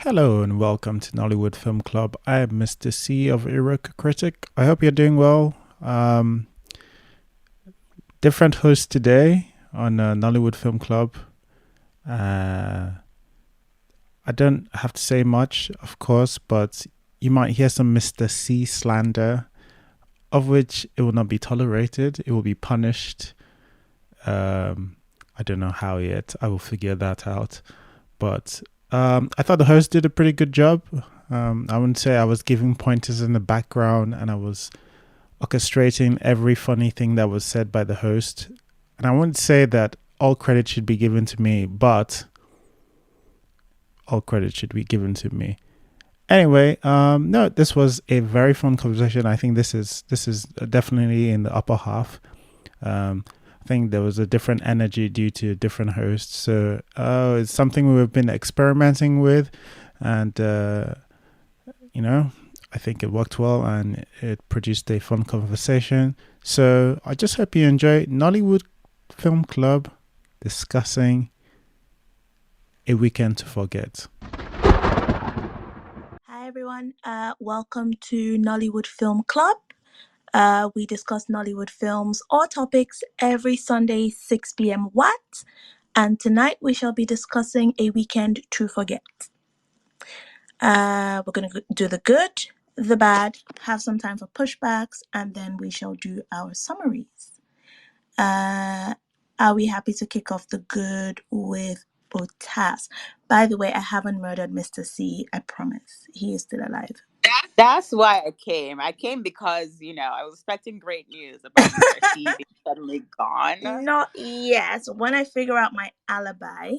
Hello and welcome to Nollywood Film Club. I am Mr. C of Eroka Critic. I hope you're doing well. Different host today on Nollywood Film Club. I don't have to say much, of course, but you might hear some Mr. C slander, of which it will not be tolerated. It will be punished. I don't know how yet. I will figure that out. But I thought the host did a pretty good job. I wouldn't say I was giving pointers in the background and I was orchestrating every funny thing that was said by the host. And I wouldn't say that all credit should be given to me, but all credit should be given to me. Anyway, no, this was a very fun conversation. I think this is definitely in the upper half. I think there was a different energy due to different hosts. So it's something we've been experimenting with. And, I think it worked well and it produced a fun conversation. So I just hope you enjoy Nollywood Film Club discussing A Weekend to Forget. Hi everyone, welcome to Nollywood Film Club. We discuss Nollywood films or topics every Sunday, 6 p.m. What? And tonight we shall be discussing A Weekend to Forget. We're going to do the good, the bad, have some time for pushbacks, and then we shall do our summaries. Are we happy to kick off the good with Otas? By the way, I haven't murdered Mr. C, I promise. He is still alive. That's why I came. I came because, I was expecting great news about Mr. C being suddenly gone. Not yet. When I figure out my alibi.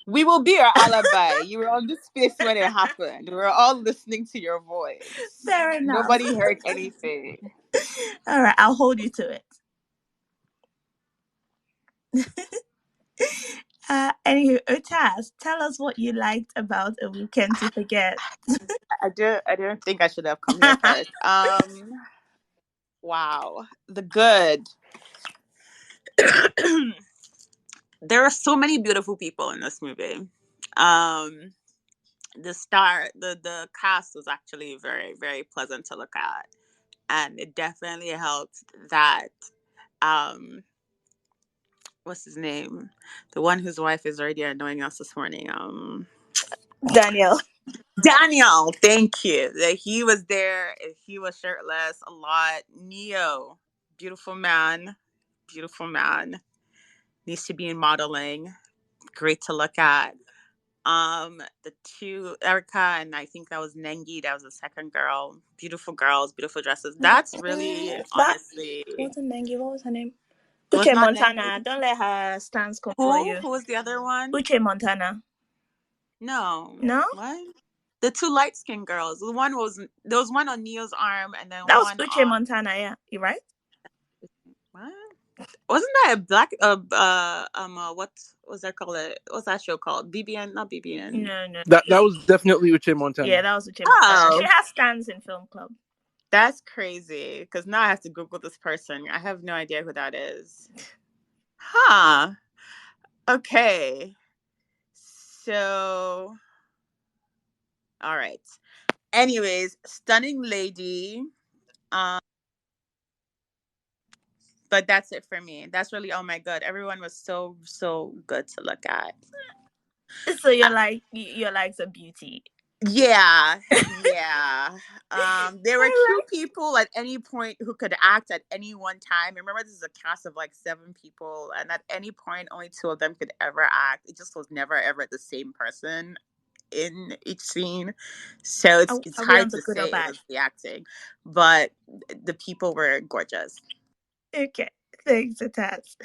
We will be your alibi. You were on this space when it happened. We were all listening to your voice. Fair enough. Nobody heard anything. All right, I'll hold you to it. Anywho, Otas, tell us what you liked about A Weekend to Forget. I don't think I should have come here first. Wow. The good. There are so many beautiful people in this movie. The cast was actually very, very pleasant to look at. And it definitely helped that what's his name? The one whose wife is already annoying us this morning. Daniel, thank you. That he was there. He was shirtless a lot. Neo, beautiful man. Needs to be in modeling. Great to look at. The two, Erica and I think that was Nengi, that was the second girl. Beautiful girls, beautiful dresses. That's really honestly. Wasn't Nengi? What was her name? Uche Montana. Nengi. Don't let her stance control you. Who was the other one? Uche Montana. No. No? What? The two light skinned girls. There was one on Neo's arm and then that one was Uche Montana, yeah. You right? What? Wasn't that a black what was that called? What's that show called? BBN, not BBN. No. That was definitely Uche Montana. Yeah, that was Uche Montana. She has stands in Film Club. That's crazy, because now I have to Google this person. I have no idea who that is. Huh. Okay. So, all right. Anyways, stunning lady. But that's it for me. That's really, oh my God. Everyone was so, so good to look at. So you're like a beauty. Yeah. There were two people at any point who could act at any one time. Remember, this is a cast of like 7 people, and at any point, only 2 of them could ever act. It just was never ever the same person in each scene. So it's hard to say it was the acting, but the people were gorgeous. Okay. Thanks, Atas.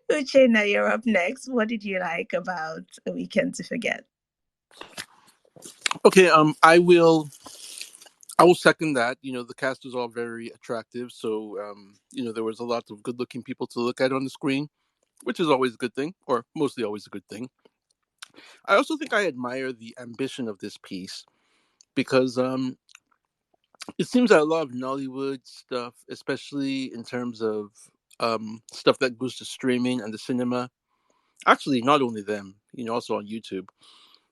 Uchenna, you're up next. What did you like about A Weekend to Forget? Okay, I will second that. The cast was all very attractive, so there was a lot of good-looking people to look at on the screen, which is always a good thing, or mostly always a good thing. I also think I admire the ambition of this piece because it seems that a lot of Nollywood stuff, especially in terms of stuff that goes to streaming and the cinema, actually not only them, also on YouTube,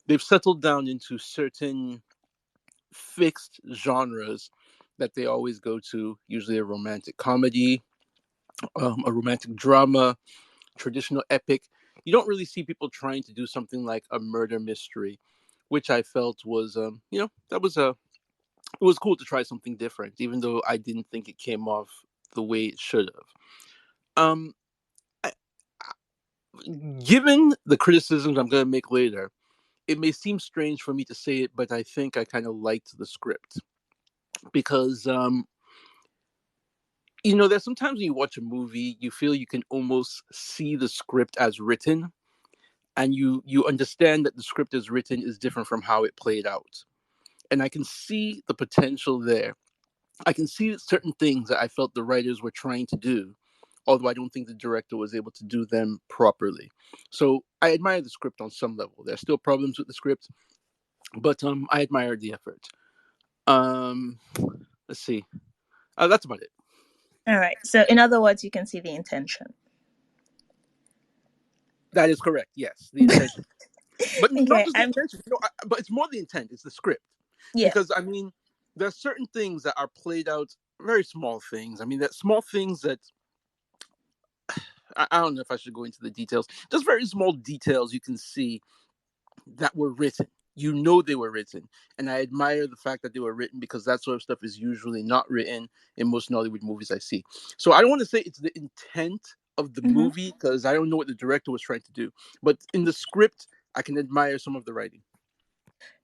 they've settled down into certain fixed genres that they always go to, usually a romantic comedy, a romantic drama, traditional epic. You don't really see people trying to do something like a murder mystery, which I felt was, that was it was cool to try something different, even though I didn't think it came off the way it should have. Um, I, Given the criticisms I'm going to make later, it may seem strange for me to say it, but I think I kind of liked the script because, there's sometimes when you watch a movie, you feel you can almost see the script as written, and you understand that the script as written is different from how it played out. And I can see the potential there. I can see certain things that I felt the writers were trying to do, although I don't think the director was able to do them properly. So I admire the script on some level. There's still problems with the script, but I admire the effort. Um, let's see. That's about it. All right. So, in other words, you can see the intention. That is correct. Yes, the intention, but not Okay. just the intention. But it's more the intent. It's the script, Yeah. because I mean, there are certain things that are played out. Very small things. I mean, that small things that I don't know if I should go into the details. Just very small details you can see that were written. They were written. And I admire the fact that they were written, because that sort of stuff is usually not written in most Nollywood movies I see. So I don't want to say it's the intent of the Mm-hmm. movie, because I don't know what the director was trying to do. But in the script, I can admire some of the writing.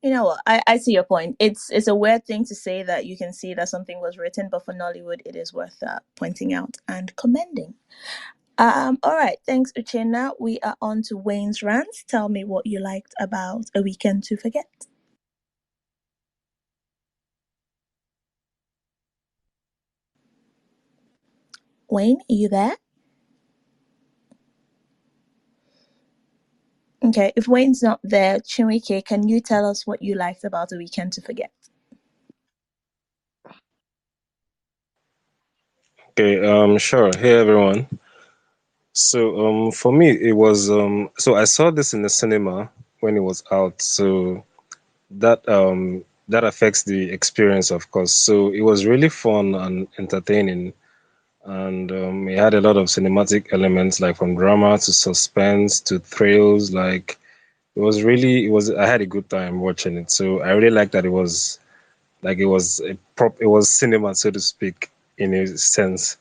You know what? I see your point. It's a weird thing to say that you can see that something was written, but for Nollywood, it is worth pointing out and commending. All right. Thanks, Uchenna. We are on to Wayne's rant. Tell me what you liked about A Weekend to Forget. Wayne, are you there? Okay. If Wayne's not there, Chinwike, can you tell us what you liked about A Weekend to Forget? Okay, sure. Hey everyone. So, for me, it was so I saw this in the cinema when it was out. So that affects the experience, of course. So it was really fun and entertaining, and it had a lot of cinematic elements, like from drama to suspense to thrills. Like it was. I had a good time watching it. So I really liked that it was it was cinema, so to speak, in a sense.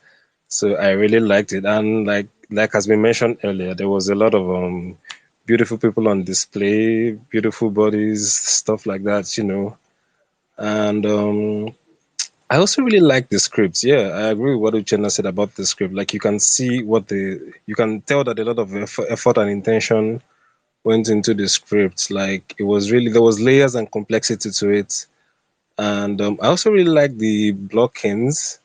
So I really liked it, and like has been mentioned earlier, there was a lot of beautiful people on display, beautiful bodies, stuff like that, And I also really like the script. Yeah, I agree with what Uchenna said about the script. Like you can see you can tell that a lot of effort and intention went into the script. Like it was really there was layers and complexity to it, and I also really like the blockings.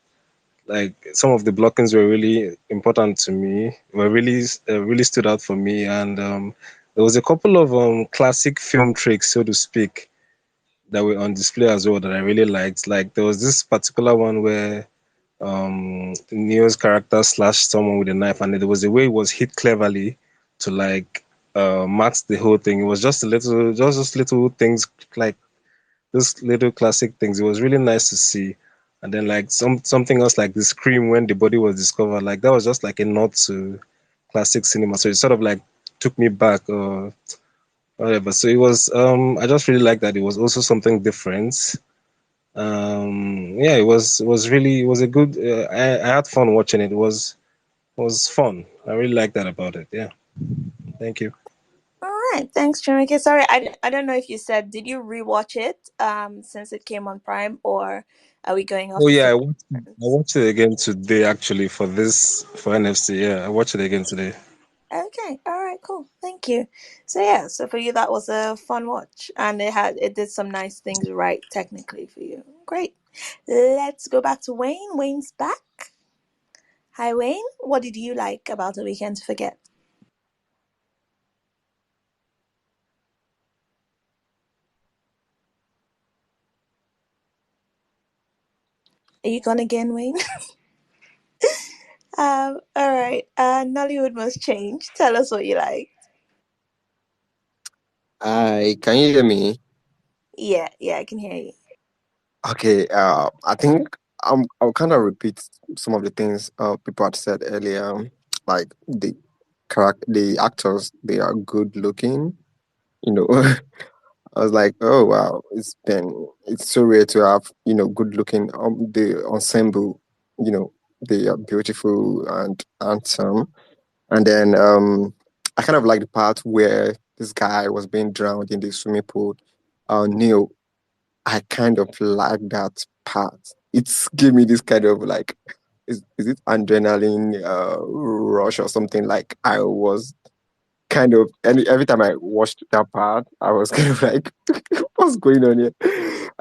Like some of the blockings were really important to me, were really stood out for me, and there was a couple of classic film tricks, so to speak, that were on display as well that I really liked. Like there was this particular one where Neo's character slashed someone with a knife, and there was a way it was hit cleverly to like mask the whole thing. It was just little things, like those little classic things. It was really nice to see. And then like something else like the scream when the body was discovered, like that was just like a nod to classic cinema. So it sort of like took me back or whatever. So it was I just really like that it was also something different. Yeah, it was a good I had fun watching it. It was fun. I really like that about it. Yeah. Thank you. All right, thanks, Chinwike. Sorry, I don't know if you said, did you rewatch it since it came on Prime, or are we going off Oh the yeah, same? I watched it again today actually for NFC. Yeah, I watched it again today. Okay, all right, cool. Thank you. So yeah, so for you that was a fun watch, and it did some nice things right technically for you. Great. Let's go back to Wayne. Wayne's back. Hi Wayne. What did you like about A Weekend to Forget? Are you gone again, Wayne? All right. Nollywood must change. Tell us what you like. Can you hear me? Yeah, I can hear you. Okay, I think I'll kind of repeat some of the things people had said earlier. Like the actors, they are good looking. You know, I was like, oh wow, it's so rare to have good looking the ensemble. You know, they are beautiful and handsome. And then I kind of like the part where this guy was being drowned in the swimming pool. Neil, I kind of like that part. It's gave me this kind of like, is it adrenaline rush or something? Like I was kind of, and every time I watched that part, I was kind of like, what's going on here?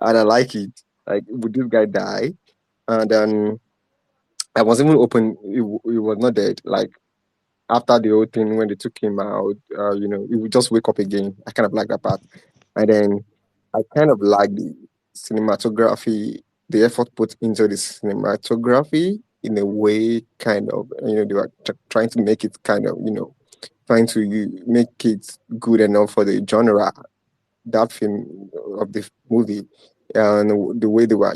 And I like it. Like, would this guy die? And then I was even open. He was not dead. Like after the whole thing, when they took him out, he would just wake up again. I kind of like that part. And then I kind of like the cinematography, the effort put into the cinematography in a way, kind of, they were trying to make it kind of, trying to make it good enough for the genre, that film of the movie, and the way they were,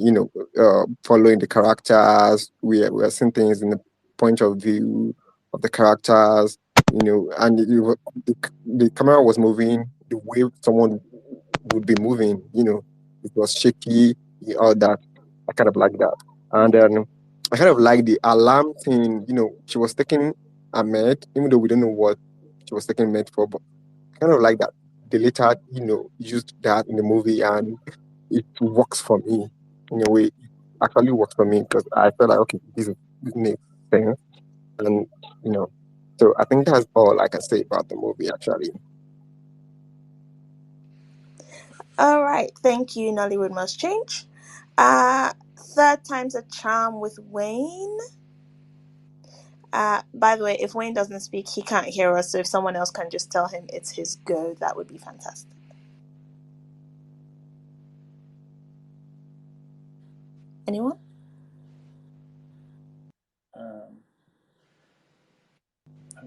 following the characters. We are seeing things in the point of view of the characters, and the camera was moving the way someone would be moving. It was shaky, all that. I kind of like that, and then I kind of like the alarm thing. She was taking Ahmed, even though we don't know what she was taking Ahmed for, but kind of like that. They later, used that in the movie, and it works for me in a way. It actually works for me because I felt like, okay, this makes sense, and you know. So I think that's all I can say about the movie. Actually, All right, thank you. Nollywood must change. Third time's a charm with Wayne. By the way, if Wayne doesn't speak, he can't hear us. So if someone else can just tell him it's his go, that would be fantastic. Anyone? I'm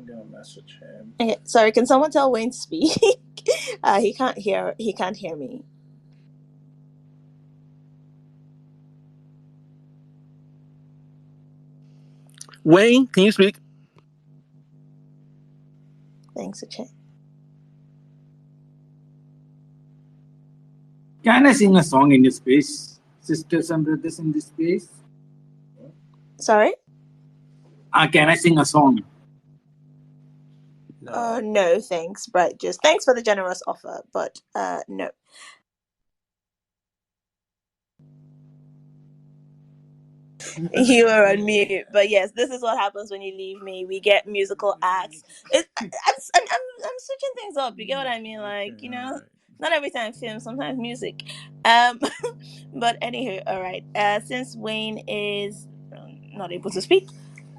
gonna message him. Okay, sorry. Can someone tell Wayne to speak? He can't hear. He can't hear me. Wayne, can you speak? Thanks, Uche. Can I sing a song in this space? Sisters and brothers in this space? Sorry? Can I sing a song? No, thanks. But just thanks for the generous offer, but no. You were on mute, but yes, this is what happens when you leave me. We get musical acts. I'm switching things up. You get what I mean? Like, not every time film, sometimes music. But anywho, all right. Since Wayne is not able to speak,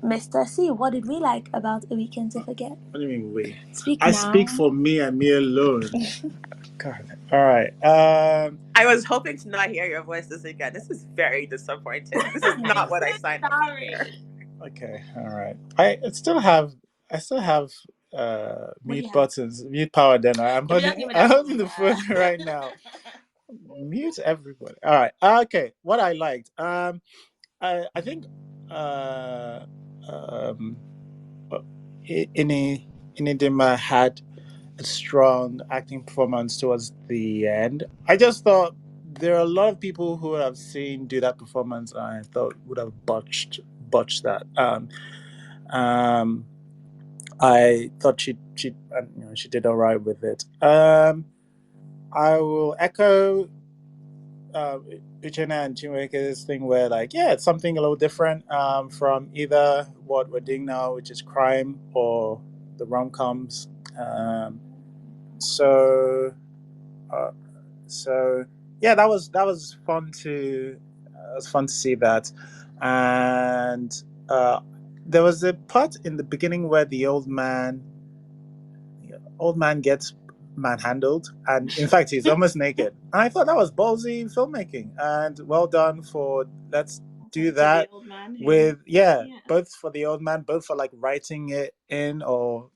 Mr. C, what did we like about A Weekend to Forget? What do you mean we? Speak I now. speak for me and me alone. God. All right. I was hoping to not hear your voice this weekend. This is very disappointing. This is not what I signed up for. Okay. All right. I still have mute buttons, mute power. Then I'm holding the phone right now. Mute everybody. All right. Okay. What I liked. I think. Um. Inidima had a strong acting performance towards the end. I just thought there are a lot of people who I've seen do that performance and I thought would have botched that. I thought she did all right with it. I will echo Uchenna and Chinweke's thing where it's something a little different from either what we're doing now, which is crime, or the rom-coms. So yeah, that was fun to see that. And there was a part in the beginning where the old man gets manhandled, and in fact he's almost naked, and I thought that was ballsy filmmaking, and well done for let's do that with both for the old man, both for writing it in, or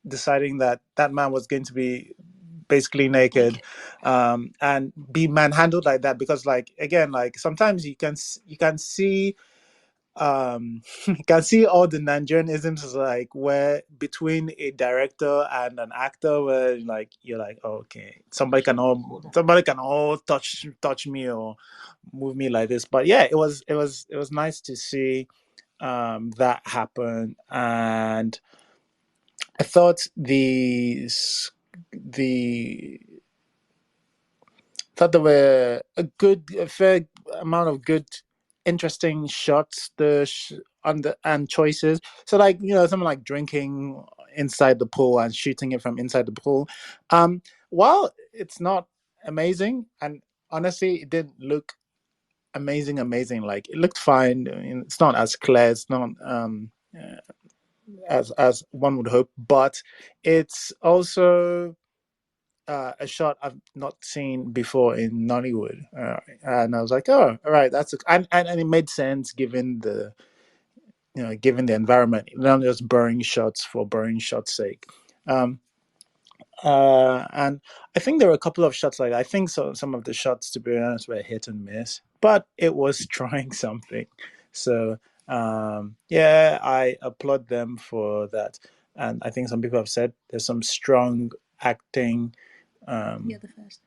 deciding that man was going to be basically naked, and be manhandled like that. Because, like, again, like, sometimes you can see you can see all the Nigerianisms, like, where between a director and an actor, where, like, you're like, oh, okay, somebody can all touch me or move me like this. But yeah, it was nice to see that happen. And I thought the thought there were a fair amount of good, interesting shots, and choices. So, like, something like drinking inside the pool and shooting it from inside the pool. While it's not amazing, and honestly, it didn't look amazing. Like, it looked fine. I mean, it's not as clear. It's not as one would hope, but it's also a shot I've not seen before in Nollywood, and I was like, "Oh, all right, and it made sense given the environment, not just burning shots for burning shots' sake." Um, and I think there were a couple of shots like that. I think so. Some of the shots, to be honest, were hit and miss, but it was trying something. So yeah, I applaud them for that. And I think some people have said there's some strong acting. You're the first.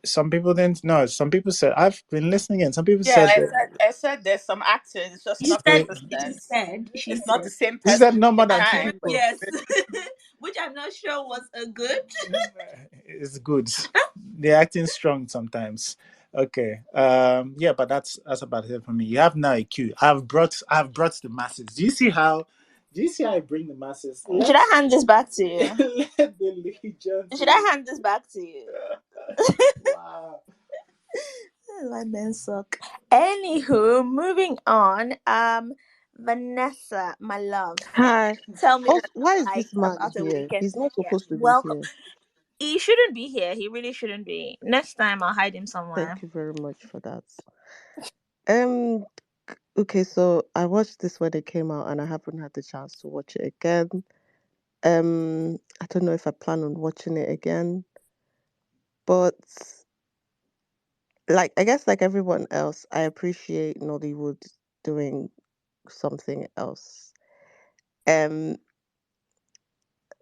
Some people didn't. No, some people said, I've been listening in. Some people Yeah, said that I said there's some acting. It's just not She consistent. said, she It's not the said, same she person said no more every than two time. people. yes, which I'm not sure was a good. It's good. The acting strong sometimes. Okay. Yeah, but that's about it for me. You have now a queue. I've brought the masses. Do you see how I bring the masses? Should I hand this back to you? Let the legions. Should I hand this back to you? Wow. Like men suck. Anywho, moving on. Vanessa, my love, Hi. tell me what Also, why you is like this man about a here? weekend. He's not Yeah. supposed to be Welcome. here. He shouldn't be here. He really shouldn't be. Next time, I'll hide him somewhere. Thank you very much for that. Um. Okay, so I watched this when it came out, and I haven't had the chance to watch it again. I don't know if I plan on watching it again, but like I guess like everyone else, I appreciate Nollywood doing something else. Um,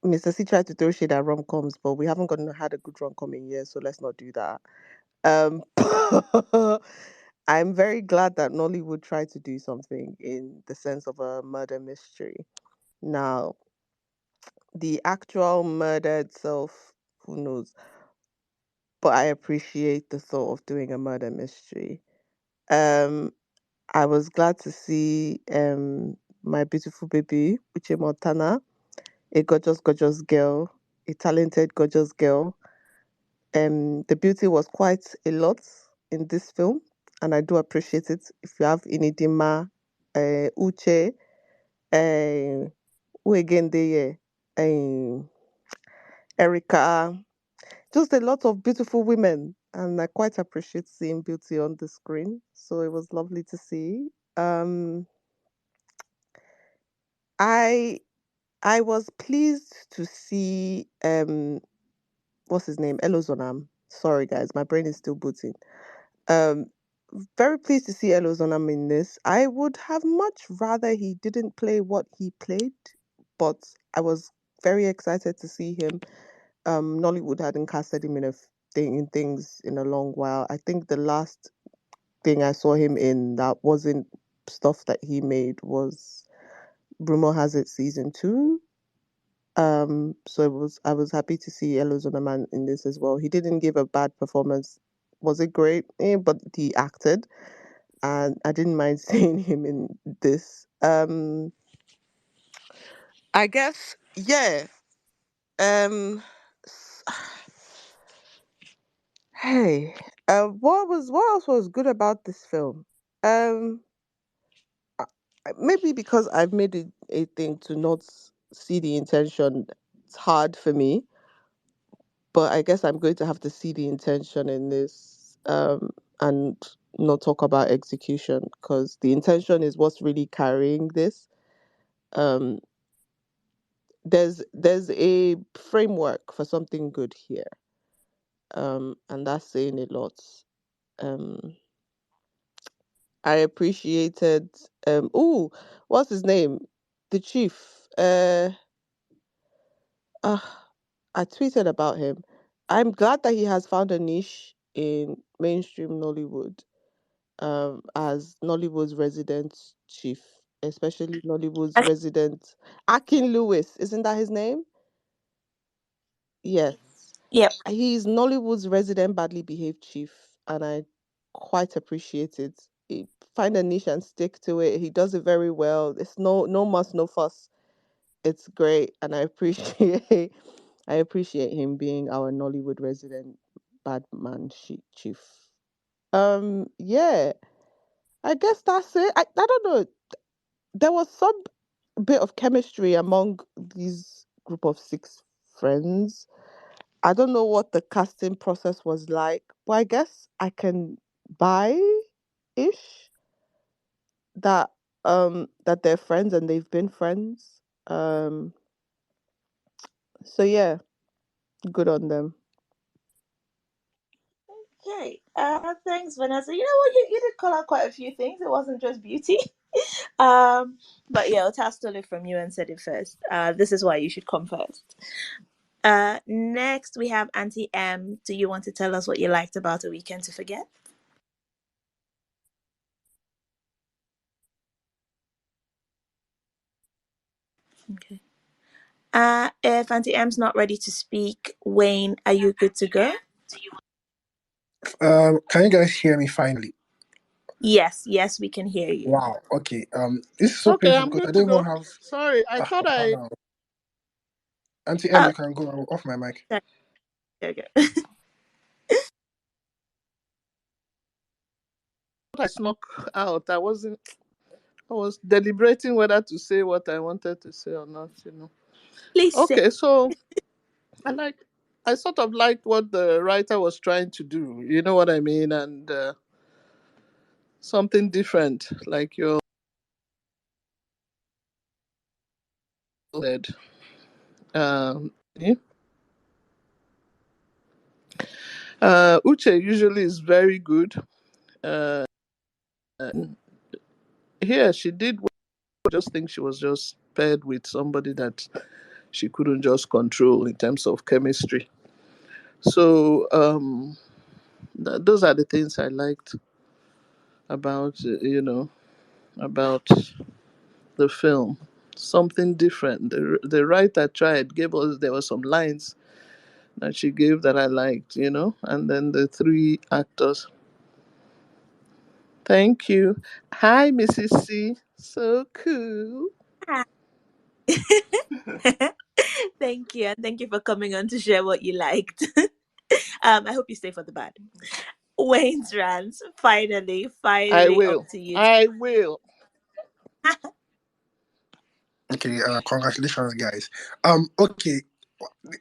Mr. C tried to throw shade at rom-coms, but we haven't had a good rom-com in years, so let's not do that. Um, I'm very glad that Nollywood tried to do something in the sense of a murder mystery. Now, the actual murder itself, who knows? But I appreciate the thought of doing a murder mystery. Um, I was glad to see my beautiful baby, Uche Montana, a gorgeous girl, a talented, gorgeous girl. The beauty was quite a lot in this film, and I do appreciate it. If you have Inidima, Uche, who again there, Erica, just a lot of beautiful women, and I quite appreciate seeing beauty on the screen. So it was lovely to see. Um, I I was pleased to see what's his name, Elozonam. Sorry guys, my brain is still booting. Um, Very pleased to see Elozonam in this. I would have much rather he didn't play what he played, but I was very excited to see him. Nollywood hadn't casted him in things in a long while. I think the last thing I saw him in that wasn't stuff that he made was Bruno Has It season 2. So I was happy to see Elo Zonaman in this as well. He didn't give a bad performance. Was it great? But he acted, and I didn't mind seeing him in this. I guess yeah. S- Hey, what else was good about this film? Um, Maybe because I've made it a thing to not see the intention. It's hard for me, but I guess I'm going to have to see the intention in this, and not talk about execution because the intention is what's really carrying this. Um, there's a framework for something good here. And that's saying a lot. Um, I appreciated what's his name? The chief. Uh I tweeted about him. I'm glad that he has found a niche in mainstream Nollywood, as Nollywood's resident chief, especially Nollywood's resident Akin Lewis. Isn't that his name? Yes. Yep. He's Nollywood's resident badly behaved chief, and I quite appreciate it. He find a niche and stick to it. He does it very well. It's no muss, no fuss. It's great, and I appreciate I appreciate him being our Nollywood resident bad man chief. Yeah, I guess that's it. I don't know. There was some bit of chemistry among these group of six friends. I don't know what the casting process was like, but I guess I can buy ish that that they're friends and they've been friends. So yeah, good on them. Okay. Thanks, Vanessa. You know what? You did call out quite a few things. It wasn't just beauty. But yeah, Ota stole it from you and said it first. This is why you should come first. Next we have Auntie M. Do you want to tell us what you liked about A Weekend to Forget? Okay. If Auntie M's not ready to speak, Wayne, are you good to go? Can you guys hear me finally? Yes, we can hear you. Wow. Okay. This is so Okay, painful I'm because I good to don't even go. have. Sorry, I thought I Wow. Auntie M, Oh, you can go. I'll off my mic. okay. snuck out. I wasn't. I was deliberating whether to say what I wanted to say or not. Please say. Okay, so I like. I sort of liked what the writer was trying to do. You know what I mean? And something different, like you said. Yeah. Uche usually is very good. Uh, Here she did. I just think she was just paired with somebody that she couldn't just control in terms of chemistry. So those are the things I liked about about the film. Something different. The writer tried, gave us, there were some lines that she gave that I liked, and then the three actors. Thank you. Hi, Mrs. C. So cool. Thank you, and thank you for coming on to share what you liked. I hope you stay for the bad. Wayne's rants. Finally, I up will. to you. I will. Okay. Congratulations, guys. Okay.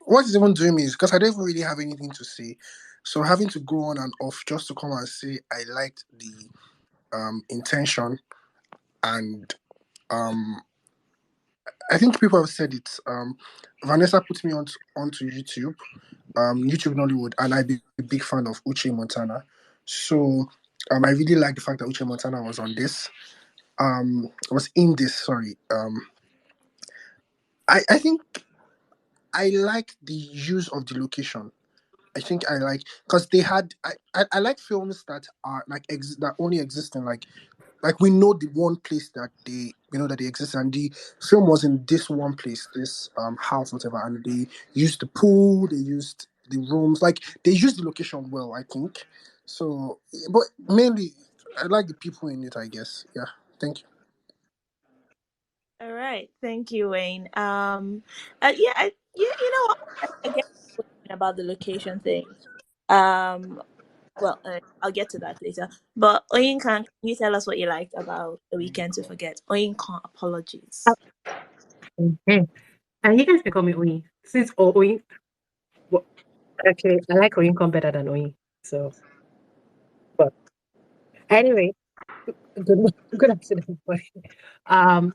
What is even doing me is because I don't even really have anything to say, so having to go on and off just to come and say I liked the intention and um I think people have said it. Vanessa put me onto YouTube, YouTube Nollywood, and I'm a big fan of Uche Montana. So I really like the fact that Uche Montana was on this. Was in this. Sorry. I think I like the use of the location. I think I like because they had I like films that are like that only exist in like we know the one place that they exist, and the film was in this one place, this house, whatever, and they used the pool, they used the rooms, like they used the location well, I think. So, but mainly I like the people in it, I guess. Yeah, thank you. All right, thank you, Wayne. Yeah, you know what? I get what you mean about the location thing. Um, well, I'll get to that later. But Oyinkan, can you tell us what you liked about A Weekend to Forget? Oyinkan, apologies. Okay. And you guys can call me Oyin. Since Oyin, well, actually, I like Oyin better than Oyin. So, but anyway, good afternoon, everybody. Um,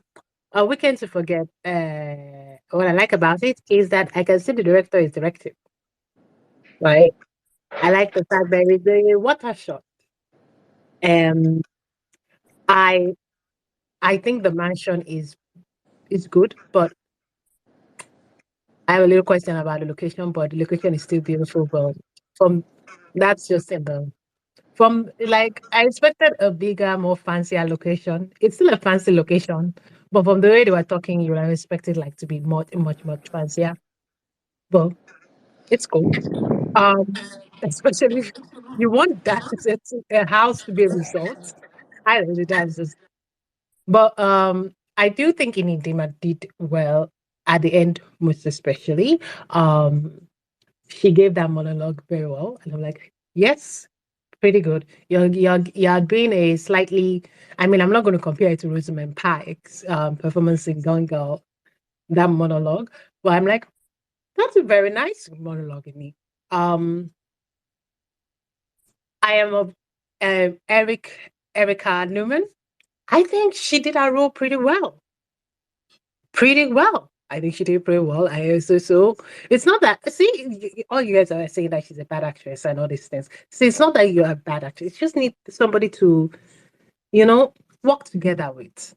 A Weekend to Forget. What I like about it is that I can see the director is directing, right? I like the fact that it's a water shot. Um, I I think the mansion is good, but I have a little question about the location. But the location is still beautiful. But from that's just in the from like I expected a bigger, more fancier location. It's still a fancy location, but from the way they were talking, you would have expected like to be much fancier. But it's cool. Especially if you want that it's a house to be a resort. I don't know, that's just but I do think Inidima did well at the end, most especially. Um she gave that monologue very well. And I'm like, yes, pretty good. You're doing a slightly I mean, I'm not gonna compare it to Rosamund Pike's performance in Gone Girl, that monologue, but I'm like, that's a very nice monologue in me. Um I am of Erica Newman. I think she did her role pretty well. Pretty well. I think she did pretty well. I also so it's not that all you guys are saying that she's a bad actress and all these things. See, it's not that you're a bad actress. You just need somebody to, you know, work together with.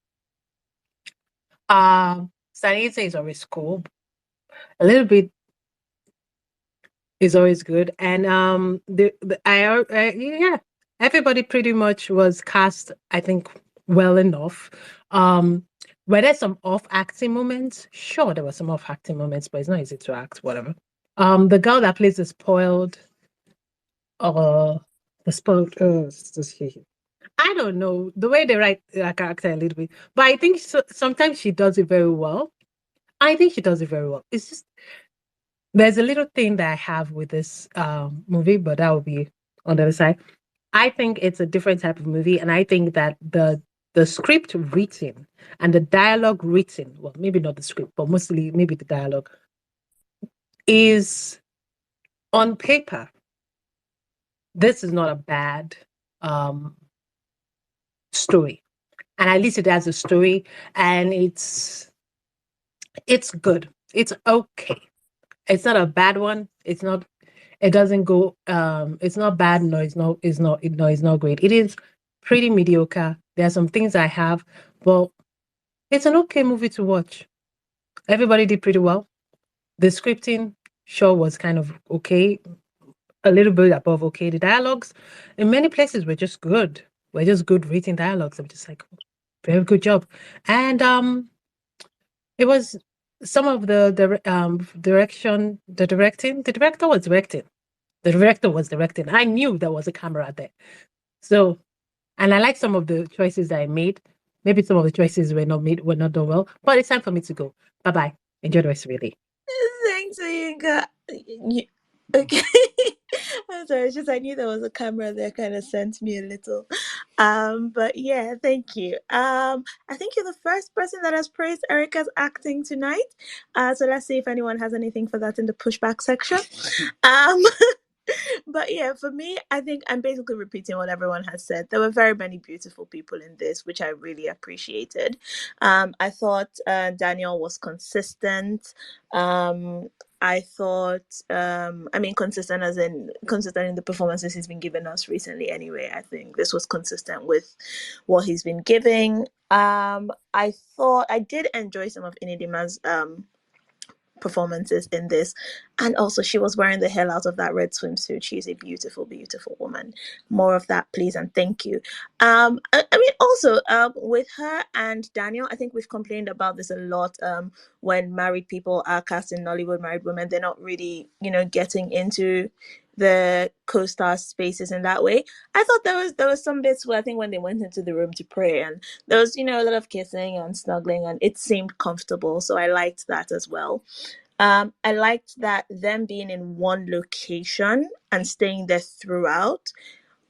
Sanita is always cool. A little bit is always good. And yeah, everybody pretty much was cast, I think, well enough. Were there some off acting moments? Sure, there were some off acting moments, but it's not easy to act, whatever. The girl that plays uh the spoiled I don't know the way they write that character a little bit, but I think sometimes she does it very well. I think she does it very well. It's just there's a little thing that I have with this movie, but that will be on the other side. I think it's a different type of movie, and I think that the script written and the dialogue written, well, maybe not the script, but mostly maybe the dialogue, is on paper. This is not a bad um, story, and at least it has a story, and it's good. It's okay. It's not a bad one. It's not. It doesn't go. It's not bad. No, it's not. It's not. No, it's not great. It is pretty mediocre. There are some things I have, but it's an okay movie to watch. Everybody did pretty well. The scripting, sure, was kind of okay, a little bit above okay. The dialogues, in many places, were just good. We're just good written dialogues. I'm just like, very good job. And it was some of the direction, the directing. The director was directing. The director was directing. I knew there was a camera there. So, and I like some of the choices that I made. Maybe some of the choices were not done well. But it's time for me to go. Bye bye. Enjoy the rest of your day. Thanks, Yinka. Okay. I'm sorry, it's just I knew there was a camera there, kind of sent me a little. But yeah, thank you. I think you're the first person that has praised Erica's acting tonight. So let's see if anyone has anything for that in the pushback section. Um but yeah, for me, I think I'm basically repeating what everyone has said. There were very many beautiful people in this, which I really appreciated. I thought Daniel was consistent. I thought, I mean, consistent as in consistent in the performances he's been giving us recently. Anyway, I think this was consistent with what he's been giving. I thought I did enjoy some of Inidima's performances in this, and also she was wearing the hell out of that red swimsuit. She's a beautiful woman. More of that, please, and thank you. I mean, also with her and Daniel, I think we've complained about this a lot. When married people are cast in Nollywood, married women, they're not really, getting into the co-star spaces in that way. I thought there was some bits where I think when they went into the room to pray, and there was a lot of kissing and snuggling, and it seemed comfortable, so I liked that as well. I liked that them being in one location and staying there throughout,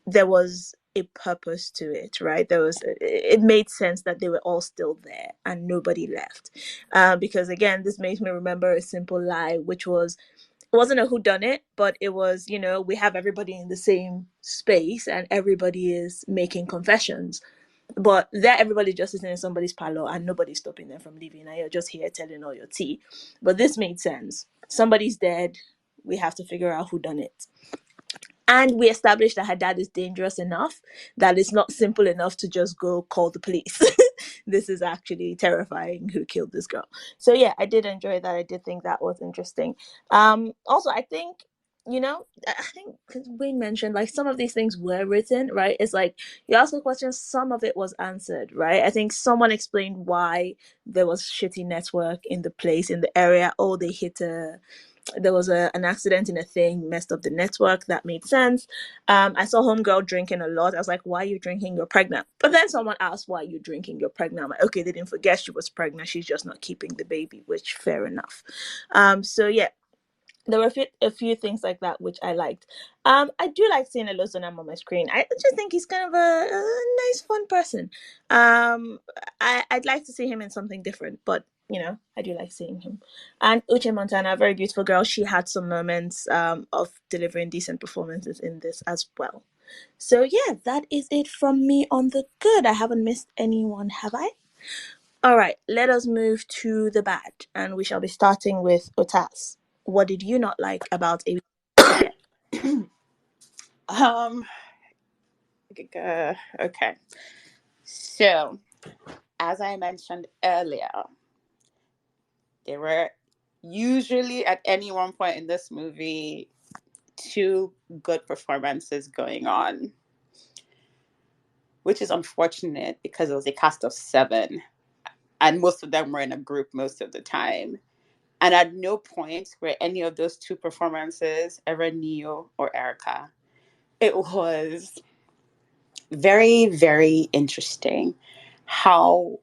there was a purpose to it, right? It made sense that they were all still there and nobody left. Because again, this makes me remember a simple lie, which was, it wasn't a whodunit, but it was, we have everybody in the same space and everybody is making confessions. But there, everybody just sitting in somebody's parlor and nobody's stopping them from leaving, and you're just here telling all your tea. But this made sense. Somebody's dead. We have to figure out who done it. And we established that her dad is dangerous enough that it's not simple enough to just go call the police. This is actually terrifying who killed this girl. So yeah, I did enjoy that. I did think that was interesting. Also, I think, I think Wayne mentioned like some of these things were written, right? It's like you ask a question, some of it was answered, right? I think someone explained why there was shitty network in the place, in the area. Oh, they hit there was an accident in a thing, messed up the network. That made sense. I saw homegirl drinking a lot. I was like, why are you drinking? You're pregnant. But then someone asked, why are you drinking? You're pregnant. I'm like, okay, they didn't forget she was pregnant. She's just not keeping the baby, which fair enough. So yeah, there were a few things like that which I liked. I do like seeing Elozonam on my screen. I just think he's kind of a nice, fun person. I'd like to see him in something different, but I do like seeing him. And Uche Montana, a very beautiful girl. She had some moments of delivering decent performances in this as well. So yeah, that is it from me on the good. I haven't missed anyone, have I? All right, let us move to the bad, and we shall be starting with Otas. What did you not like about A? Okay. So, as I mentioned earlier, there were usually at any one point in this movie 2 good performances going on, which is unfortunate because it was a cast of 7, and most of them were in a group most of the time. And at no point were any of those 2 performances ever Neo or Erica. It was very, very interesting how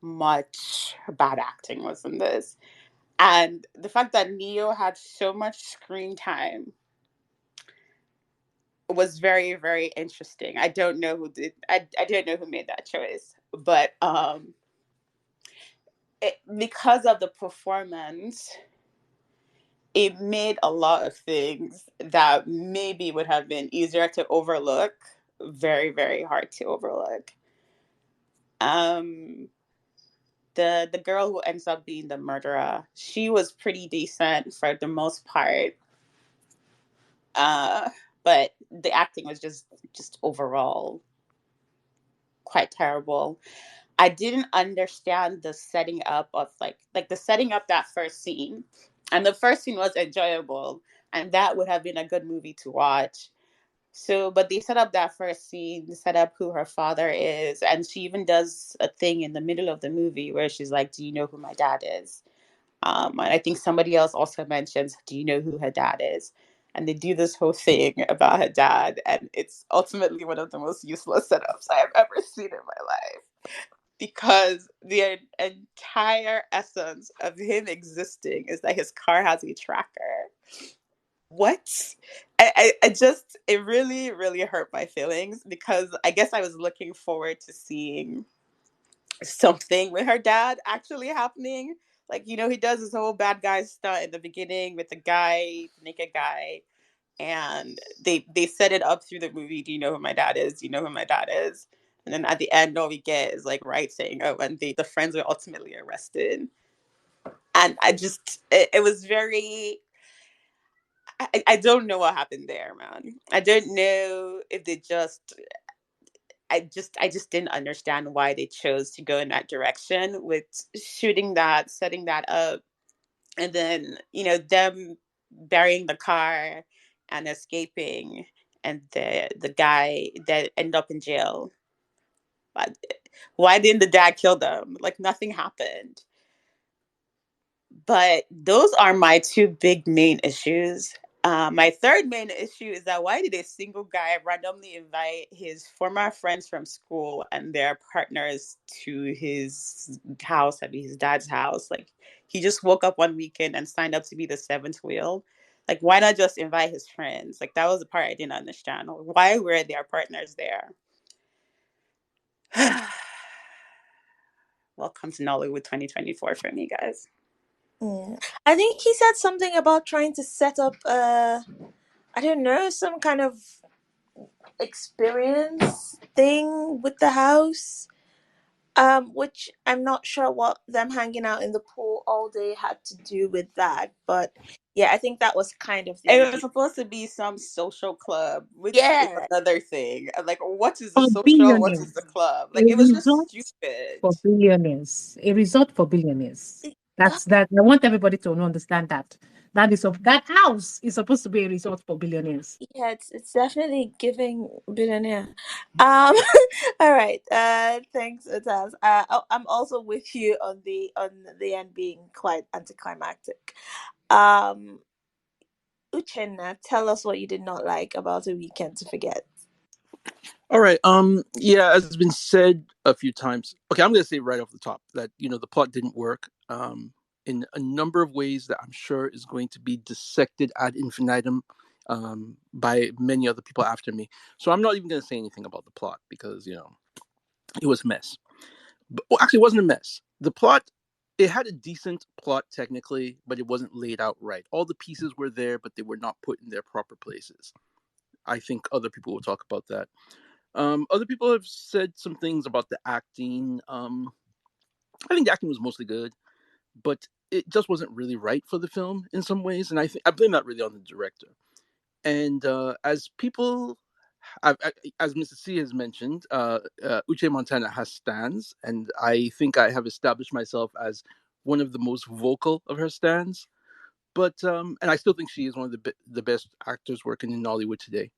much bad acting was in this. And the fact that Neo had so much screen time was very, very interesting. I don't know who made that choice, but because of the performance, it made a lot of things that maybe would have been easier to overlook very, very hard to overlook. The girl who ends up being the murderer, she was pretty decent for the most part. But the acting was just overall quite terrible. I didn't understand the setting up of like the setting up that first scene. And the first scene was enjoyable, and that would have been a good movie to watch. So, but they set up that first scene, set up who her father is, and she even does a thing in the middle of the movie where she's like, "Do you know who my dad is?" And I think somebody else also mentions, "Do you know who her dad is?" And they do this whole thing about her dad, and it's ultimately one of the most useless setups I have ever seen in my life, because the entire essence of him existing is that his car has a tracker. What? It really, really hurt my feelings, because I guess I was looking forward to seeing something with her dad actually happening. Like, he does this whole bad guy stunt in the beginning with the naked guy, and they set it up through the movie. Do you know who my dad is? Do you know who my dad is? And then at the end, all we get is like Wright saying, "Oh," and the friends were ultimately arrested. And it was very. I don't know what happened there, man. I don't know if they just. I just didn't understand why they chose to go in that direction with shooting that, setting that up, and then them burying the car and escaping, and the guy that ended up in jail. But why didn't the dad kill them? Like, nothing happened. But those are my 2 big main issues. My third main issue is that why did a single guy randomly invite his former friends from school and their partners to his house, I mean his dad's house? Like, he just woke up one weekend and signed up to be the 7th wheel. Like, why not just invite his friends? Like, that was the part I didn't understand. Why were their partners there? Welcome to Nollywood 2024 for me, guys. Yeah. I think he said something about trying to set up I don't know, some kind of experience thing with the house. Which I'm not sure what them hanging out in the pool all day had to do with that, but yeah, I think that was kind of the It idea. was supposed to be some social club, which is Yeah, another thing. Like, what is the For social? What is the billionaires. club? A Like, it was just resort stupid. for billionaires. A resort for billionaires. uh, That's that. I want everybody to understand that. That house is supposed to be a resort for billionaires. yeah, it's definitely giving billionaire. Um, all right. Thanks, Utaz. I'm also with you on the end being quite anticlimactic. Um, Uchenna, tell us what you did not like about A Weekend to Forget. All right. Yeah, as has been said a few times. Okay, I'm gonna say right off the top that the plot didn't work. In a number of ways that I'm sure is going to be dissected ad infinitum by many other people after me. So I'm not even gonna say anything about the plot because it was a mess. But, well, actually, it wasn't a mess. The plot. It had a decent plot technically, but it wasn't laid out right. All the pieces were there, but they were not put in their proper places. I think other people will talk about that. Other people have said some things about the acting. I think the acting was mostly good, but it just wasn't really right for the film in some ways, and I blame that really on the director. And as people, as Mr. C has mentioned, Uche Montana has stands, and I think I have established myself as one of the most vocal of her stands. But and I still think she is one of the best actors working in Nollywood today.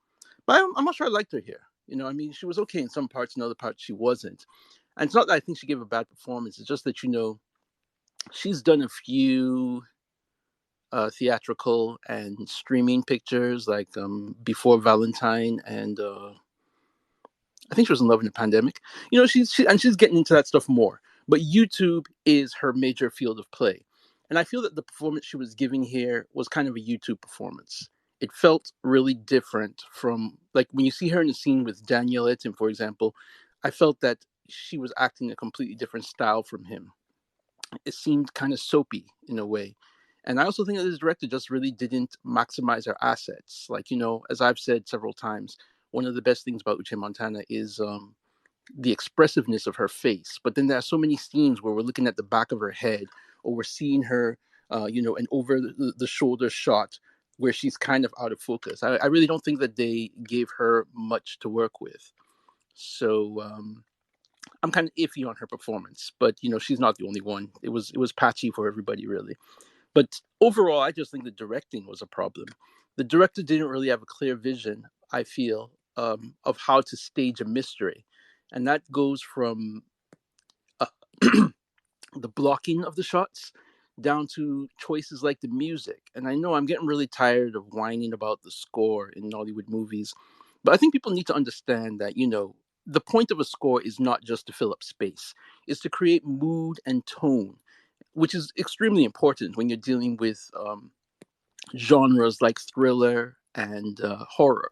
But I'm not sure I liked her here. I mean, she was okay in some parts, in other parts she wasn't. And it's not that I think she gave a bad performance. It's just that she's done a few theatrical and streaming pictures, like Before Valentine, and I think she was in Love in the Pandemic. She's getting into that stuff more. But YouTube is her major field of play, and I feel that the performance she was giving here was kind of a YouTube performance. It felt really different from, like, when you see her in the scene with Daniel Etim, for example. I felt that she was acting a completely different style from him. It seemed kind of soapy in a way. And I also think that this director just really didn't maximize her assets. Like, as I've said several times, one of the best things about Uche Montana is the expressiveness of her face. But then there are so many scenes where we're looking at the back of her head, or we're seeing her, an over the shoulder shot where she's kind of out of focus. I really don't think that they gave her much to work with. So I'm kind of iffy on her performance, but she's not the only one. It was patchy for everybody, really. But overall, I just think the directing was a problem. The director didn't really have a clear vision, I feel, of how to stage a mystery, and that goes from uh, the blocking of the shots down to choices like the music. And I know I'm getting really tired of whining about the score in Nollywood movies, but I think people need to understand that, the point of a score is not just to fill up space, it's to create mood and tone, which is extremely important when you're dealing with genres like thriller and horror.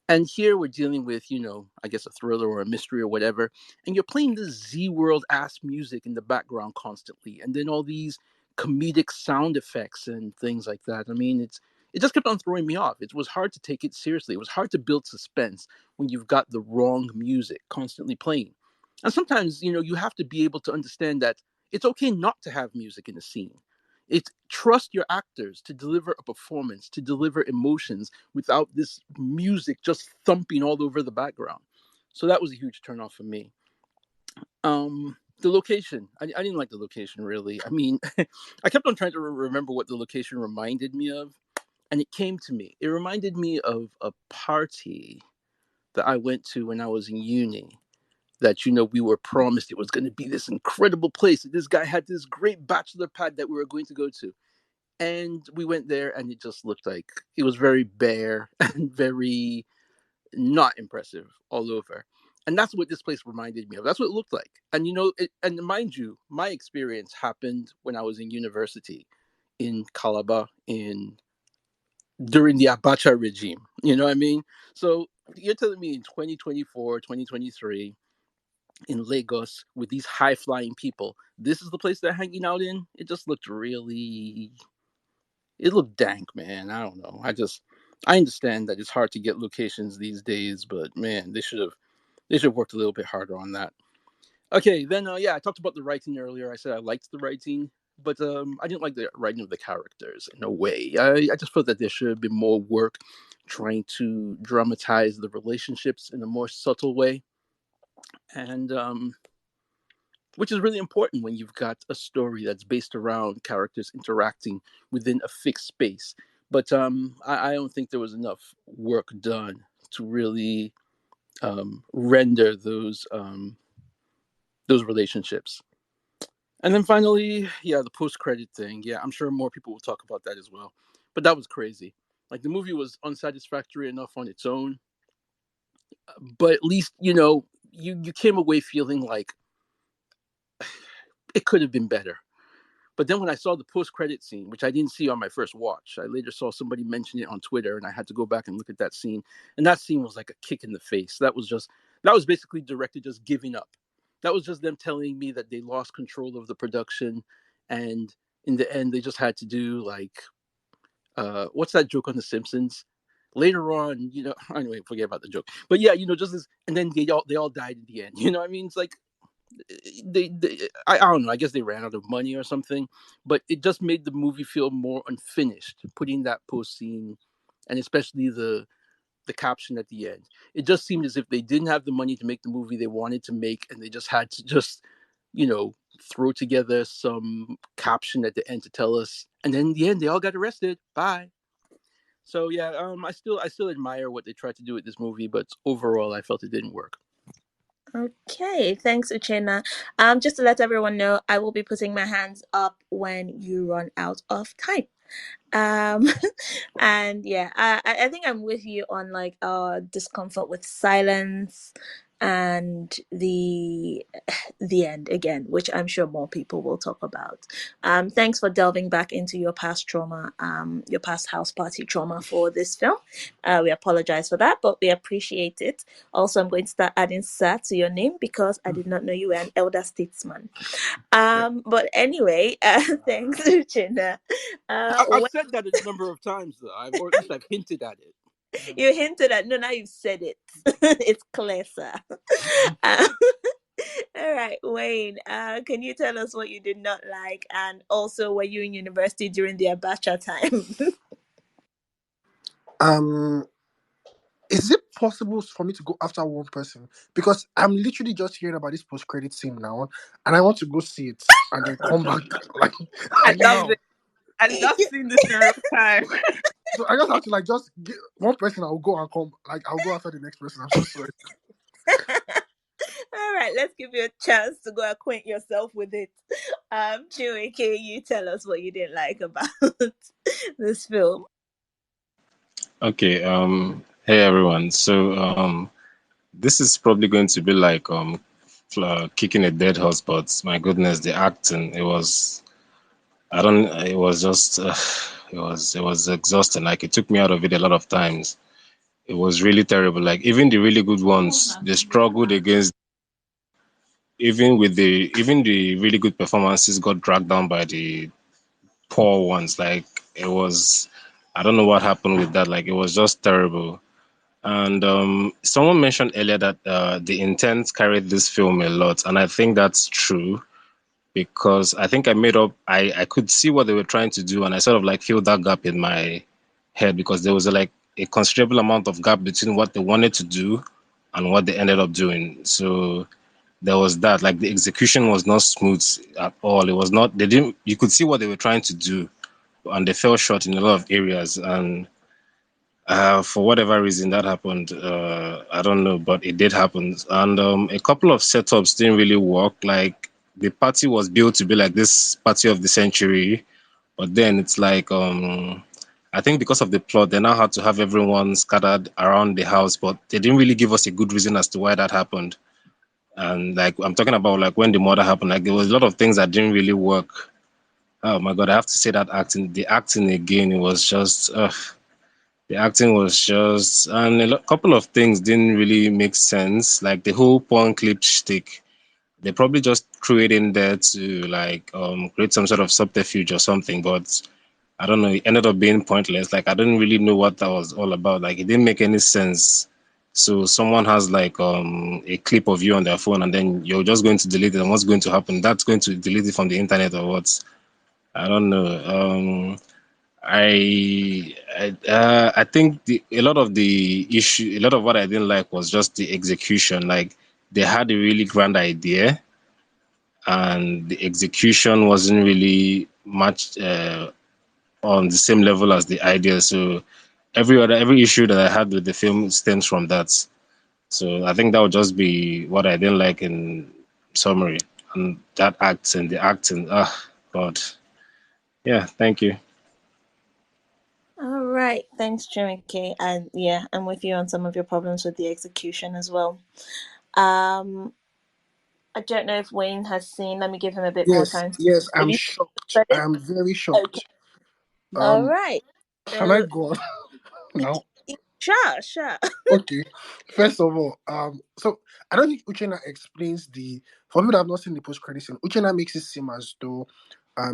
And here we're dealing with, I guess a thriller or a mystery or whatever, and you're playing this Z World ass music in the background constantly, and then all these comedic sound effects and things like that. I mean, it just kept on throwing me off. It was hard to take it seriously. It was hard to build suspense when you've got the wrong music constantly playing. And sometimes, you have to be able to understand that it's okay not to have music in a scene. It's trust your actors to deliver a performance, to deliver emotions without this music just thumping all over the background. So that was a huge turnoff for me. The location, I didn't like the location really. I mean, I kept on trying to remember what the location reminded me of, and it came to me. It reminded me of a party that I went to when I was in uni. That we were promised it was going to be this incredible place. This guy had this great bachelor pad that we were going to go to, and we went there, and it just looked like it was very bare and very not impressive all over. And that's what this place reminded me of. That's what it looked like. And and mind you, my experience happened when I was in university in Calabar in during the Abacha regime. You know what I mean? So you're telling me in 2024, 2023, in Lagos with these high flying people, this is the place they're hanging out in? It just looked really, it looked dank, man. I don't know. I understand that it's hard to get locations these days, but man, they should have worked a little bit harder on that. Okay, then I talked about the writing earlier. I said I liked the writing, but I didn't like the writing of the characters in a way. I just felt that there should have been more work trying to dramatize the relationships in a more subtle way, and which is really important when you've got a story that's based around characters interacting within a fixed space. But I don't think there was enough work done to really render those relationships. And then finally, the post-credit thing. Yeah, I'm sure more people will talk about that as well. But that was crazy. Like, the movie was unsatisfactory enough on its own, but at least you came away feeling like it could have been better. But then when I saw the post-credit scene, which I didn't see on my first watch, I later saw somebody mention it on Twitter, and I had to go back and look at that scene. And that scene was like a kick in the face. That was basically director just giving up. That was just them telling me that they lost control of the production, and in the end, they just had to do like, what's that joke on The Simpsons? Later on, anyway, forget about the joke. But yeah, just this, and then they all died in the end. You know what I mean? It's like I don't know. I guess they ran out of money or something, but it just made the movie feel more unfinished. Putting that post scene, and especially the caption at the end, it just seemed as if they didn't have the money to make the movie they wanted to make, and they just had to throw together some caption at the end to tell us, and then in the end they all got arrested. Bye. So yeah, I still admire what they tried to do with this movie, but overall I felt it didn't work. Okay, thanks, Uchenna. Just to let everyone know, I will be putting my hands up when you run out of time. Um, and yeah, I think I'm with you on like discomfort with silence and the end again, which I'm sure more people will talk about. Thanks for delving back into your past trauma, your past house party trauma for this film. We apologize for that, but we appreciate it. Also, I'm going to start adding "sir" to your name because I did not know you were an elder statesman. But anyway, thanks, Uchenna. I've said that a number of times, though, or at least I've hinted at it. You hinted at no, now you've said it. It's clear, sir. Uh, all right, Wayne. Can you tell us what you did not like, and also were you in university during the Abacha time? Um, is it possible for me to go after one person? Because I'm literally just hearing about this post credit scene now, and I want to go see it and then come back I like love now. it. I love seeing this in real time. So I just have to like just get one person. I'll go and come. Like I'll go after the next person. I'm so sorry. All right, let's give you a chance to go acquaint yourself with it. Chewy, can you tell us what you didn't like about this film? Okay. Hey everyone. So this is probably going to be like kicking a dead horse, but my goodness, the acting, it was. I don't. It was just. It was exhausting. Like it took me out of it a lot of times. It was really terrible. Like even the really good ones, they struggled against. Even the really good performances got dragged down by the poor ones. Like it was. I don't know what happened with that. Like it was just terrible. And someone mentioned earlier that the intent carried this film a lot, and I think that's true because I think I made up. I could see what they were trying to do, and I sort of like filled that gap in my head because there was like a considerable amount of gap between what they wanted to do and what they ended up doing. So there was that. Like the execution was not smooth at all. It was not. They didn't. You could see what they were trying to do, and they fell short in a lot of areas. And for whatever reason that happened, I don't know, but it did happen. And a couple of setups didn't really work. Like the party was built to be like this party of the century, but then it's like I think because of the plot, they now had to have everyone scattered around the house, but they didn't really give us a good reason as to why that happened. And like I'm talking about like when the murder happened, like there was a lot of things that didn't really work. Oh my god, I have to say that the acting again, it was just the acting was just, and couple of things didn't really make sense. Like the whole porn clip shtick, they probably just threw it in there to like create some sort of subterfuge or something. But I don't know, it ended up being pointless. Like I didn't really know what that was all about. Like it didn't make any sense. So someone has like a clip of you on their phone, and then you're just going to delete it. And what's going to happen? That's going to delete it from the internet or what? I don't know. I think a lot of the issue, a lot of what I didn't like was just the execution. Like they had a really grand idea, and the execution wasn't really much on the same level as the idea. So every issue that I had with the film stems from that. So I think that would just be what I didn't like in summary. And that acts and the acting, God. Yeah, thank you. All right, thanks, Chimike. And yeah, I'm with you on some of your problems with the execution as well. I don't know if Wayne has seen. Let me give him a bit more Yes, time. yes, Have I'm you shocked. read I it? am very Okay. shocked. All Um, right. can I So, go on now? sure, sure. Okay. First of all, so I don't think Uchenna explains the for people that have not seen the post credit scene. Uchenna makes it seem as though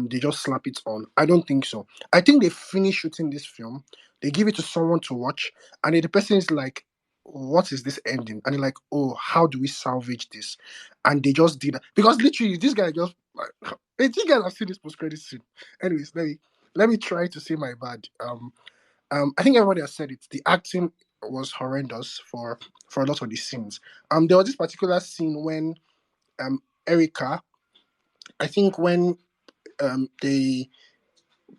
they just slap it on. I don't think so. I think they finish shooting this film, they give it to someone to watch, and then the person is like, "What is this ending?" And they're like, "Oh, how do we salvage this?" And they just did that because literally this guy just like, hey, you guys have seen this post credit scene. Anyways, let me try to say my bad. I think everybody has said it. The acting was horrendous for a lot of the scenes. There was this particular scene when Erica, I think when they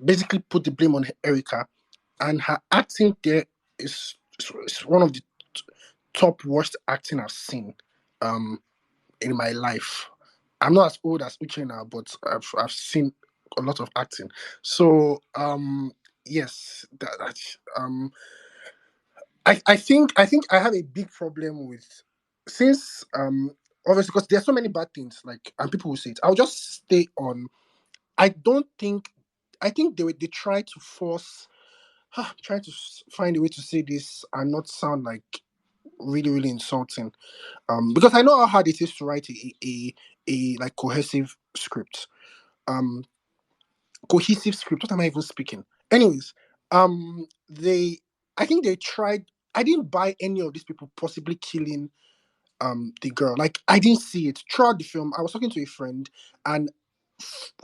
basically put the blame on Erica, and her acting there is one of the top worst acting I've seen in my life. I'm not as old as Uche now, but I've seen a lot of acting. So yes, I think I have a big problem with since obviously because there's so many bad things like and people will say it. I'll just stay on. I don't think I think they try to force try to find a way to say this and not sound like really really insulting. Because I know how hard it is to write a like Um cohesive script. What am I even speaking? Anyways, they I think they tried I didn't buy any of these people possibly killing the girl. Like I didn't see it throughout the film. I was talking to a friend, and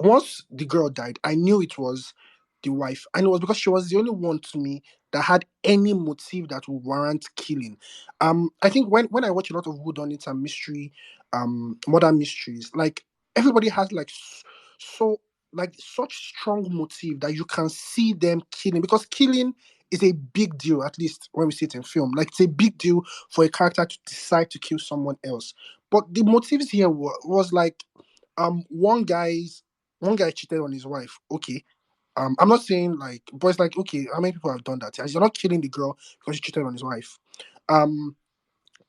once the girl died, I knew it was the wife, and it was because she was the only one to me that had any motive that would warrant killing. I think when I watch a lot of whodunits and mystery, murder mysteries, like everybody has like so like such strong motive that you can see them killing because killing is a big deal, at least when we see it in film. Like it's a big deal for a character to decide to kill someone else. But the motives here was like one guy cheated on his wife. Okay. I'm not saying like but it's like okay, how many people have done that? You're not killing the girl because she cheated on his wife. Um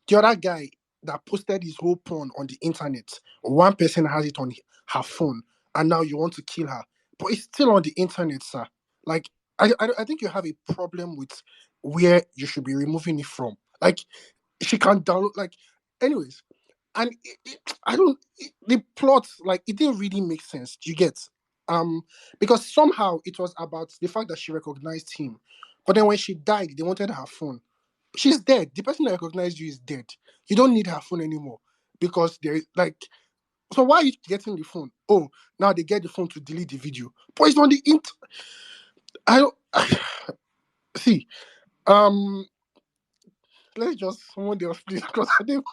the other guy that posted his whole porn on the internet, one person has it on her phone, and now you want to kill her, but it's still on the internet, sir. Like, I think you have a problem with where you should be removing it from. Like, she can download, like, anyways, and I don't, the plot, like, it didn't really make sense. Do you get? Because somehow it was about the fact that she recognized him, but then when she died, they wanted her phone. She's dead. The person that recognized you is dead. You don't need her phone anymore because there is like. So why are you getting the phone? Oh, now they get the phone to delete the video, but it's on the int. I don't see. Um, let's just someone else, please, because I didn't.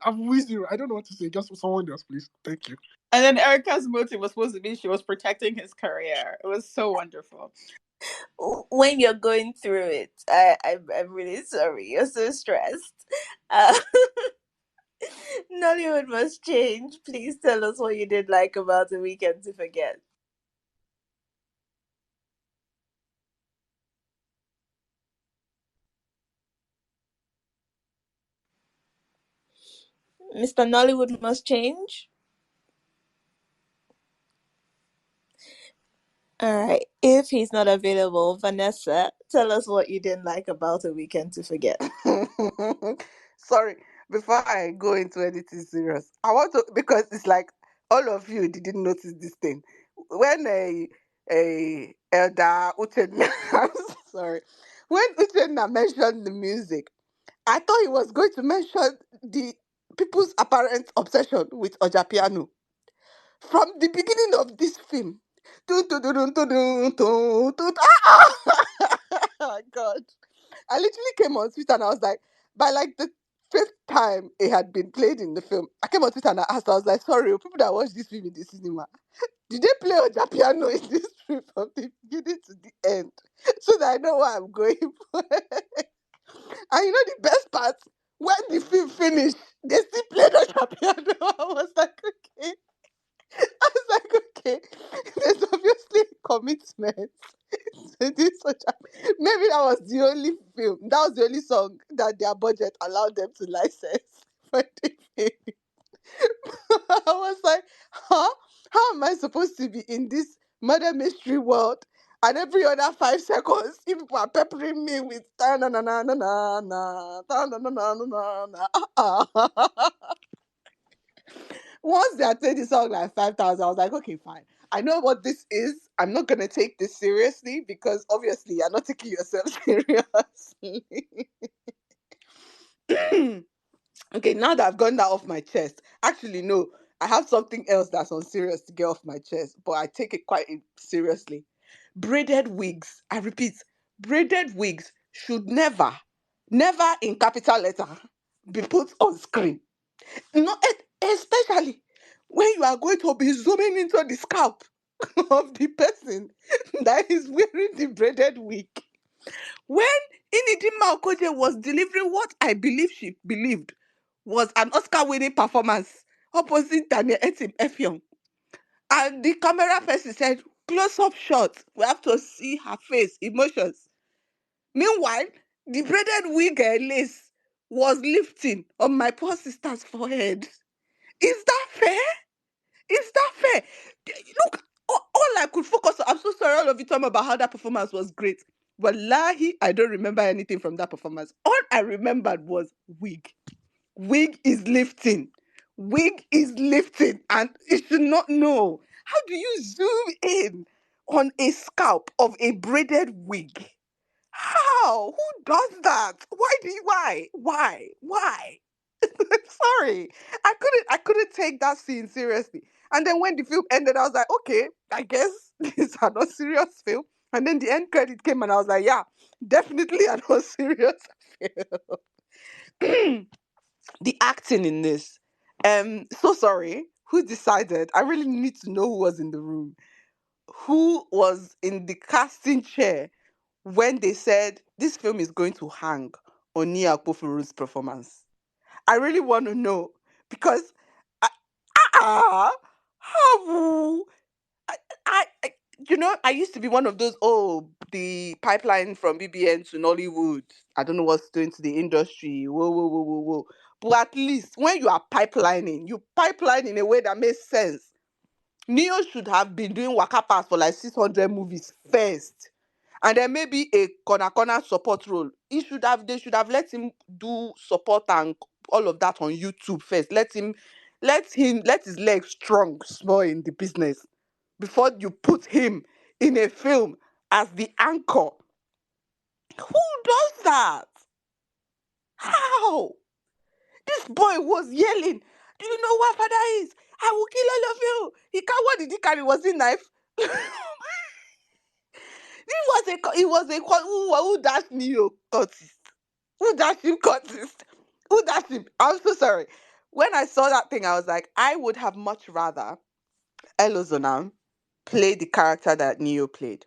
I'm with you. I don't know what to say. Just someone else, please. Thank you. And then Erica's motive was supposed to be she was protecting his career. It was so wonderful. When you're going through it, I'm really sorry. You're so stressed. Nollywood must change. Please tell us what you did like about the weekend to forget. Mr. Nollywood must change. All right. If he's not available, Vanessa, tell us what you didn't like about a weekend to forget. Sorry, before I go into anything serious, I want to because it's like all of you didn't notice this thing when Elder Uchenna. I'm sorry. When Uchenna mentioned the music, I thought he was going to mention the people's apparent obsession with Ojapiano. From the beginning of this film. Dun, dun, dun, dun, dun, dun, dun, dun, oh God. I literally came on Twitter and I was like, by like the fifth time it had been played in the film, I came on Twitter and I asked, I was like, sorry, people that watch this film in the cinema, did they play Ojapiano in this film from the beginning to the end? So that I know where I'm going for. And you know the best part? When the film finished, they still played Ojapiano. I was like, okay. I was like, okay, there's obviously a commitment to this. Maybe that was the only film, that was the only song that their budget allowed them to license for the film. I was like, huh? How am I supposed to be in this murder mystery world? And every other 5 seconds, if people are peppering me with ta na na na na na na ta na na na na na na. Once they had played the song like 5,000, I was like, okay, fine. I know what this is. I'm not gonna take this seriously because obviously you're not taking yourself seriously. Okay, now that I've gotten that off my chest, actually no, I have something else that's unserious to get off my chest, but I take it quite seriously. Braided wigs, I repeat, braided wigs should never, never in capital letter be put on screen. Not especially when you are going to be zooming into the scalp of the person that is wearing the braided wig. When Inidima Okoje was delivering what I believe she believed was an Oscar-winning performance opposite Daniel Etim Effiong, and the camera person said, "Close-up shot. We have to see her face, emotions." Meanwhile, the braided wig lace was lifting on my poor sister's forehead. Is that fair? Is that fair? Look, all I could focus on, I'm so sorry, all of you talking about how that performance was great. Wallahi, I don't remember anything from that performance. All I remembered was wig. Wig is lifting. Wig is lifting, and it should not know. How do you zoom in on a scalp of a braided wig? How? Who does that? Why? Sorry. I couldn't take that scene seriously. And then when the film ended, I was like, okay, I guess this is a not serious film. And then the end credit came and I was like, yeah, definitely a not serious film. The acting in this. So sorry. Who decided? I really need to know who was in the room. Who was in the casting chair when they said this film is going to hang on Nia Akpofuru's performance? I really want to know because how I I used to be one of those, oh, the pipeline from BBN to Nollywood. I don't know what's doing to the industry. Whoa. But at least when you are pipelining, you pipeline in a way that makes sense. Neo should have been doing Waka Pass for like 600 movies first. And then maybe a corner support role. They should have let him do support and all of that on YouTube first. Let his legs strong small in the business before you put him in a film as the anchor. Who does that? How? This boy was yelling, "Do you know what father is? I will kill all of you." What did he carry? Was it knife? Who dashed Neo Curtis? Who dashed him Curtis? Who dashed him? I'm so sorry. When I saw that thing, I was like, I would have much rather Elozonam play the character that Neo played.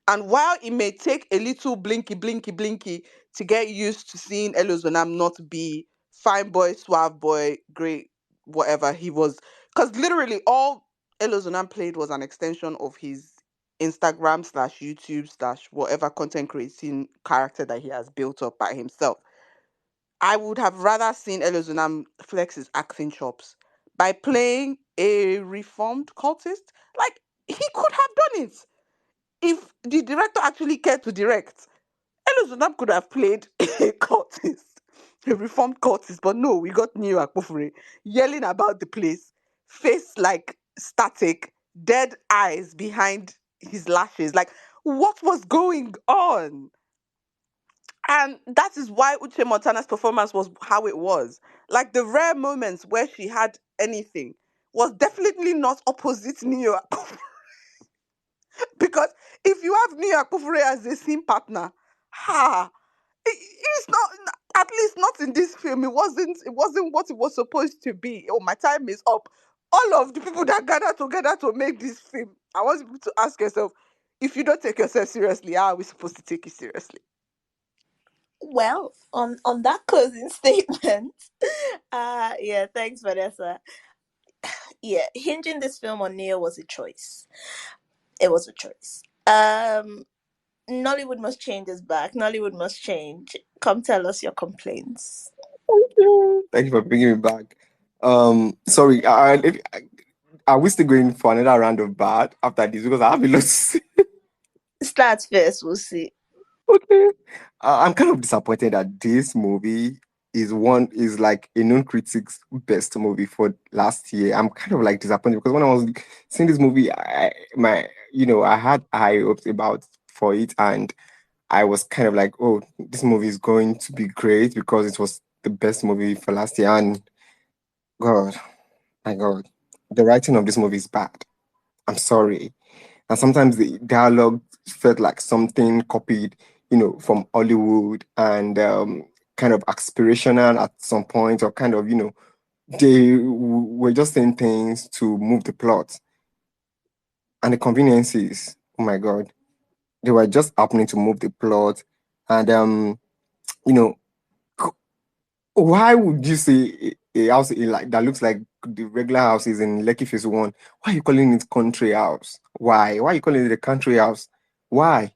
And while it may take a little blinky to get used to seeing Elozonam not be fine boy, suave boy, great, whatever he was, because literally all Elozonam played was an extension of his Instagram slash YouTube slash whatever content creating character that he has built up by himself. I would have rather seen Elozonam flex his acting chops by playing a reformed cultist. Like, he could have done it if the director actually cared to direct. Elo Zonam could have played a cultist, a reformed cultist, but no, we got Neo Akpofure yelling about the place, face like static, dead eyes behind his lashes. Like, what was going on? And that is why Uche Montana's performance was how it was. Like, the rare moments where she had anything was definitely not opposite Neo. Because if you have Neo Akufure as a scene partner, ha, it's not, at least not in this film. It wasn't what it was supposed to be. Oh, my time is up. All of the people that gathered together to make this film, I want you to ask yourself, if you don't take yourself seriously, how are we supposed to take you seriously? Well, on that closing statement, yeah, thanks, Vanessa. Yeah, hinging this film on Neo was a choice. It was a choice. Nollywood must change is back. Nollywood must change. Come tell us your complaints. Thank you for bringing me back. Sorry, are we still going for another round of bad after this? Because I have a lot to say. Start first, we'll see. Okay. I'm kind of disappointed that this movie is like a known critic's best movie for last year. I'm kind of like disappointed because when I was seeing this movie, I had high hopes about for it, and I was kind of like, oh, this movie is going to be great because it was the best movie for last year. And God, my God, the writing of this movie is bad. I'm sorry. And sometimes the dialogue felt like something copied, from Hollywood and kind of aspirational at some point, or kind of, they were just saying things to move the plot. And the conveniences, oh my God, they were just happening to move the plot. And, you know, why would you say a house like that looks like the regular houses in Lekki Phase 1? Why are you calling it country house? Why? Why are you calling it a country house? Why?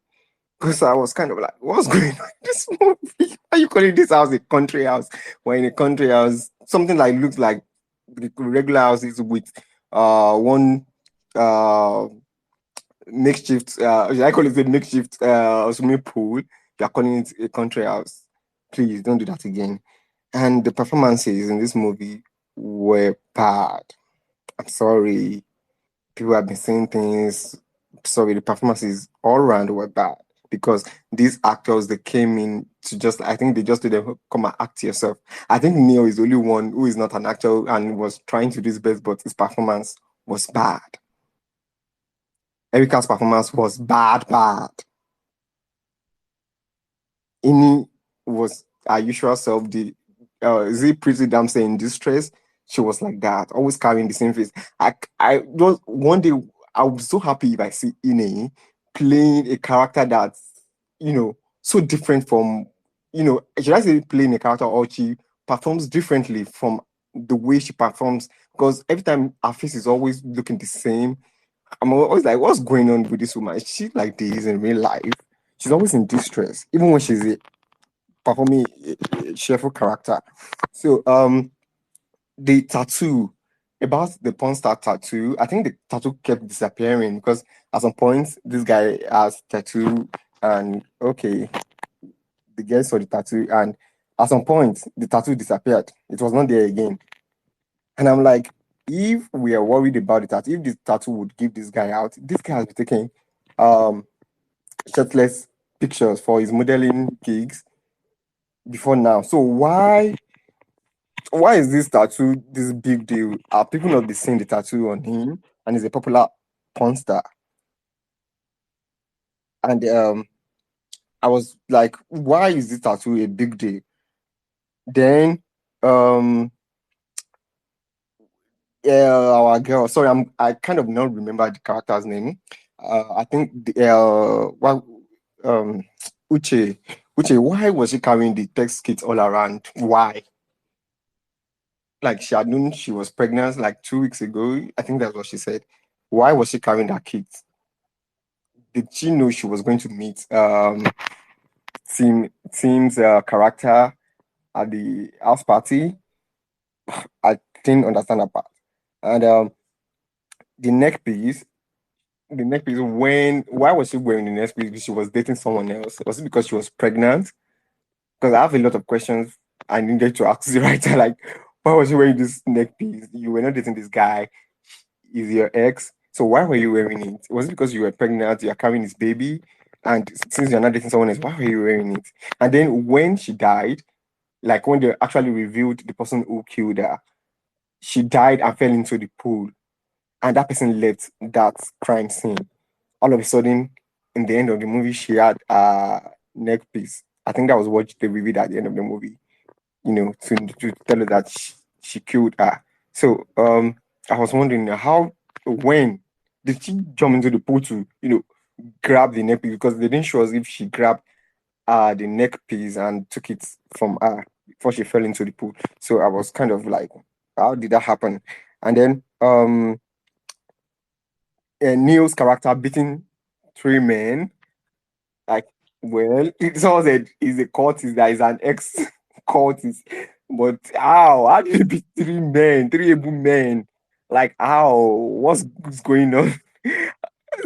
Because I was kind of like, what's going on in this movie? Why are you calling this house a country house? When in a country house, something like looks like the regular houses with one makeshift I call it a makeshift swimming pool. You're calling it a country house. Please don't do that again. And the performances in this movie were bad. I'm sorry. People have been saying things. Sorry, the performances all around were bad because these actors, they came in to just, I think they just did them come and act yourself. I think Neo is the only one who is not an actor and was trying to do his best, but his performance was bad. Erica's performance was bad, bad. Ini was her usual self. Is it pretty damn say in distress? She was like that, always carrying the same face. I just one day I was so happy if I see Ine playing a character that's so different from should I say playing a character, or she performs differently from the way she performs, because every time her face is always looking the same. I'm always like, what's going on with this woman? Is she like this in real life? She's always in distress, even when she's performing a cheerful character. So the tattoo, about the porn star tattoo, I think the tattoo kept disappearing because at some point this guy has tattoo, and okay, the girl saw the tattoo, and at some point the tattoo disappeared. It was not there again. And I'm like, if we are worried about the tattoo, if this tattoo would give this guy out, this guy has been taking shirtless pictures for his modeling gigs before now. So why is this tattoo this big deal? Are people not be seeing the tattoo on him? And he's a popular porn star. And I was like, why is this tattoo a big deal? Then our girl, sorry, I kind of not remember the character's name. I think Uche. Uche, why was she carrying the text kit all around? Why? Like, she had known she was pregnant like 2 weeks ago. I think that's what she said. Why was she carrying that kit? Did she know she was going to meet Tim's character at the house party? I didn't understand that part. And the neck piece, why was she wearing the neck piece? Because she was dating someone else? Was it because she was pregnant? Because I have a lot of questions I needed to ask the writer. Like, why was she wearing this neck piece? You were not dating this guy. Is your ex? So why were you wearing it? Was it because you were pregnant, you're carrying his baby? And since you're not dating someone else, why were you wearing it? And then when she died, like when they actually revealed the person who killed her, she died and fell into the pool. And that person left that crime scene. All of a sudden, in the end of the movie, she had a neck piece. I think that was what they revealed at the end of the movie, to tell her that she killed her. So I was wondering when did she jump into the pool to, grab the neck piece? Because they didn't show us if she grabbed the neck piece and took it from her before she fell into the pool. So I was kind of like, how did that happen? And then Neil's character beating three men, like, well, it's all that he's a cultist, that is an ex cultist. But how did he beat three men, three able men? Like, how? What's going on?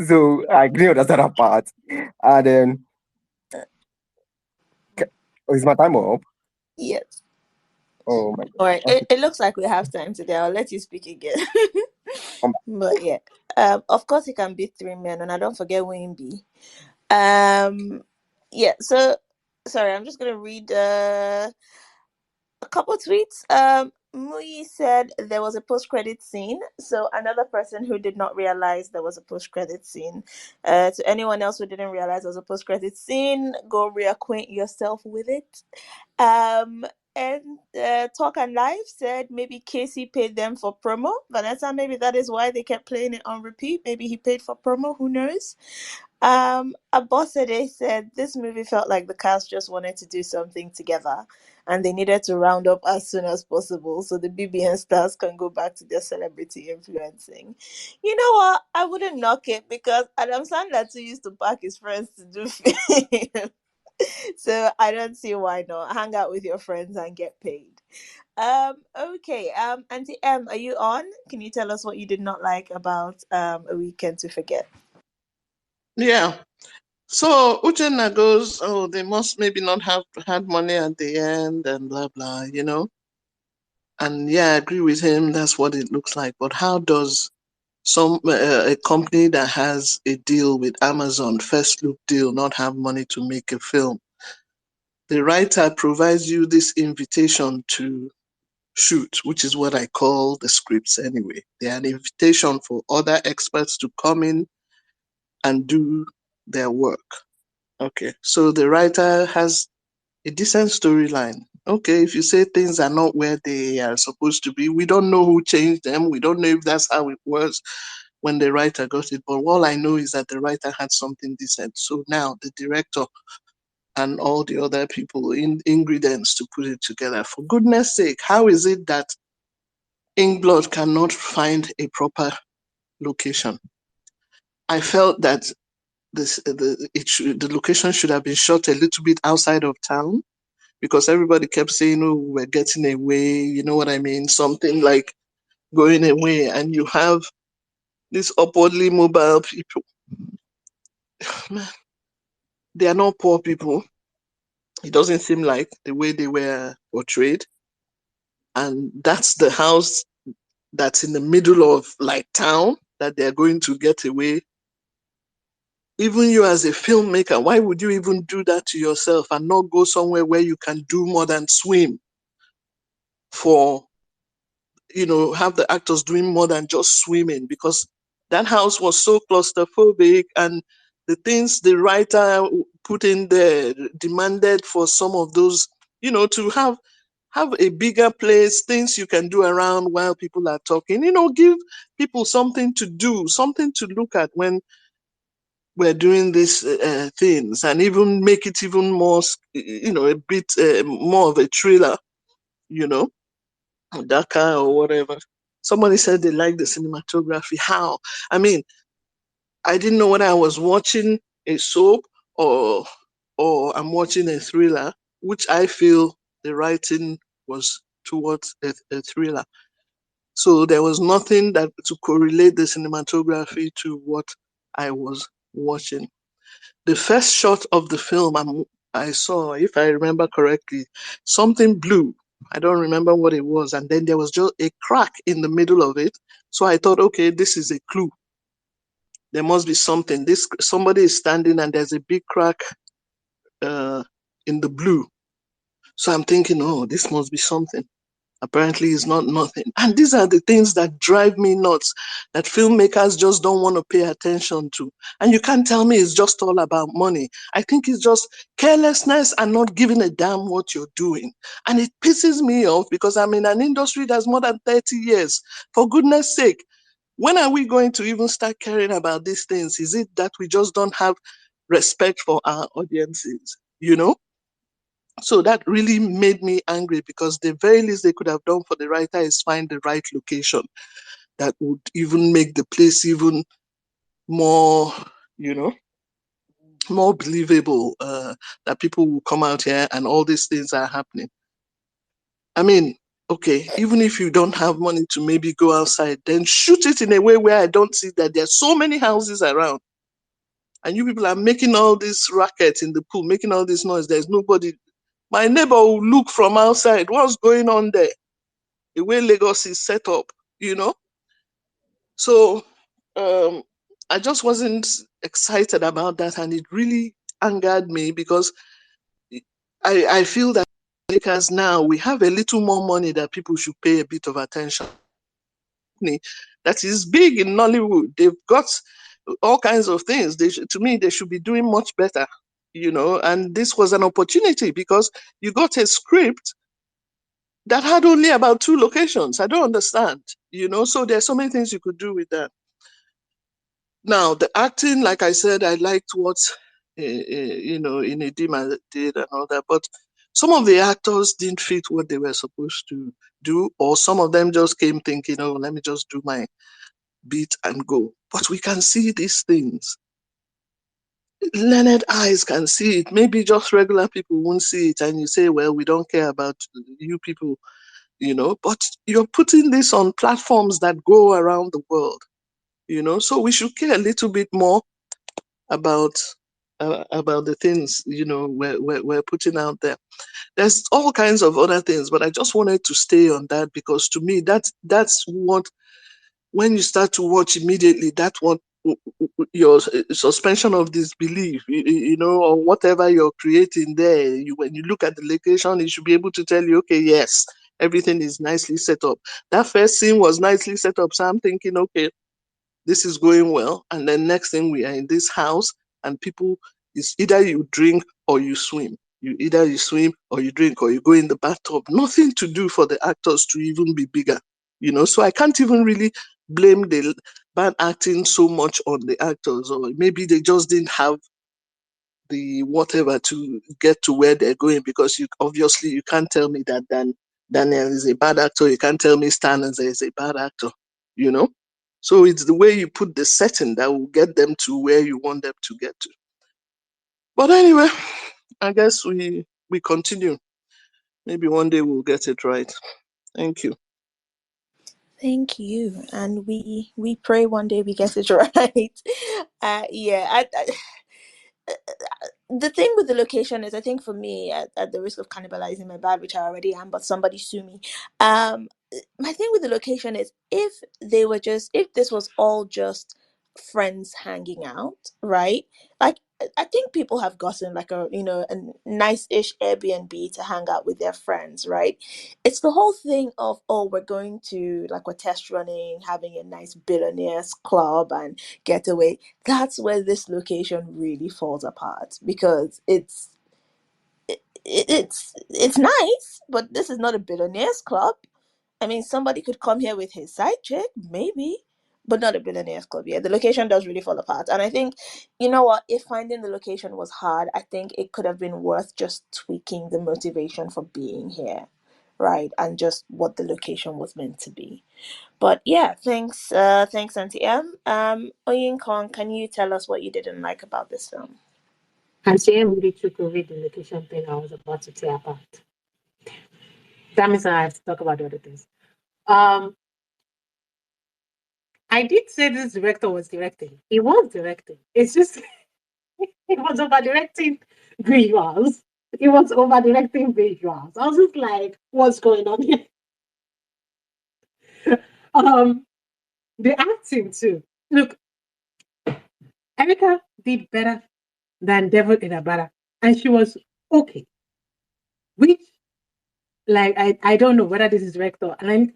So I didn't understand that part. And then, is my time up? Yes. Oh my All god. right. Okay. It looks like we have time today. I'll let you speak again. Um, But yeah. Of course he can beat three men, and I don't forget Wayne B. Yeah, so sorry, I'm just gonna read a couple tweets. Muyi said there was a post-credit scene. So another person who did not realize there was a post-credit scene. To anyone else who didn't realize there was a post-credit scene, go reacquaint yourself with it. And Talk and Live said maybe Casey paid them for promo. Vanessa, maybe that is why they kept playing it on repeat. Maybe he paid for promo. Who knows? Abosede said this movie felt like the cast just wanted to do something together and they needed to round up as soon as possible so the BBN stars can go back to their celebrity influencing. You know what? I wouldn't knock it because Adam Sandler too used to pack his friends to do film. So I don't see why not. Hang out with your friends and get paid. Okay. Auntie M, are you on? Can you tell us what you did not like about A Weekend to Forget? Yeah. So Uchenna goes, oh, they must maybe not have had money at the end and blah, blah, And yeah, I agree with him. That's what it looks like. But how does a company that has a deal with Amazon, first look deal, not have money to make a film? The writer provides you this invitation to shoot, which is what I call the scripts anyway. They're an invitation for other experts to come in and do their work. Okay, so the writer has a decent storyline. Okay, if you say things are not where they are supposed to be, we don't know who changed them. We don't know if that's how it was when the writer got it. But all I know is that the writer had something decent. So now the director and all the other people in ingredients to put it together. For goodness sake, how is it that Inkblot cannot find a proper location? I felt that the location should have been shot a little bit outside of town because everybody kept saying, oh, we're getting away, you know what I mean? Something like going away, and you have these upwardly mobile people. Man, they are not poor people. It doesn't seem like the way they were portrayed. And that's the house that's in the middle of like town that they're going to get away. Even you as a filmmaker, why would you even do that to yourself and not go somewhere where you can do more than swim for, have the actors doing more than just swimming? Because that house was so claustrophobic, and the things the writer put in there demanded for some of those, to have a bigger place, things you can do around while people are talking, give people something to do, something to look at when we're doing these things, and even make it even more, a bit more of a thriller, you know, darker or whatever. Somebody said they like the cinematography. How? I mean, I didn't know whether I was watching a soap or I'm watching a thriller, which I feel the writing was towards a thriller. So there was nothing that to correlate the cinematography to what I was watching. The first shot of the film I saw, if I remember correctly, something blue. I don't remember what it was. And then there was just a crack in the middle of it. So I thought, okay, this is a clue. there must be something. Somebody is standing and there's a big crack in the blue. So I'm thinking, oh, this must be something. Apparently it's not nothing. And these are the things that drive me nuts, that filmmakers just don't want to pay attention to. And you can't tell me it's just all about money. I think it's just carelessness and not giving a damn what you're doing. And it pisses me off because I'm in an industry that's more than 30 years. For goodness sake, when are we going to even start caring about these things? Is it that we just don't have respect for our audiences? You know? So that really made me angry, because the very least they could have done for the writer is find the right location that would even make the place even more, more believable, that people will come out here and all these things are happening. I mean, okay, even if you don't have money to maybe go outside, then shoot it in a way where I don't see that there's so many houses around. And you people are making all this racket in the pool, making all this noise. There's nobody. My neighbor will look from outside. What's going on there? The way Lagos is set up, So I just wasn't excited about that, and it really angered me, because I feel that because now we have a little more money that people should pay a bit of attention. That is big in Nollywood. They've got all kinds of things. To me, they should be doing much better, and this was an opportunity, because you got a script that had only about 2 locations. I don't understand, so there's so many things you could do with that. Now, the acting, like I said, I liked what, Inedima did and all that, but some of the actors didn't fit what they were supposed to do, or some of them just came thinking, oh, let me just do my beat and go. But we can see these things. Learned eyes can see it. Maybe just regular people won't see it, and you say, well, we don't care about you people, but you're putting this on platforms that go around the world, so we should care a little bit more about the things, we're putting out there. There's all kinds of other things, but I just wanted to stay on that, because to me, that's what, when you start to watch immediately, that's what your suspension of disbelief, or whatever you're creating there. When you look at the location, it should be able to tell you, okay, yes, everything is nicely set up. That first scene was nicely set up, so I'm thinking, okay, this is going well. And then next thing, we are in this house, and people, is either you drink or you swim. Either you swim or you drink or you go in the bathtub. Nothing to do for the actors to even be bigger, So I can't even really blame the bad acting so much on the actors, or maybe they just didn't have the whatever to get to where they're going, because obviously you can't tell me that Daniel is a bad actor. You can't tell me Stan is a bad actor, So it's the way you put the setting that will get them to where you want them to get to. But anyway, I guess we continue. Maybe one day we'll get it right. Thank you. Thank you, and we pray one day we get it right. The thing with the location is, I think for me, at the risk of cannibalizing my bad, which I already am, but somebody sue me. My thing with the location is, if this was all just friends hanging out, right? Like, I think people have gotten like a nice-ish Airbnb to hang out with their friends, right? It's the whole thing of, oh, we're going to, like, we're test running, having a nice billionaires club and getaway. That's where this location really falls apart, because it's nice, but this is not a billionaires club. I mean, somebody could come here with his side chick, maybe, but not a billionaires club. Yeah, the location does really fall apart. And I think, you know what, if finding the location was hard, I think it could have been worth just tweaking the motivation for being here, right? And just what the location was meant to be. But yeah, thanks, Auntie M. Oyin Kong, can you tell us what you didn't like about this film? And CM really took away the location thing I was about to tear apart. That means I have to talk about the other things. I did say this director was directing. He was directing. It's just he was over directing visuals. He was over directing visuals. I was just like, what's going on here? The acting too. Look, Erica did better than Devil in Abara, and she was okay. Which, like, I don't know whether this is director, and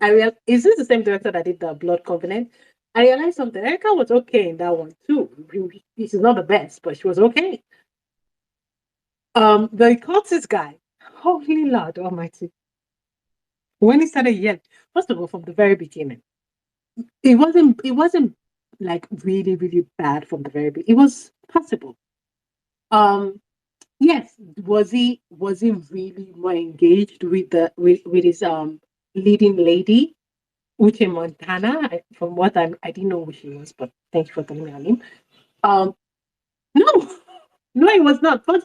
is this the same director that did the Blood Covenant? I realized something. Erica was okay in that one too. She's not the best, but she was okay. The cultist guy, holy Lord Almighty! When he started yelling, first of all, from the very beginning, it wasn't like really, really bad from the very beginning. It was passable. Um, yes, was he really more engaged with with his leading lady, Uche Montana? From what I didn't know who she was, but thank you for telling me her name. Um, no, no, it was not. But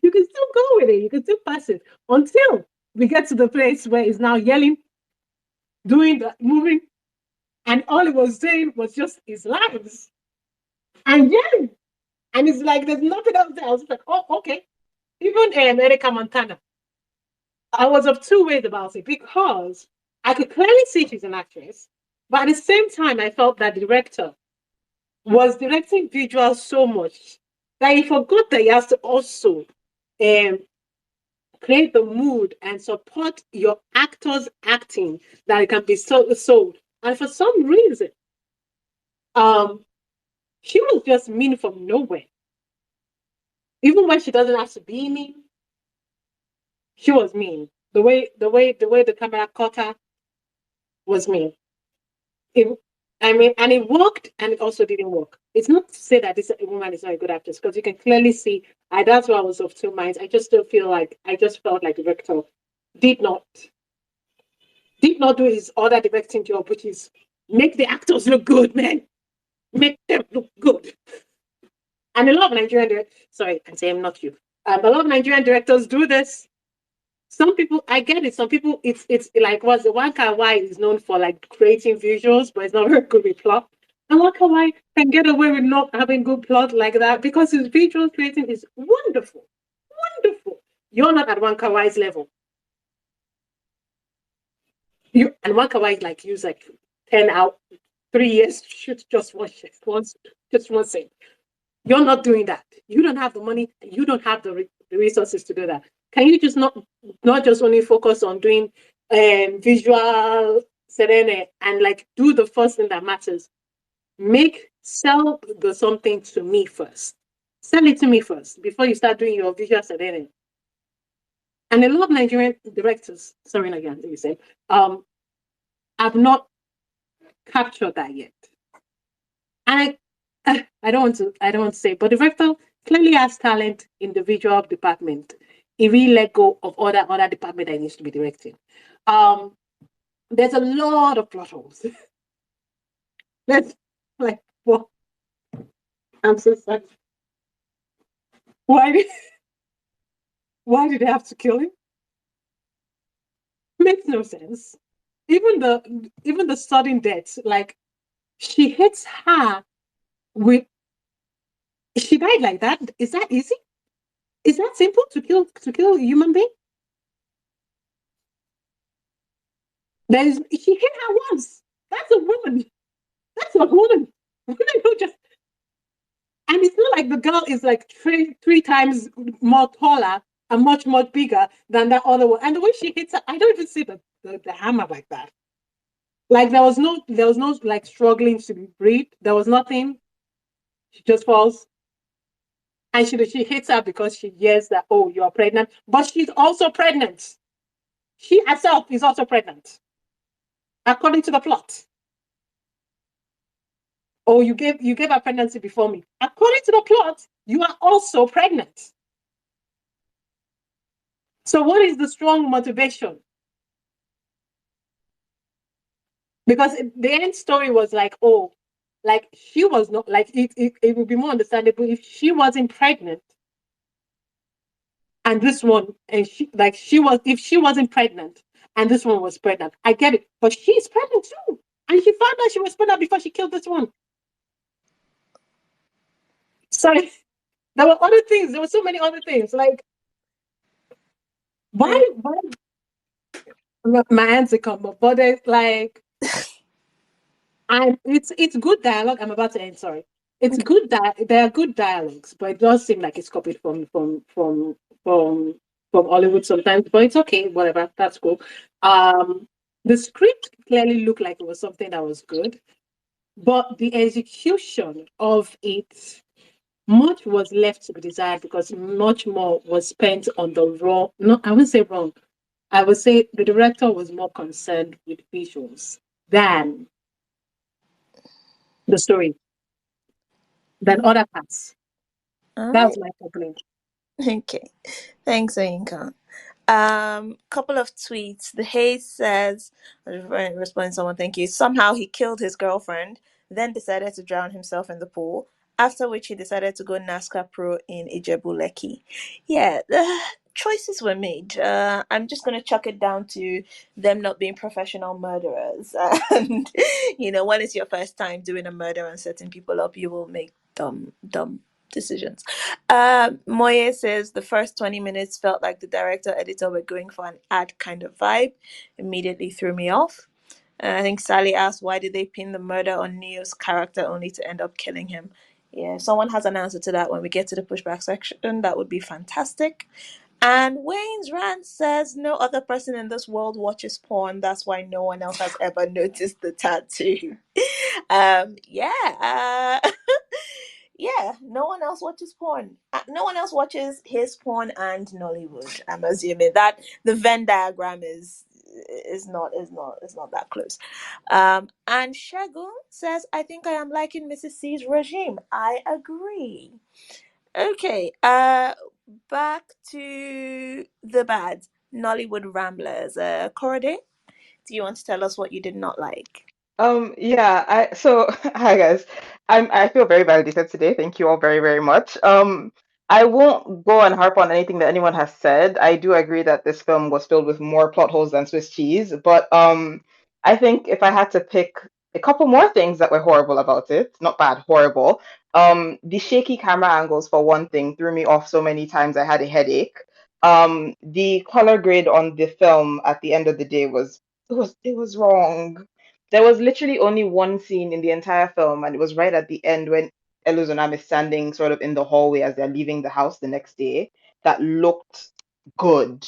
you can still go with it. You can still pass it until we get to the place where he's now yelling, doing the moving, and all he was saying was just his lines and yelling. And it's like there's nothing else there. I was like, oh, okay. Even America Montana, I was of two ways about it because I could clearly see she's an actress, but at the same time, I felt that the director was directing visuals so much that he forgot that he has to also um, create the mood and support your actors acting that it can be sold. And for some reason, um, she was just mean from nowhere. Even when she doesn't have to be mean, she was mean. The way the camera caught her was mean. It, I mean, and it worked, and it also didn't work. It's not to say that this woman is not a good actress, because you can clearly see. That's why I was of two minds. I just don't feel like I just felt like the director did not did not do his other directing job, which is make the actors look good, man. Make them look good. And a lot of Nigerian sorry, I'm saying not you. A lot of Nigerian directors do this. Some people, I get it. Some people, it's like what's the Waka Wai is known for like creating visuals, but it's not very good with plot. And Waka Wai can get away with not having good plot like that because his visual creating is wonderful, wonderful. You're not at Waka Wai's level. And Waka Wai like use like 10 out 3 years to shoot just one scene. You're not doing that. You don't have the money. You don't have the resources to do that. Can you just not just only focus on doing visual serene and like do the first thing that matters? Sell the something to me first. Sell it to me first before you start doing your visual serene. And a lot of Nigerian directors, sorry again, you say, have not captured that yet. And I don't want to say, but the director clearly has talent in the visual department. He really let go of other department that he needs to be directing. There's a lot of plot holes. Let's like, well, I'm so sorry. Why did they have to kill him? Makes no sense. Even the sudden death, like she hits her with. She died like that. Is that easy? Is that simple to kill a human being? She hit her once. That's a woman. That's a woman. Women don't just. And it's not like the girl is like three times more taller and much bigger than that other one. And the way she hits her, I don't even see the hammer like that. Like there was no like struggling to breathe. There was nothing. She just falls. And she hits her because she hears that, oh, you are pregnant. But she's also pregnant. She herself is also pregnant. According to the plot. Oh, you gave her pregnancy before me. According to the plot, you are also pregnant. So what is the strong motivation? Because the end story was like, oh, like she was not like it would be more understandable if she wasn't pregnant. And this one, and if she wasn't pregnant and this one was pregnant, I get it. But she's pregnant too. And she found out she was pregnant before she killed this one. Sorry. There were other things. There were so many other things. Like, why my answer come up, but it's like it's good dialogue. I'm about to end, sorry. It's good that there are good dialogues, but it does seem like it's copied from Hollywood sometimes. But it's okay, whatever. That's cool. Um, the script clearly looked like it was something that was good, but the execution of it, much was left to be desired because much more was spent on the raw. No, I wouldn't say wrong. I would say the director was more concerned with visuals than the story, than other parts. All right. That's my complaint. Okay. Thanks, Ayinka. Couple of tweets. The Hayes says, responding to someone, thank you. Somehow he killed his girlfriend, then decided to drown himself in the pool. After which he decided to go NASCAR pro in Ijebu Lekki. Yeah, the choices were made. I'm just gonna chuck it down to them not being professional murderers. And when it's your first time doing a murder and setting people up, you will make dumb decisions. Moye says the first 20 minutes felt like the director editor were going for an ad kind of vibe. Immediately threw me off. I think Sally asked, why did they pin the murder on Neo's character only to end up killing him? Yeah, if someone has an answer to that when we get to the pushback section, that would be fantastic. And Wayne's rant says no other person in this world watches porn. That's why no one else has ever noticed the tattoo. Yeah. Yeah, no one else watches porn. No one else watches his porn and Nollywood. I'm assuming that the Venn diagram is not that close. And Shagun says, I think I am liking Mrs. C's regime. I agree. Okay, back to the bad Nollywood Ramblers. Korode, do you want to tell us what you did not like? Yeah, hi guys. I feel very validated today. Thank you all very, very much. I won't go and harp on anything that anyone has said. I do agree that this film was filled with more plot holes than Swiss cheese, but I think if I had to pick a couple more things that were horrible about it, not bad, horrible. The shaky camera angles for one thing threw me off so many times I had a headache. The color grade on the film at the end of the day was wrong. There was literally only one scene in the entire film, and it was right at the end when Eluzonam is standing sort of in the hallway as they're leaving the house the next day, that looked good.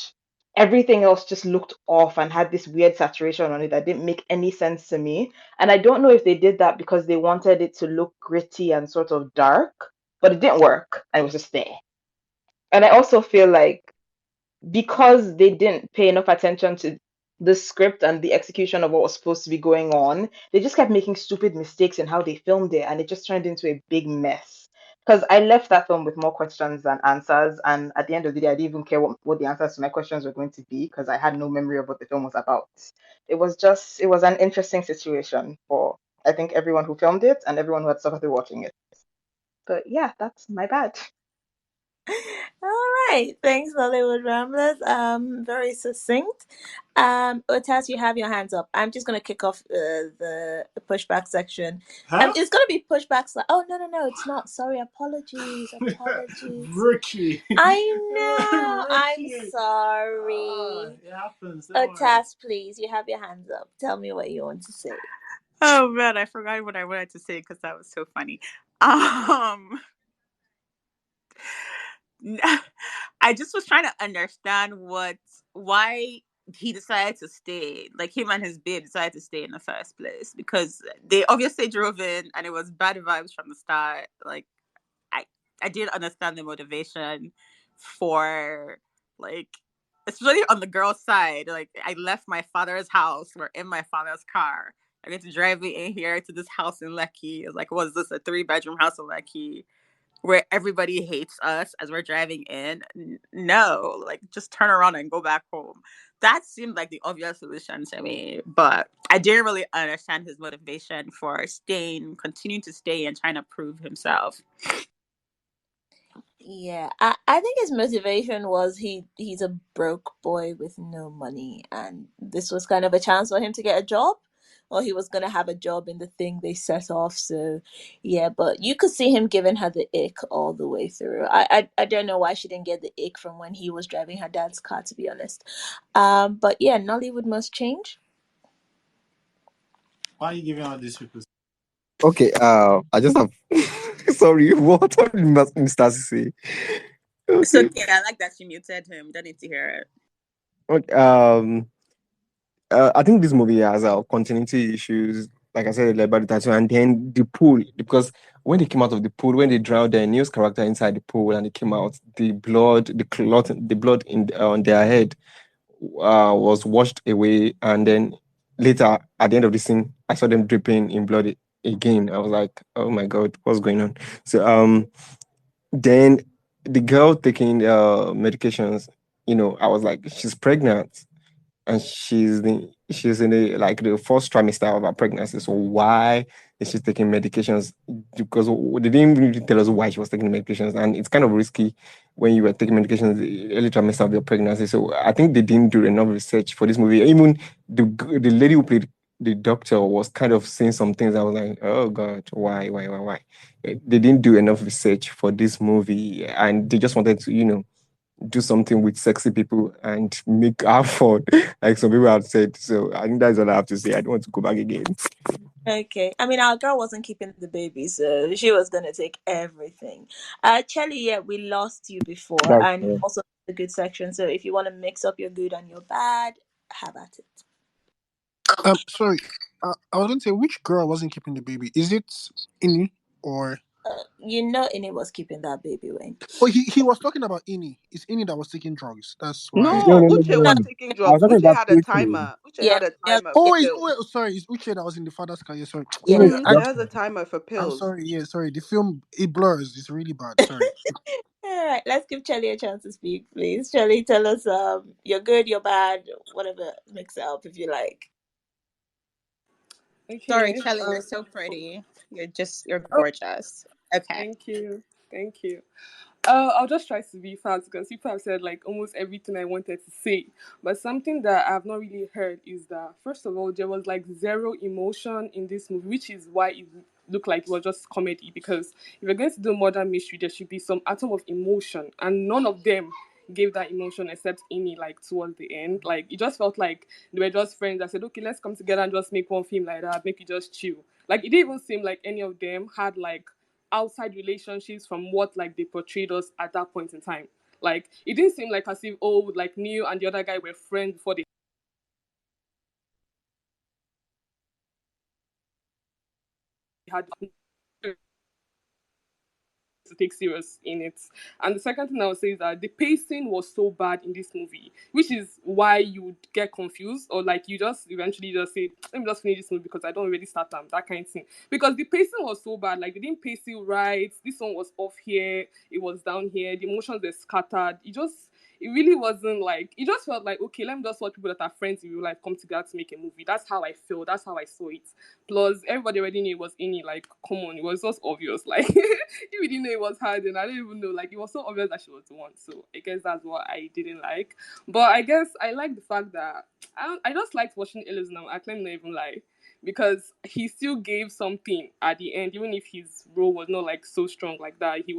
Everything else just looked off and had this weird saturation on it that didn't make any sense to me. And I don't know if they did that because they wanted it to look gritty and sort of dark, but it didn't work. And it was just there. And I also feel like because they didn't pay enough attention to the script and the execution of what was supposed to be going on, they just kept making stupid mistakes in how they filmed it, and it just turned into a big mess. Because I left that film with more questions than answers, and at the end of the day, I didn't even care what the answers to my questions were going to be because I had no memory of what the film was about. It was an interesting situation for, I think, everyone who filmed it and everyone who had started watching it. But yeah, that's my bad. All right, thanks, Hollywood Ramblers. Very succinct. Otas, you have your hands up. I'm just gonna kick off the pushback section. It's gonna be pushbacks. Oh no, it's not. Sorry, apologies. Rookie. I know. I'm Rookie. sorry. It happens. Don't worry. Otas, please, you have your hands up. Tell me what you want to say. Oh man, I forgot what I wanted to say because that was so funny. I just was trying to understand why he decided to stay. Like him and his babe decided to stay in the first place because they obviously drove in and it was bad vibes from the start. Like I I didn't understand the motivation for like especially on the girl's side. Like I left my father's house. We're in my father's car. I get to drive me in here to this house in Lekki. It's like, what is this? A 3-bedroom house in Lekki where everybody hates us as we're driving in? No, like just turn around and go back home. That seemed like the obvious solution to me, but I didn't really understand his motivation for staying, continuing to stay and trying to prove himself. Yeah, I think his motivation was he's a broke boy with no money, and this was kind of a chance for him to get a job, or he was gonna have a job in the thing they set off. So, yeah, but you could see him giving her the ick all the way through. I don't know why she didn't get the ick from when he was driving her dad's car, to be honest. But yeah, Nollywood must change. Why are you giving all these people? Okay, I just have Sorry, what did Mr. say? It's Okay. okay. I like that she muted him. Don't need to hear it. Okay. I think this movie has continuity issues, like I said earlier about the tattoo, and then the pool. Because when they came out of the pool, when they drowned their news character inside the pool, and they came out, the blood, the blood in on their head was washed away, and then later at the end of the scene, I saw them dripping in blood again. I was like, oh my god, what's going on? So then the girl taking medications, I was like, she's pregnant and she's in the like the first trimester of her pregnancy. So why is she taking medications? Because they didn't really tell us why she was taking the medications, and it's kind of risky when you were taking medications the early trimester of your pregnancy. So I think they didn't do enough research for this movie. Even the lady who played the doctor was kind of saying some things. I was like, oh god, why? They didn't do enough research for this movie, and they just wanted to, do something with sexy people and make our fun, like some people have said. So I think that's all I have to say. I don't want to go back again. Okay. I mean, our girl wasn't keeping the baby, so she was gonna take everything. Chelly, yeah, we lost you before, That's and also the good section. So if you want to mix up your good and your bad, have at it. Sorry. I was going to say, which girl wasn't keeping the baby? Is it Ini or? You know, Ini was keeping that baby, Wayne. Oh, he was talking about Ini. It's Ini that was taking drugs. That's why. No, Uche was taking I was drugs. talking Uche about had a Uche. timer. Uche Yeah, had a yeah, timer yeah, for Oh, pills. sorry. It's Uche that was in the father's car. Yeah, sorry. yeah. Sorry. He has a timer for I'm pills. sorry. Yeah, sorry. The film, it blurs. It's really bad. Sorry. All right, let's give Chelly a chance to speak, please. Chelly, tell us you're good, you're bad, whatever. Mix it up if you like. Sorry, Okay. Shelly, you're so pretty. You're gorgeous. Okay. Thank you. Thank you. I'll just try to be fast because people have said like almost everything I wanted to say. But something that I've not really heard is that first of all, there was like zero emotion in this movie, which is why it looked like it was just comedy. Because if you're going to do murder mystery, there should be some atom of emotion, and none of them gave that emotion except Amy like towards the end. Like it just felt like they were just friends. I said, okay, let's come together and just make one film like that, make it just chill. Like it didn't even seem like any of them had like outside relationships from what like they portrayed us at that point in time. Like it didn't seem like as if like Neil and the other guy were friends before they had to take serious in it. And the second thing I would say is that the pacing was so bad in this movie, which is why you would get confused or like you just eventually just say, let me just finish this movie because I don't really start them, that kind of thing. Because the pacing was so bad, like they didn't pace it right. This one was off here, it was down here, the emotions were scattered. It really wasn't like, it just felt like, okay, let me just watch people that are friends in real life come together to make a movie. That's how I feel. That's how I saw it. Plus, everybody already knew it was Inni. Like, come on, it was just obvious. Like, if we didn't know it was her, then I don't even know. Like, it was so obvious that she was the one. So, I guess that's what I didn't like. But I guess I like the fact that I just liked watching Ellis now. I claim not even lie. Because he still gave something at the end, even if his role was not like so strong like that. He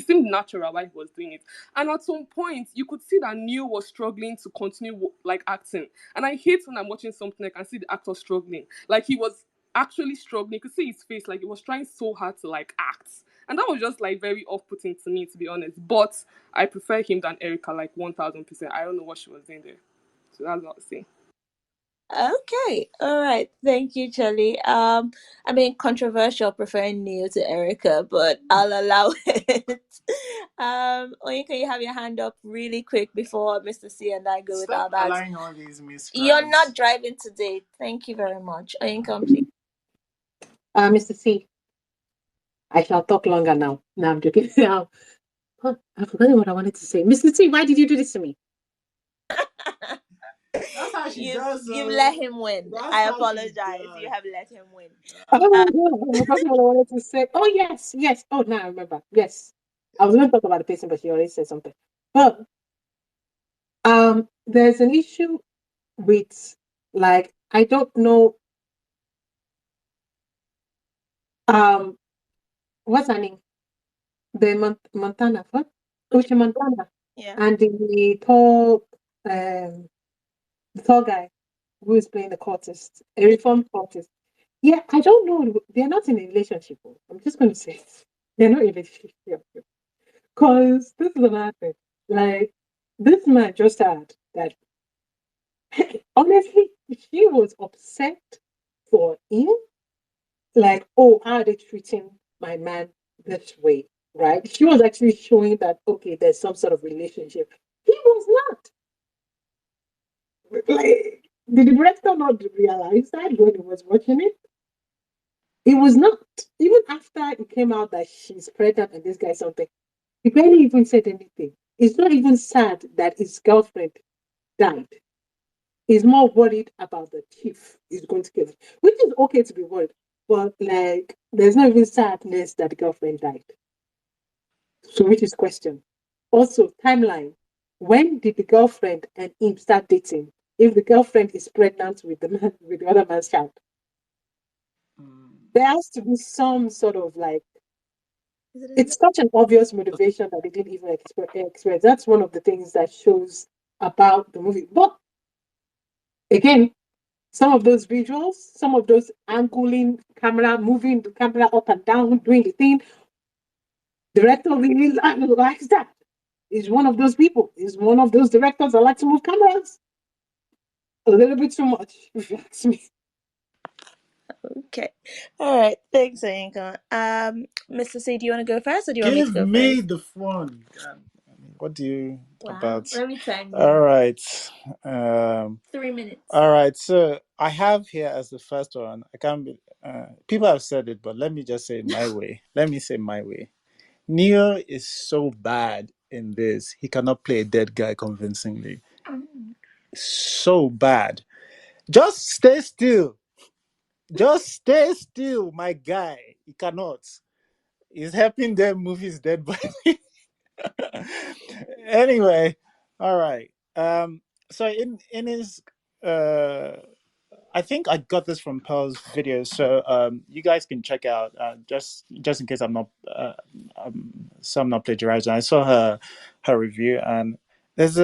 seemed natural while he was doing it. And at some point, you could see that Neil was struggling to continue like acting. And I hate when I'm watching something I can see the actor struggling. Like he was actually struggling. You could see his face, like he was trying so hard to like act. And that was just like very off-putting to me, to be honest. But I prefer him than Erica, like 1000%. I don't know what she was doing there. So that's what I'll say. Okay, all right. Thank you, Chelly. I mean, controversial preferring Neil to Erica, but I'll allow it. Oyinka, you have your hand up really quick before Mr. C and I go with our Stop bags. allowing all these misfires. You're not driving today. Thank you very much. Oyinka, please. Mr. C, I shall talk longer now. No, I'm joking. I forgot what I wanted to say. Mr. C, why did you do this to me? That's how she does. You've let him win. I apologize. You have let him win. Oh my God, I forgot what I wanted to say. Oh, yes. Oh, now I remember. Yes. I was going to talk about the patient, but she already said something. But there's an issue with, like, I don't know, what's her name? The Montana, what? Ocean Montana. Yeah. And the tall guy who is playing the courtist, a reformed courtist. Yeah, I don't know. They're not in a relationship. I'm just going to say it. They're not in a relationship. Because this is another thing. Like, this man just said that, honestly, she was upset for him. Like, oh, how are they treating my man this way? Right? She was actually showing that, okay, there's some sort of relationship. He was not. Like, did the director not realize that when he was watching it? It was not. Even after it came out that she's pregnant and this guy something, he barely even said anything. It's not even sad that his girlfriend died. He's more worried about the chief he's going to kill, which is okay to be worried. But like, there's not even sadness that the girlfriend died. So, which is question. Also, timeline. When did the girlfriend and him start dating? If the girlfriend is pregnant with the man with the other man's child, there has to be some sort of like. It's such an obvious motivation that they didn't even express. That's one of the things that shows about the movie. But again, some of those visuals, some of those angling camera, moving the camera up and down, doing the thing, the director really likes that. He's one of those people. He's one of those directors that like to move cameras a little bit too much, if you ask me. Okay. All right. Thanks, Ayinka. Mr. C, do you want to go first or do you want me to Give go me first? the phone. What do you Wow. about? Let me time you. All right. 3 minutes. All right. So I have here as the first one. I can't be. People have said it, but let me just say it my way. Let me say my way. Neo is so bad in this. He cannot play a dead guy convincingly. So bad. Just stay still. Just stay still, my guy. He cannot. He's helping them move his dead body. Anyway, all right. So in his I think I got this from Pearl's video, so you guys can check out just in case I'm not so I'm not plagiarizing. I saw her review, and there's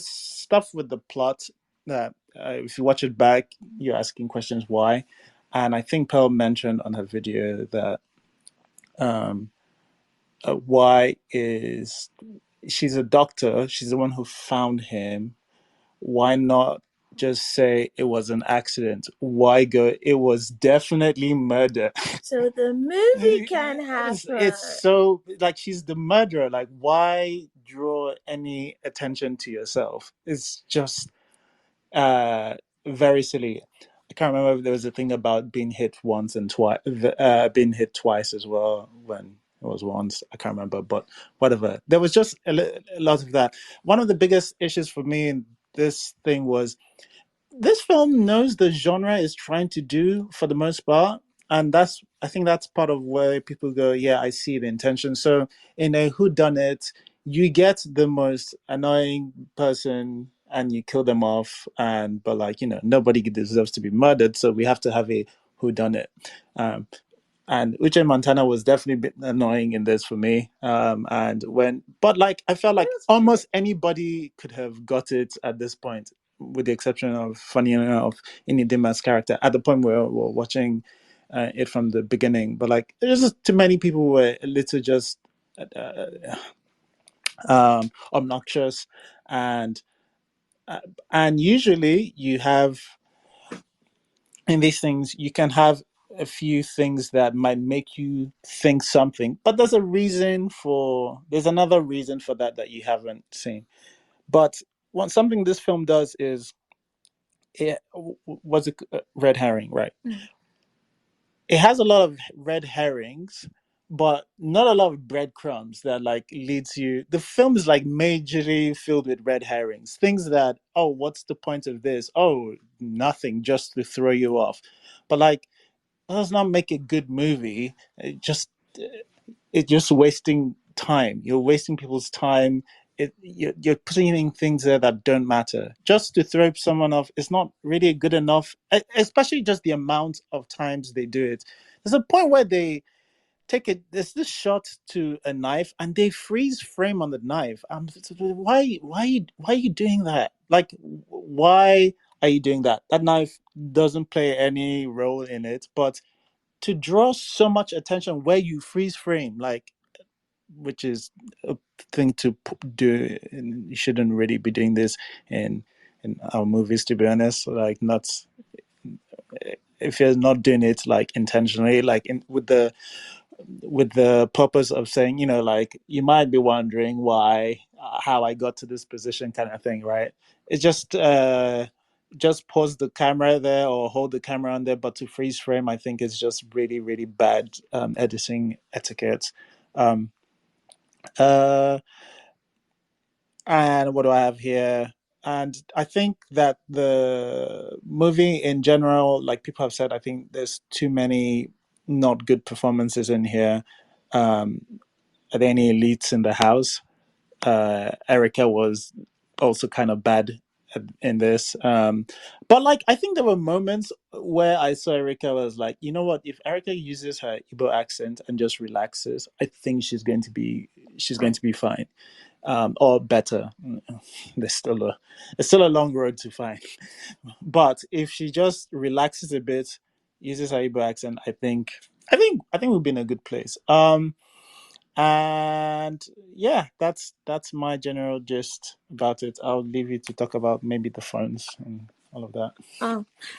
stuff with the plot that if you watch it back, you're asking questions why, and I think Pearl mentioned on her video that um, why is she's a doctor, she's the one who found him, why not just say it was an accident? Why go, it was definitely murder? So the movie can happen. It's so like she's the murderer. Like, why draw any attention to yourself? It's just uh very silly. I can't remember if there was a thing about being hit once and twice, being hit twice as well. When it was once, I can't remember, but whatever. There was just a lot of that. One of the biggest issues for me in this thing was this film knows the genre is trying to do for the most part, and that's, I think that's part of where people go, yeah, I see the intention. So in a whodunit, you get the most annoying person and you kill them off, and but like, nobody deserves to be murdered, so we have to have a whodunit. um, and Uche Montana was definitely a bit annoying in this for me. But like, I felt like almost anybody could have got it at this point, with the exception of, funny enough, Inidima's character at the point where we're watching it from the beginning. But like, there's just too many people who were a little just obnoxious, and usually you have, in these things, you can have a few things that might make you think something, but there's another reason for that you haven't seen. But something this film does is, it was a red herring, right? It has a lot of red herrings, but not a lot of breadcrumbs that like leads you. The film is like majorly filled with red herrings, things that, oh, what's the point of this? Oh, nothing, just to throw you off. But like, that does not make a good movie. It's just wasting time. You're wasting people's time. You're putting in things there that don't matter. Just to throw someone off is not really good enough, especially just the amount of times they do it. There's a point where they take it. There's this shot to a knife, and they freeze frame on the knife. Why are you doing that? Like, why are you doing that? That knife doesn't play any role in it, but to draw so much attention where you freeze frame, like, which is a thing to do. And you shouldn't really be doing this in our movies, to be honest. Like, not if you're not doing it like intentionally, like with the purpose of saying, like, you might be wondering why, how I got to this position, kind of thing, right? It's just pause the camera there or hold the camera on there, but to freeze frame, I think is just really, really bad editing etiquette. Um, uh, and what do I have here? And I think that the movie in general, like people have said, I think there's too many not good performances in here. Are there any elites in the house? Erica was also kind of bad in this. But like, I think there were moments where I saw Erica was like, you know what? If Erica uses her Igbo accent and just relaxes, I think she's going to be fine, or better. There's still a long road to find. But if she just relaxes a bit, uses her Igbo accent, I think we'll be in a good place. And yeah, that's my general gist about it. I'll leave you to talk about maybe the phones and all of that.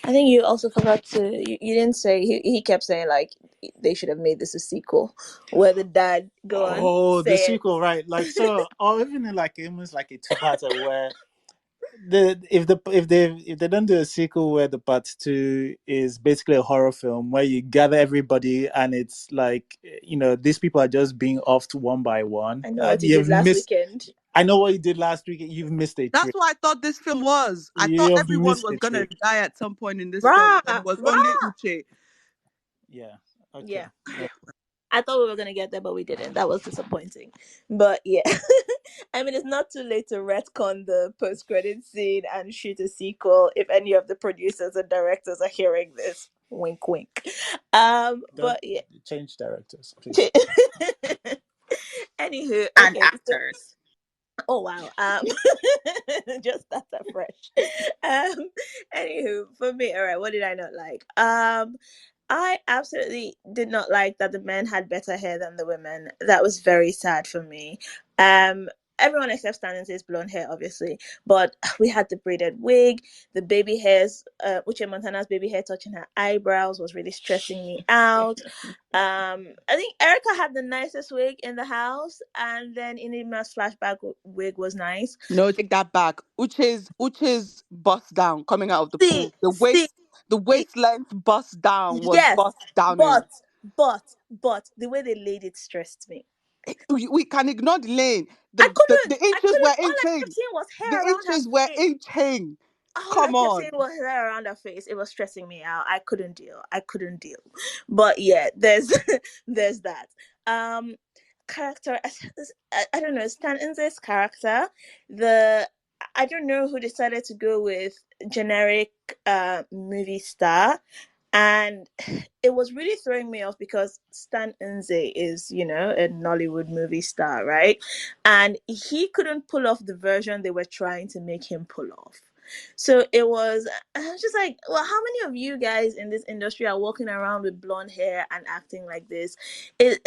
I think you also forgot to. You didn't say. He kept saying like they should have made this a sequel. Where the dad go on Oh, the say it. sequel, right? Like, so, or even in like almost like a two-parter where if they don't do a sequel where the part two is basically a horror film where you gather everybody and it's like, these people are just being offed one by one. I know what you You've did last missed. weekend. I know what you did last week. You've missed a That's trick. what I thought this film was. I thought You've everyone missed was a gonna trick. die at some point in this film, Rah, and it was only rah. Uche. Yeah. Yeah. Okay. Yeah. I thought we were gonna get there, but we didn't. That was disappointing. But yeah, I mean, it's not too late to retcon the post-credit scene and shoot a sequel if any of the producers and directors are hearing this. Wink, wink. Don't But yeah. change directors, please. Anywho, And okay. So, actors. oh wow. Just start afresh. Anywho, for me, all right. What did I not like? I absolutely did not like that the men had better hair than the women. That was very sad for me. Um, Everyone except Stan says blonde hair, obviously, but we had the braided wig, the baby hairs. Uche Montana's baby hair touching her eyebrows was really stressing me out. I think Erica had the nicest wig in the house, and then Inima's flashback wig was nice. No, take that back. Uche's bust down coming out of the See, pool. The see, see. waist length bust down was Yes, bust downing. but but the way they laid it stressed me. We can ignore the lane. I The couldn't. I inches couldn't. were All I kept inching. seeing was The hair around her inches were face. inching. All I Come kept on. seeing was hair around her face. It was stressing me out. I couldn't deal. I couldn't deal. But yeah, there's there's that. Um, Character. I don't know. Stan Nze's character. The I don't know who decided to go with generic movie star, and it was really throwing me off because Stan Nze is, a Nollywood movie star, right? And he couldn't pull off the version they were trying to make him pull off. So I was just like, well, how many of you guys in this industry are walking around with blonde hair and acting like this? It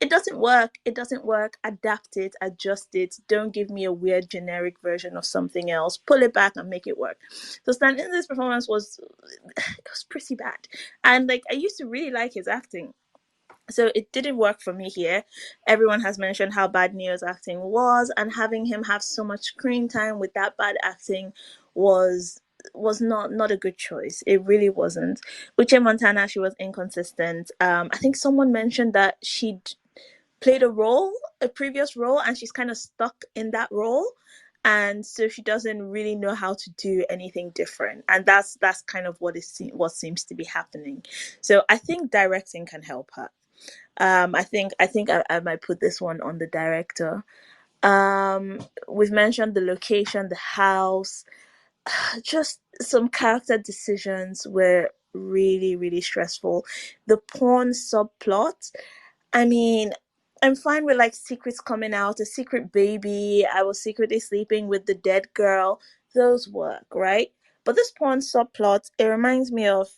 it doesn't work. It doesn't work. Adapt it, adjust it. Don't give me a weird generic version of something else. Pull it back and make it work. So Stan Nze's performance was it was pretty bad. And like I used to really like his acting. So it didn't work for me here. Everyone has mentioned how bad Neo's acting was, and having him have so much screen time with that bad acting was not a good choice. It really wasn't. Uche Montana, she was inconsistent. I think someone mentioned that she'd played a previous role, and she's kind of stuck in that role, and so she doesn't really know how to do anything different, and that's kind of what seems to be happening. So I think directing can help her. I think I might put this one on the director. We've mentioned the location, the house, just some character decisions were really, really stressful. The porn subplot, I mean, I'm fine with like secrets coming out, a secret baby, I was secretly sleeping with the dead girl. Those work, right? But this porn subplot, it reminds me of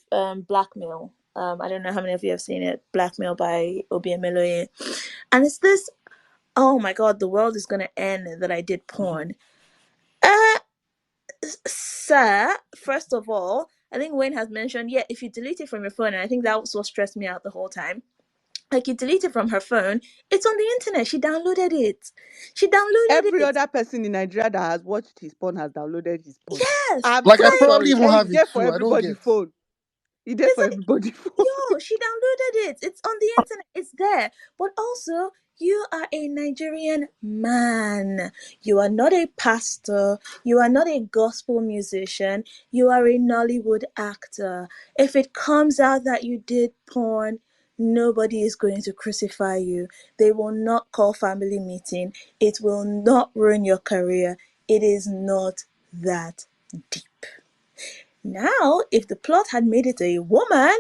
blackmail. I don't know how many of you have seen it. Blackmail by Obi Emeloye. And it's this, oh my god, the world is gonna end that I did porn. Sir, first of all, I think Wayne has mentioned, yeah, if you delete it from your phone, and I think that was what stressed me out the whole time. Like, you delete it from her phone, it's on the internet. She downloaded it. Every other person in Nigeria that has watched his porn has downloaded his porn. Yes. I'm Like I so Like, probably sorry. even And have it's it there for too. I don't everybody's get. phone. It's there it's for like, everybody's phone. yo, she downloaded it. It's on the internet. It's there. But also, you are a Nigerian man. You are not a pastor. You are not a gospel musician. You are a Nollywood actor. If it comes out that you did porn, nobody is going to crucify you. They will not call family meeting. It will not ruin your career. It is not that deep. Now, if the plot had made it a woman,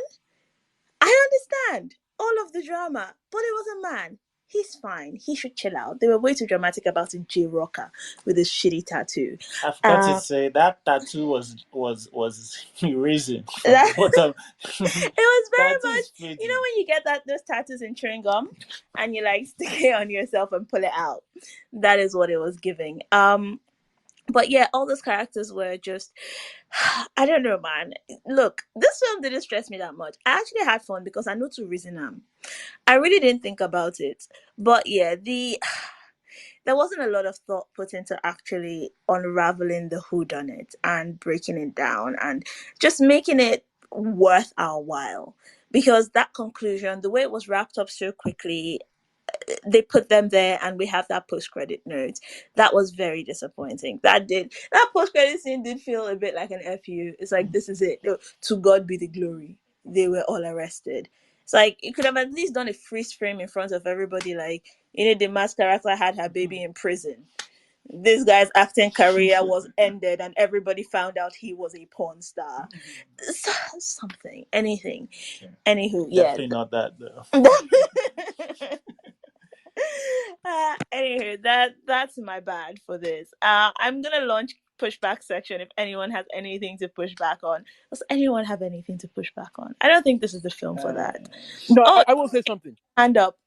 I understand all of the drama, but it was a man. He's fine. He should chill out. They were way too dramatic about it. J Rocker with his shitty tattoo. I forgot to say that tattoo was erasing from the That, bottom. it was very Tattoo much, is you know, fading. when you get those tattoos in chewing gum and you like stick it on yourself and pull it out. That is what it was giving. But yeah, all those characters were just, I don't know, man. Look, this film didn't stress me that much. I actually had fun because I know to reason. I really didn't think about it. But yeah, there wasn't a lot of thought put into actually unraveling the whodunit and breaking it down and just making it worth our while. Because that conclusion, the way it was wrapped up so quickly, they put them there and we have that post-credit note. That was very disappointing. That post-credit scene did feel a bit like an FU. It's like, this is it. To God be the glory. They were all arrested. It's like, you could have at least done a freeze frame in front of everybody, like, the mass character had her baby in prison. This guy's acting career was ended and everybody found out he was a porn star. Something, anything. Okay. Anywho, yeah. Definitely not that though. Anywho, that's my bad for this. I'm gonna launch pushback section if anyone has anything to push back on. Does anyone have anything to push back on? I don't think this is the film for that. No, Oh, I will say something. hand up.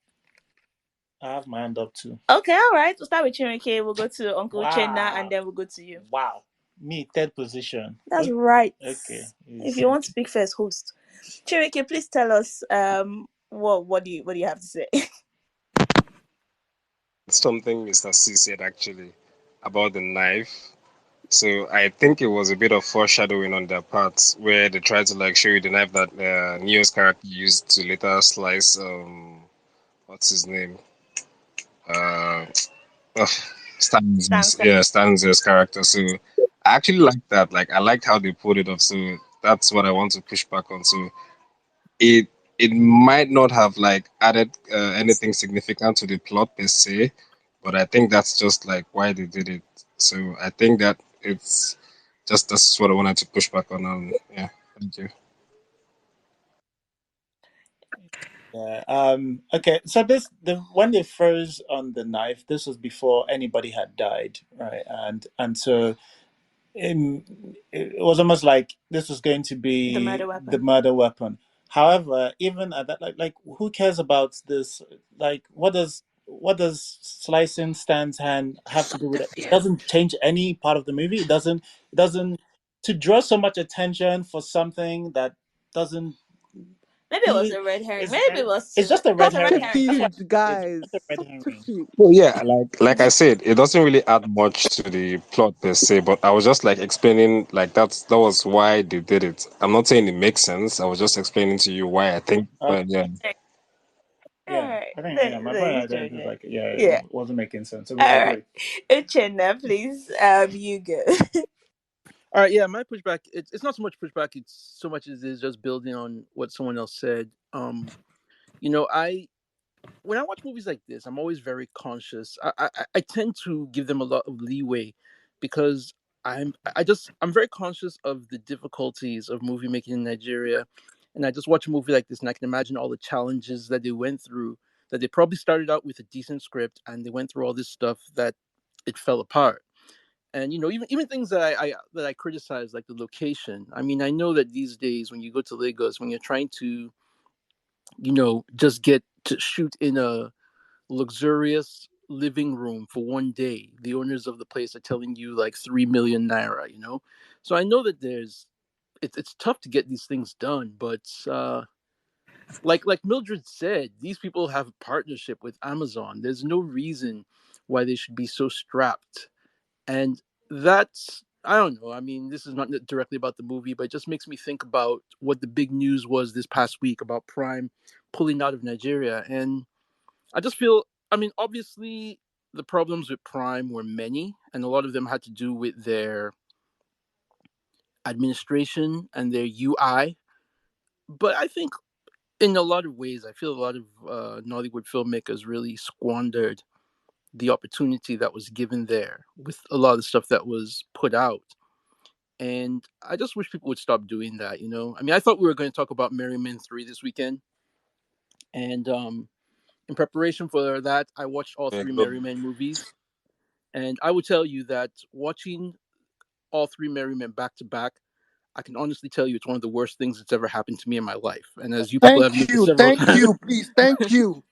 I have my hand up too. Okay, all right. We'll start with Chineke. We'll go to Uncle Chenna, and Wow. then we'll go to you. Wow. Me, third position. That's right. Okay. If you want to speak first, host. Chineke, please tell us what do you have to say? Something Mr. C said actually about the knife. So I think it was a bit of foreshadowing on their part where they tried to like show you the knife that Neo's character used to later slice what's his name? Uh oh, Thanks. Stanz's character. So I actually like that. Like I liked how they pulled it off. So that's what I want to push back on. So it it might not have like added anything significant to the plot per se, but I think that's just like why they did it. So I think that it's just that's what I wanted to push back on. Yeah, thank you. Yeah. Okay. So when they froze on the knife, this was before anybody had died, right? And so in, it was almost like this was going to The murder be the weapon. murder weapon. However, even at that, like who cares about this? Like, what does slicing Stan's hand have to do with it? It doesn't change any part of the movie. It doesn't to draw so much attention for something that doesn't Maybe it was be a red herring. is Maybe it was it's just a red that's a red Too herring. herring. That's what cute, it's guys. just a red Too herring. cute. Well, yeah, like I said, it doesn't really add much to the plot per se, but I was just like explaining like that was why they did it. I'm not saying it makes sense. I was just explaining to you why I think. But yeah, Yeah, Alright. I think yeah, my There point you at the go. end is like yeah, it Yeah. wasn't making sense. So we Alright. agree. Uchenna, please. You go. All right, yeah, my pushback. It's not so much pushback. It's so much as it is just building on what someone else said. I when I watch movies like this, I'm always very conscious. I tend to give them a lot of leeway because I'm very conscious of the difficulties of movie making in Nigeria, and I just watch a movie like this and I can imagine all the challenges that they went through. That they probably started out with a decent script and they went through all this stuff that it fell apart. And even things that I criticize, like the location. I mean, I know that these days when you go to Lagos, when you're trying to just get to shoot in a luxurious living room for one day. The owners of the place are telling you like 3 million naira. So I know that it's tough to get these things done, but like Mildred said, these people have a partnership with Amazon. There's no reason why they should be so strapped. And that's, I don't know. I mean, this is not directly about the movie, but it just makes me think about what the big news was this past week about Prime pulling out of Nigeria. And I just feel, I mean, obviously the problems with Prime were many, and a lot of them had to do with their administration and their UI. But I think in a lot of ways, I feel a lot of Nollywood filmmakers really squandered the opportunity that was given there with a lot of the stuff that was put out. And I just wish people would stop doing that. I mean, I thought we were going to talk about Merry Men 3 this weekend. And in preparation for that, I watched all Yeah, three go. Merry Men movies. And I would tell you that watching all three Merry Men back to back, I can honestly tell you it's one of the worst things that's ever happened to me in my life. And as you people have noticed several Thank times, you, please, thank you.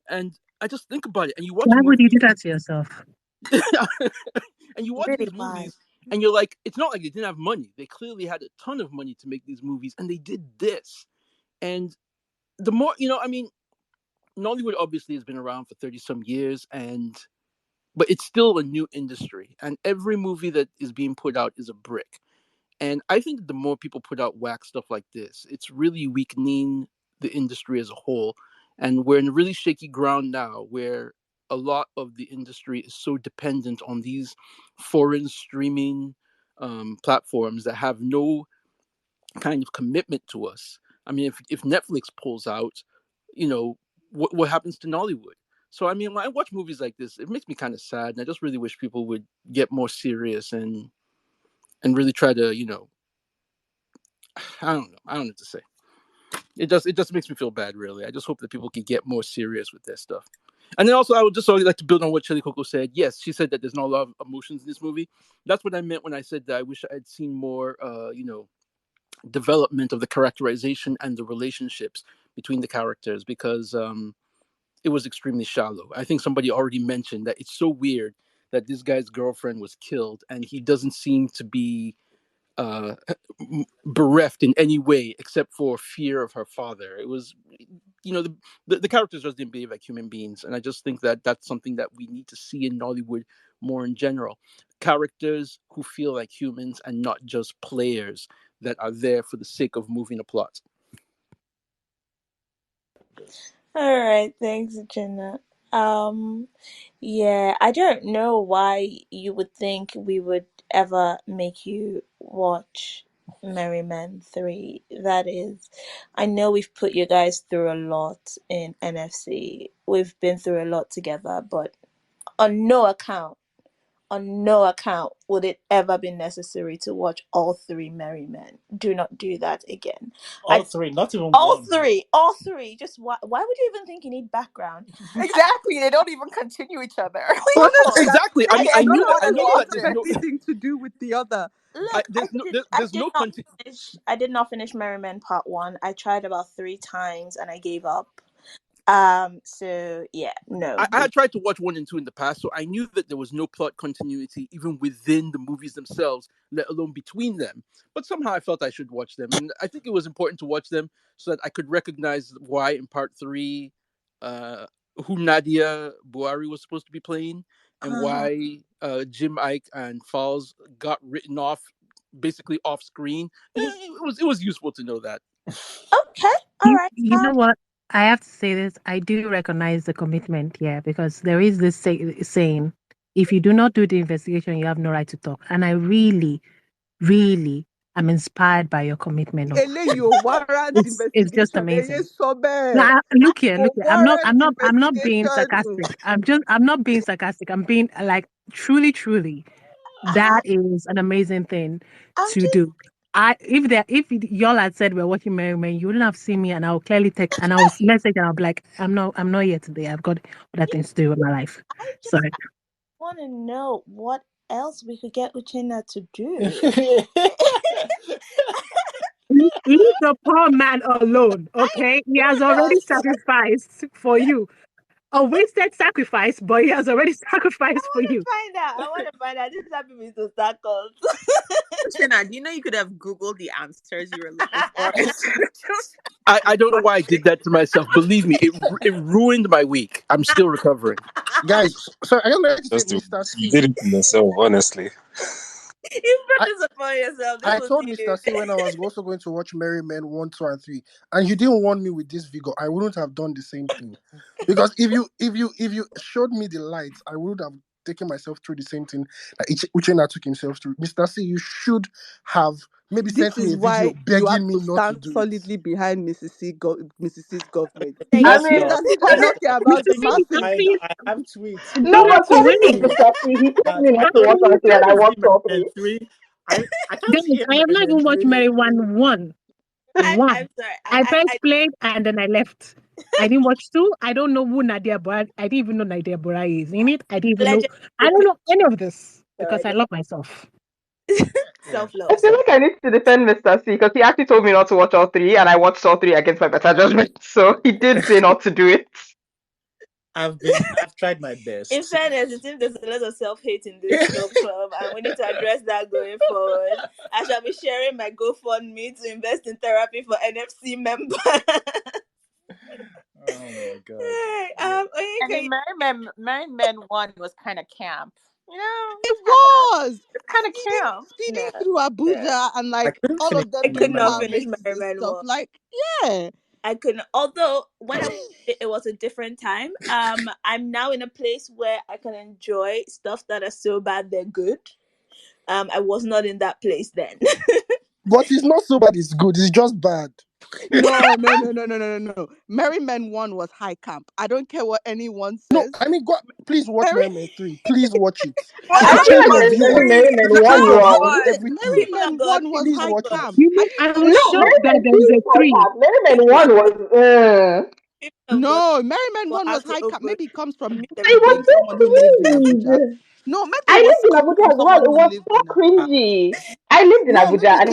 and I just think about it, and you watch Why would you do movies, that to yourself? and you watch Really these why? movies, and you're like, it's not like they didn't have money. They clearly had a ton of money to make these movies, and they did this. And the more, I mean, Nollywood obviously has been around for 30 some years, but it's still a new industry, and every movie that is being put out is a brick. And I think the more people put out whack stuff like this, it's really weakening the industry as a whole. And we're in a really shaky ground now where a lot of the industry is so dependent on these foreign streaming platforms that have no kind of commitment to us. I mean, if Netflix pulls out, what happens to Nollywood? So, I mean, when I watch movies like this, it makes me kind of sad. And I just really wish people would get more serious and really try to, I don't know. I don't know what to say. It just makes me feel bad, really. I just hope that people can get more serious with their stuff. And then also, I would just also like to build on what Chili Coco said. Yes, she said that there's not a lot of emotions in this movie. That's what I meant when I said that I wish I had seen more, development of the characterization and the relationships between the characters, because it was extremely shallow. I think somebody already mentioned that it's so weird that this guy's girlfriend was killed and he doesn't seem to be uh, bereft in any way except for fear of her father. It was, the characters just didn't behave like human beings, and I just think that that's something that we need to see in Nollywood more in general. Characters who feel like humans and not just players that are there for the sake of moving a plot. All right, thanks, Jenna. Yeah, I don't know why you would think we would ever make you watch Merry Men 3. That is, I know we've put you guys through a lot in NFC. We've been through a lot together, but on no account, on no account would it ever be necessary to watch all three Merry Men. Do not do that again. All three, not even All one. three, all three. Just why would you even think you need background? Exactly. They don't even continue each other. Honestly, that Exactly. I mean, I I don't knew that. know I what know one that has there's no. anything to do with the other. Look, I There's did no not content. finish. I did not finish Merry Men Part 1. I tried about 3 times and I gave up. So yeah, no. I had tried to watch 1 and 2 in the past, so I knew that there was no plot continuity even within the movies themselves, let alone between them. But somehow I felt I should watch them, and I think it was important to watch them so that I could recognize why in Part 3, uh, who Nadia Buhari was supposed to be playing, and Uh, why Jim Ike and Falls got written off, basically off screen. It was useful to know that. okay, all You, right. you know what? I have to say this. I do recognize the commitment here because there is this saying, if you do not do the investigation, you have no right to talk. And I really, really am inspired by your commitment. Eléyìí ò warrant It's just investigation. Ẹ̀yin amazing. sọ bẹ́ẹ̀. Now, look here, Kò look here. warrant I'm not being investigation. sarcastic. I'm not being sarcastic. I'm being like truly, truly. That is an amazing thing I'm to just do. If y'all had said we're watching Merry Men, you wouldn't have seen me, and I'll clearly text and I'll message and I'll be like, I'm not here today. I've got other things to do with my life. I So just want to know what else we could get Uchenna to do. Leave the poor man alone, okay? He has already sacrificed for you. A wasted sacrifice, but he has already sacrificed for you. I want to find out. This happened me to start calls. Shana, do you know you could have Googled the answers you were looking for instead of just I don't know why I watching? did that to myself. Believe me, it ruined my week. I'm still recovering. Guys, so I don't like to say, Just to Mr. you C. did it to yourself, honestly. You I, brought this upon yourself. This I was told you. Mr. C when I was also going to watch Merry Men 1, 2, and 3, and you didn't warn me with this vigor, I wouldn't have done the same thing. Because if you showed me the lights, I would have taken myself through the same thing that Uchenna took himself through. Mr. C, you should have maybe This sent me is a video why you have begging me to not to stand do it. solidly behind Mrs. C's government. Thank I Yes, mean, Lord. Mr. C does not care about Mr. the C, you can masses. see I have tweets no, don't but have to credit to worry. saying Mr. C, he told that me not I to watch am something and trying I to see watched all Merryman three. 3. I can't guys, see I any have not Merryman even watched 3. Mary one. One. I'm sorry. I first played and then I left. I didn't watch two. I don't know who Nadia Bora. I didn't even know Nadia Bora is in it. I didn't even know. Allegedly, I don't know any of this because I already love myself. Yeah. self-love. I feel like I need to defend Mr. C because he actually told me not to watch all three, and I watched all three against my better judgment. So he did say not to do it. I've tried my In best. fairness, it seems there's a lot of self-hate in this film club, and we need to address that going forward. I shall be sharing my GoFundMe to invest in therapy for NFC members. Oh my god. Hey, Yeah. I Oyinka, mean, Merry Men 1 was kind of camp. You know, It was it's kind of camp. speeding yeah, through yeah. Abuja and I like couldn't all finish of I them Merry could doing Men not 1. finish cowrings and Merriman stuff. One. Like, yeah. I couldn't. Although when I watched it, it was a different time. I'm now in a place where I can enjoy stuff that are so bad they're good. I was not in that place then. But it's not so bad, it's good, it's just bad. No, no, no, no, no, no, no, no. Merry Men 1 was high camp. I don't care what anyone No, says. I mean, go, please watch Merry Merry Men 3. Please watch it. What I And are feel you change like your there's view watching? many on Merryman the one change your view wrong. on What? everything. Merry People of Men God, 1 was Please high watch it. camp. You Are know, you I was No, shocked that Merryman 2 there's a is high three. cap. Merryman people of 1 was. people of God No, Merry Men will 1 have was to high camp. open Maybe it comes from mute It was being everybody. so someone who lived in Abuja. cringe. No, maybe I it was lived in coming Abuja from as well. someone It who was lived so in Abuja. cringy. I lived in No, maybe Abuja it and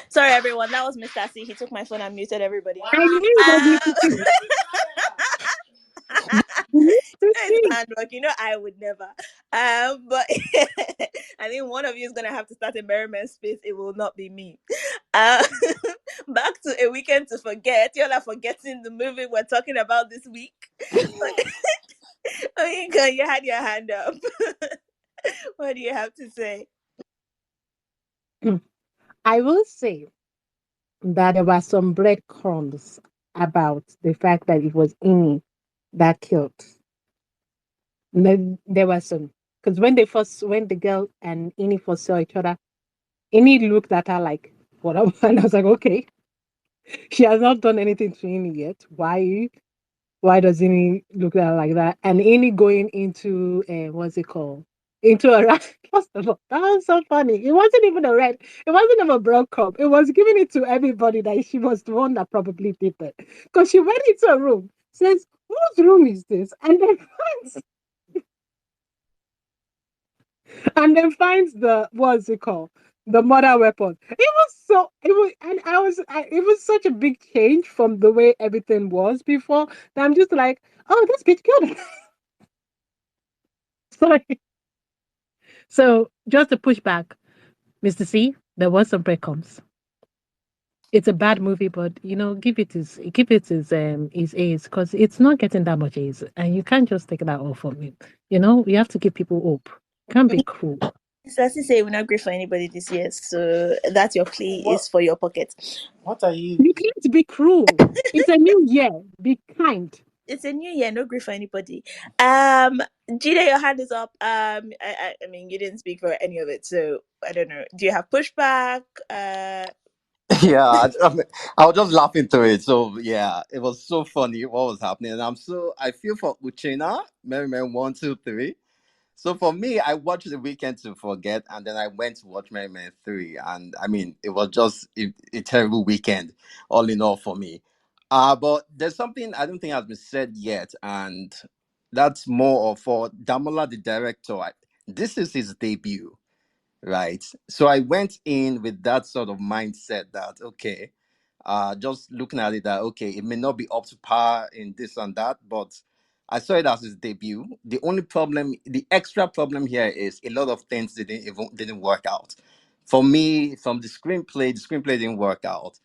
Sorry, everyone. That was Mr. C. He took my phone and muted everybody. I knew it was Mr. C. Mr. It's C. handwork. You know, I would never. But I think one of you is gonna have to start a merriment space. It will not be me. Uh, back to A Weekend to Forget. You're not forgetting the movie we're talking about this week. Oyinka, you had your hand up. What do you have to say? I will say that there were some breadcrumbs about the fact that it was Amy that killed. There were some because when the girl and Ini first saw each other, Ini looked at her like, "What?" And I was like, "Okay, she has not done anything to Ini yet. Why? Why does Ini look at her like that?" And Ini going into what's it called? Into a rat. First of all, that was so funny. It wasn't even a red. It wasn't even a broke cup. It was giving it to everybody that she was the one that probably did it. Because she went into a room, says, "Whose room is this?" And then finds the what's it called? The murder weapon. It was such a big change from the way everything was before that I'm just like, oh, this bitch killed her. Sorry. So just to push back, Mr. C, there was some breadcrumbs. It's a bad movie, but give it his A's because it's not getting that much A's, and you can't just take that off from it. You have to give people hope. Can't be cruel. Sassy say we're not great for anybody this year, so that's your plea What is for your pocket. what are you You can't be cruel. It's a new year. Be kind. It's a new year, no grief for anybody. Gina, your hand is up. I mean, you didn't speak for any of it, so I don't know. Do you have pushback? Yeah, I was just laughing through it. So yeah, it was so funny what was happening. And I feel for Uchena, Merryman 1, 2, 3. So for me, I watched The Weekend to Forget, and then I went to watch Merryman 3. And I mean, it was just a terrible weekend, all in all, for me. But there's something I don't think has been said yet, and that's more of for Damola, the director. This is his debut. right? So I went in with that sort of mindset that, okay, just looking at it that, okay, it may not be up to par in this and that, but I saw it as his debut. The only problem, the extra problem here is a lot of things didn't work out. For me, from the screenplay didn't work out.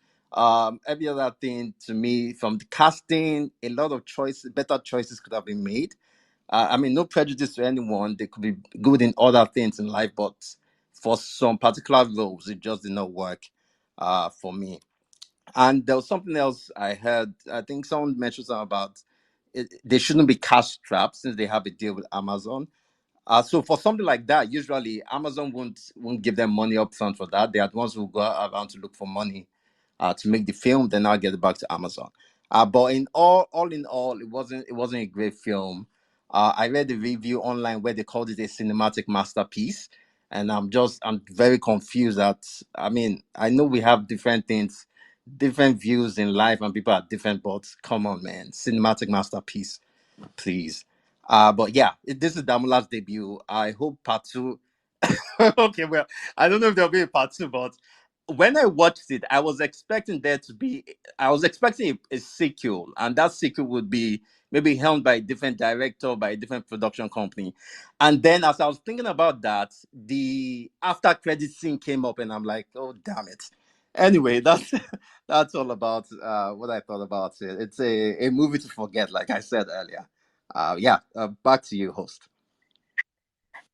Every other thing to me, from the casting, a lot of choices, better choices could have been made. I mean, no prejudice to anyone. They could be good in other things in life, but for some particular roles, it just did not work for me. And there was something else I heard. I think someone mentioned something about they shouldn't be cash strapped since they have a deal with Amazon. So for something like that, usually Amazon won't give them money up front for that. They are the ones who go around to look for money to make the film. Then I'll get it back to Amazon. But all in all, it wasn't a great film. I read the review online where they called it a cinematic masterpiece, and I'm very confused. I mean, I know we have different things, different views in life, and people are different. But come on, man, cinematic masterpiece, please. But yeah, this is Damola's debut. I hope part two. Okay, well, I don't know if there'll be a part two, but when I watched it, I was expecting a sequel, and that sequel would be maybe helmed by a different director, by a different production company. And then as I was thinking about that, the after credit scene came up, and I'm like, oh damn it. Anyway, that's that's all about what I thought about it. It's a movie to forget, like I said earlier. Back to you, host.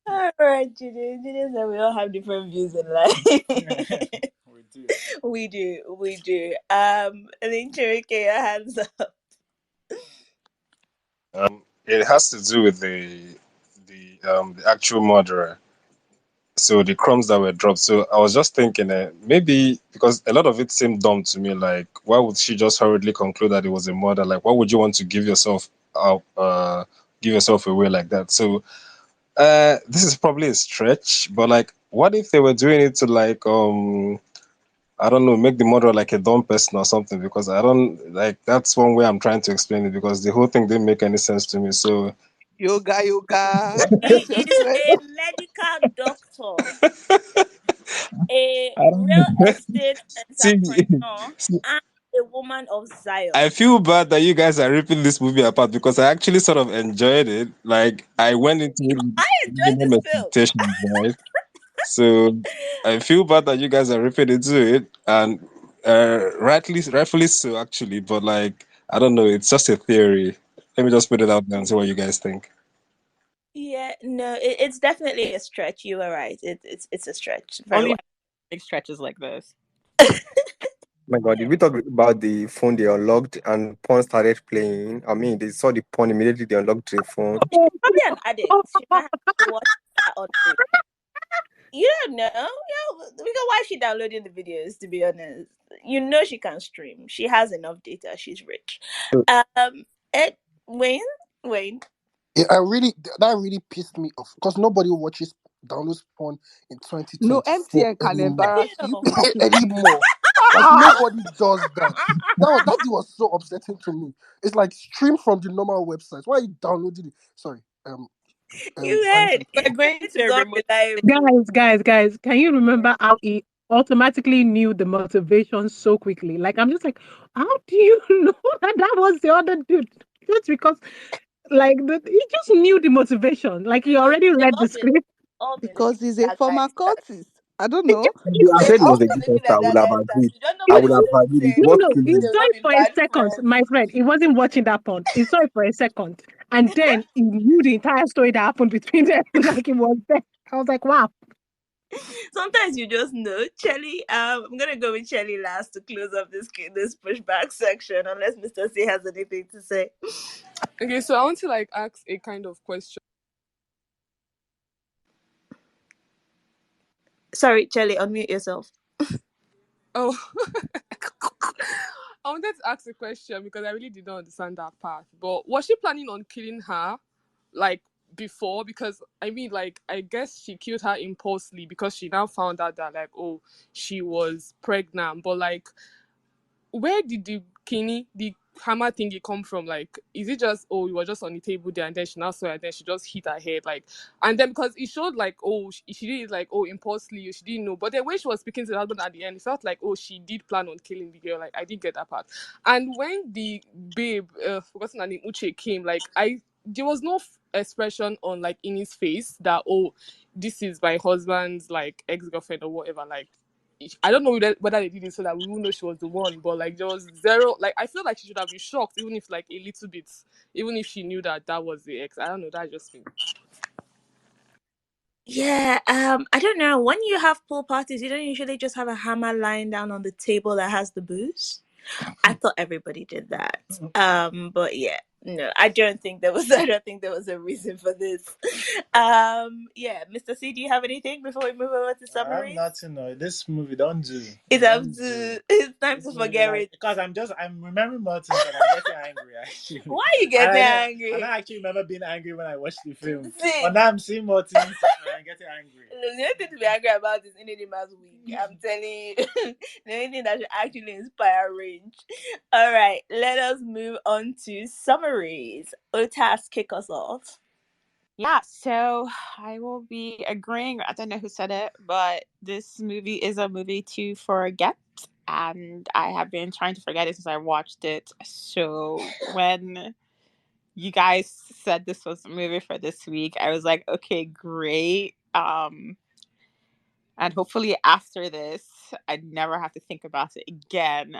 All right, Judy. Judy said we all have different views in life. We do. We do. I think Cherokee, your hands up. It has to do with the actual murderer. So the crumbs that were dropped. So I was just thinking, maybe because a lot of it seemed dumb to me. Like, why would she just hurriedly conclude that it was a murder? Like, why would you want to give yourself away like that? So this is probably a stretch, but like, what if they were doing it to like I don't know, make the murderer like a dumb person or something? Because I don't like that's one way I'm trying to explain it because the whole thing didn't make any sense to me. So Yoga. He That's your is strength. a medical doctor, a I don't real know. estate see, entrepreneur, see, and a woman of I Zion. feel bad that you guys are ripping this movie apart because I actually sort of enjoyed it. Like I went into it with I enjoyed minimum this film. expectations, right? So I feel bad that you guys are ripping into it, and rightfully so, actually. But like, I don't know, it's just a theory. Let me just put it out there and see what you guys think. Yeah, no, it's definitely a stretch. You were right. It's a stretch. Very Only well. big stretches like this. My God, if we talk about the phone they unlocked and porn started playing, I mean, they saw the porn immediately, they unlocked the phone. She's probably an addict. She might have to watch that on the. You don't know. Yeah, because why is she downloading the videos? To be honest, you know she can stream. She has enough data. She's rich. Ed, Wayne, Wayne. Yeah, that really pissed me off because nobody watches downloads porn in No 2024 MTN can anymore. embarrass you. Anymore. Like nobody does that. That thing was so upsetting to me. It's like stream from the normal websites. Why are you downloading it? Sorry. You Anita. heard We're going it to is a remote. unreliable. Guys, can you remember how he automatically knew the motivation so quickly? Like, I'm just like, how do you know that was the other dude? Just because, like, he just knew the motivation. Like, he already They've read the script. all been Because looking he's a at that former guy. cultist. I don't know. If you had said They've it was all a been good looking actor, I at would that have guy. agreed. You don't know I what would he's have going to agreed. say. What No, killed he him? They've saw not it been for a bad second. friends. My friend, he wasn't watching that porn. He saw it for a second. And then he knew the entire story that happened between them. Like, it was there. I was like, wow. Sometimes you just know. Shelly, I'm gonna go with Shelly last to close up this pushback section, unless Mr. C has anything to say. Okay, so I want to like ask a kind of question. Sorry, Shelly, unmute yourself. Oh, I wanted to ask a question because I really did not understand that part. But was she planning on killing her, like before? Because I mean, like I guess she killed her impulsively because she now found out that like, oh, she was pregnant. But like, where did the hammer thingy come from? Like, is it just, oh, we were just on the table there and then she now saw it and then she just hit her head? Like, and then because it showed like, oh, she did it like, oh, impulsively, she didn't know. But the way she was speaking to the husband at the end, it felt like, oh, she did plan on killing the girl. Like, I did get that part. And when the babe, forgotten her name, Uche, came, like, there was no expression on like in his face that, oh, this is my husband's like ex-girlfriend or whatever. Like, I don't know whether they did it so that we would know she was the one, but like there was zero. Like, I feel like she should have been shocked, even if like a little bit, even if she knew that that was the ex. I don't know. That's just me. Yeah, I don't know. When you have pool parties, you don't usually just have a hammer lying down on the table that has the booze. I thought everybody did that. But yeah, no, I don't think there was. I don't think there was a reason for this. Yeah, Mr. C, do you have anything before we move over to I have summaries? nothing. No, this movie don't do. It's Don't time do. to. It's time This to movie, forget like, it. because I'm remembering more things and I'm getting angry actually. Why are you And getting I angry? don't actually remember being angry when I watched the film. See, But now I'm seeing more things and I'm getting angry. the only thing to be angry about is Inedima's week. I'm telling you, the only thing that should actually inspire rage. All right, let us move on to summaries. Otas, kick us off. Yeah, so I will be agreeing. I don't know who said it, but this movie is a movie to forget. And I have been trying to forget it since I watched it. So when you guys said this was a movie for this week, I was like, okay, great. And hopefully after this, I never have to think about it again.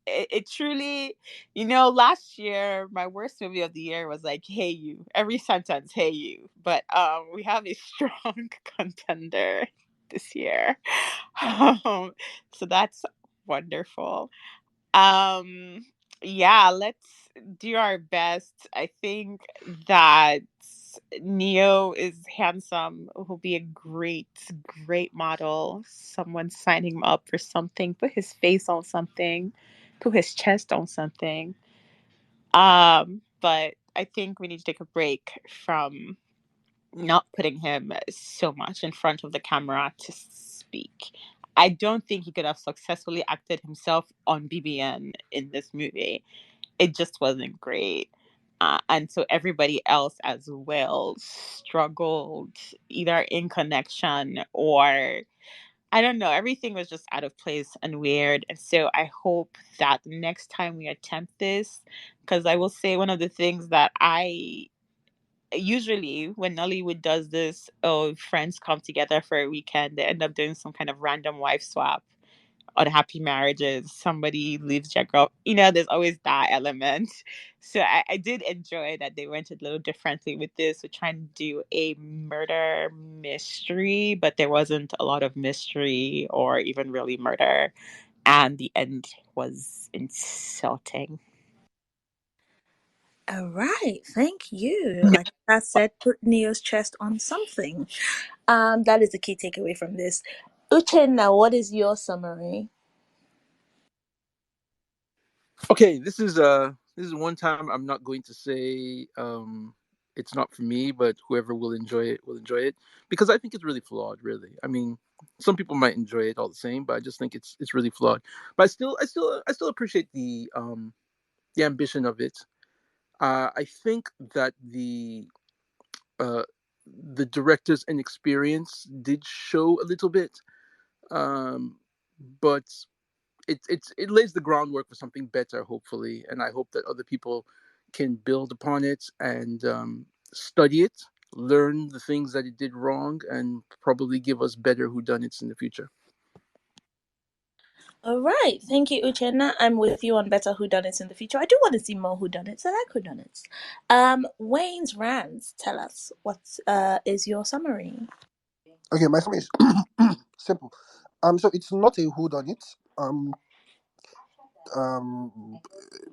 It truly, last year my worst movie of the year was like "Hey You." Every sentence, "Hey You." But we have a strong contender this year, so that's wonderful. Um, yeah, let's do our best. I think that Neo is handsome. Will be a great, great model. Someone sign him up for something. Put his face on something. Put his chest on something. But I think we need to take a break from not putting him so much in front of the camera to speak. I don't think he could have successfully acted himself on BBN in this movie. It just wasn't great. And so everybody else as well struggled either in connection or I don't know. Everything was just out of place and weird. And so I hope that the next time we attempt this, because I will say one of the things that I usually when Nollywood does this, oh, friends come together for a weekend, they end up doing some kind of random wife swap. Unhappy marriages, somebody leaves their girl. There's always that element. So I did enjoy that they went a little differently with this. We're trying to do a murder mystery, but there wasn't a lot of mystery or even really murder. And the end was insulting. All right, thank you. Like I said, put Neo's chest on something. That is the key takeaway from this. Uchenna, what is your summary? Okay, this is one time I'm not going to say it's not for me, but whoever will enjoy it because I think it's really flawed. Really, I mean, some people might enjoy it all the same, but I just think it's really flawed. But I still appreciate the ambition of it. I think that uh, the director's inexperience did show a little bit, um, but it lays the groundwork for something better, hopefully, and I hope that other people can build upon it and study it, learn the things that it did wrong, and probably give us better whodunits in the future. All right, thank you, Uchenna. I'm with you on better whodunits in the future. I do want to see more whodunits. I like whodunits. Wayne's Rands, tell us what is your summary? Okay, my summary is simple. So it's not a who done it. Um,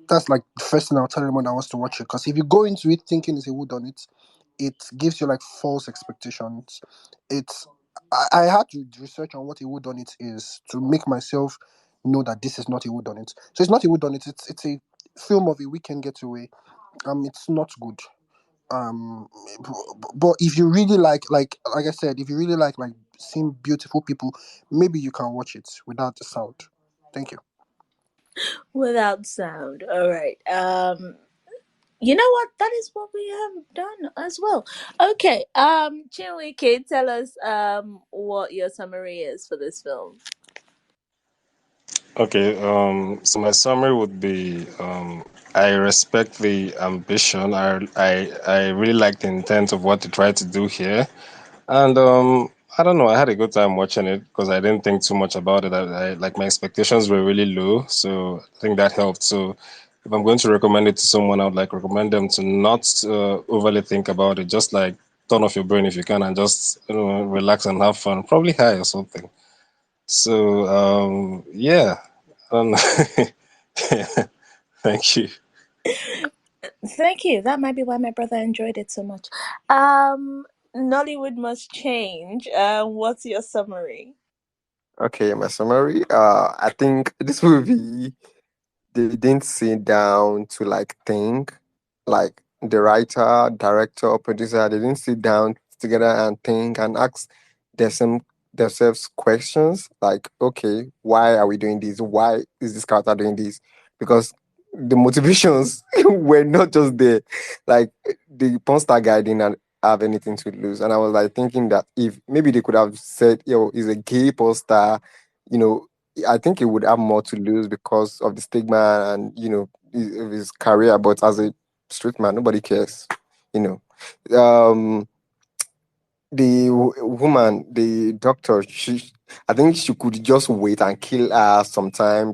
that's like the first thing I'll tell anyone that wants to watch it. Because if you go into it thinking it's a who done it gives you like false expectations. It's I had to research on what a who done it is to make myself know that this is not a who done it. So it's not a who done it. It's a film of a weekend getaway. It's not good. Um, but if you really like I said, if you really like seeing beautiful people, maybe you can watch it without the sound. Thank you. Without sound. All right. You know what? That is what we have done as well. Okay. Chinwike, tell us what your summary is for this film. Okay, so my summary would be I respect the ambition. I really like the intent of what they tried to do here. And I don't know, I had a good time watching it because I didn't think too much about it. Like my expectations were really low, so I think that helped. So if I'm going to recommend it to someone, I would like recommend them to not overly think about it. Just like turn off your brain if you can and just relax and have fun. Probably high or something. So yeah, um, thank you. Thank you. That might be why my brother enjoyed it so much. Nollywood must change. What's your summary? Okay, my summary. I think this movie they didn't sit down to like think, like the writer, director, producer. They didn't sit down together and think and ask themselves themselves questions like, okay, why are we doing this? Why is this character doing this? Because the motivations were not just there. Like the porn star guy didn't have anything to lose, and I was like thinking that if maybe they could have said, "Yo, he's a gay porn star," you know, I think he would have more to lose because of the stigma and of his career. But as a street man, nobody cares. You know, the woman, the doctor, I think she could just wait and kill her sometime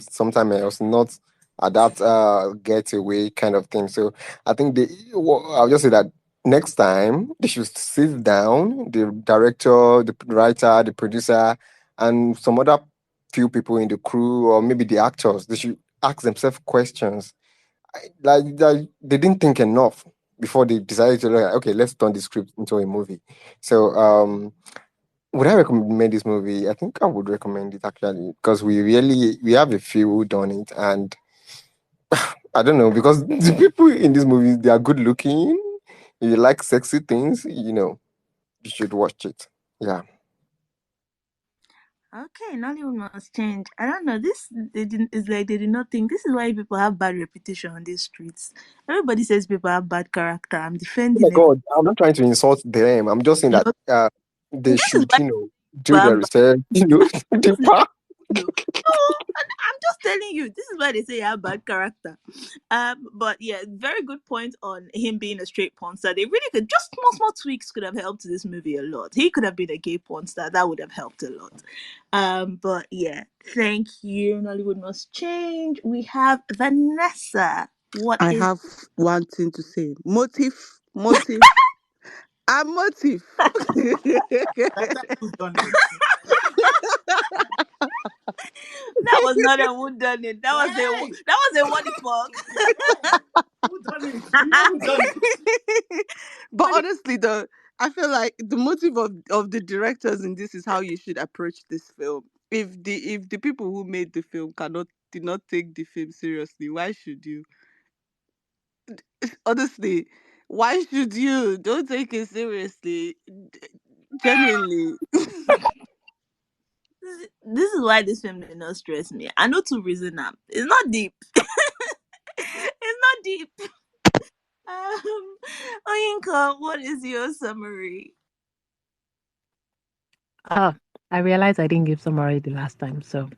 else, not at that getaway kind of thing. So I think I'll just say that next time they should sit down, the director, the writer, the producer, and some other few people in the crew, or maybe the actors, they should ask themselves questions. Like they didn't think enough before they decided to like, okay, let's turn the script into a movie. So would I recommend this movie? I think I would recommend it actually because we have a few who done it, and I don't know because the people in this movie they are good looking. If you like sexy things, you should watch it. Yeah. Okay, Nollywood must change. I don't know. This they didn't. It's like they did not think. This is why people have bad reputation on these streets. Everybody says people have bad character. I'm Oh my defending it. God, I'm not trying to insult them. I'm just saying You that know, they this is should, why do people their have bad. research. The Listen, part. you. No, I'm just telling you. This is why they say you have bad character. But yeah, very good point on him being a straight porn star. They really could just small tweaks could have helped this movie a lot. He could have been a gay porn star. That would have helped a lot. But yeah, thank you. Nollywood must change. We have Vanessa. What I is have one thing to say. Motive, and motive. Better who's done it. that? Was not a wood done it. Hey, That was a what the fuck. who done it? We know who done it. But What honestly, though, I feel like the motive of the directors in this is how you should approach this film. If the people who made the film did not take the film seriously, why should you? Honestly, why should you? Don't take it seriously. Genuinely. this is why this film did not stress me. I know to reason up. It's not deep. It's not deep. Oyinka, what is your summary? I realized I didn't give summary the last time. So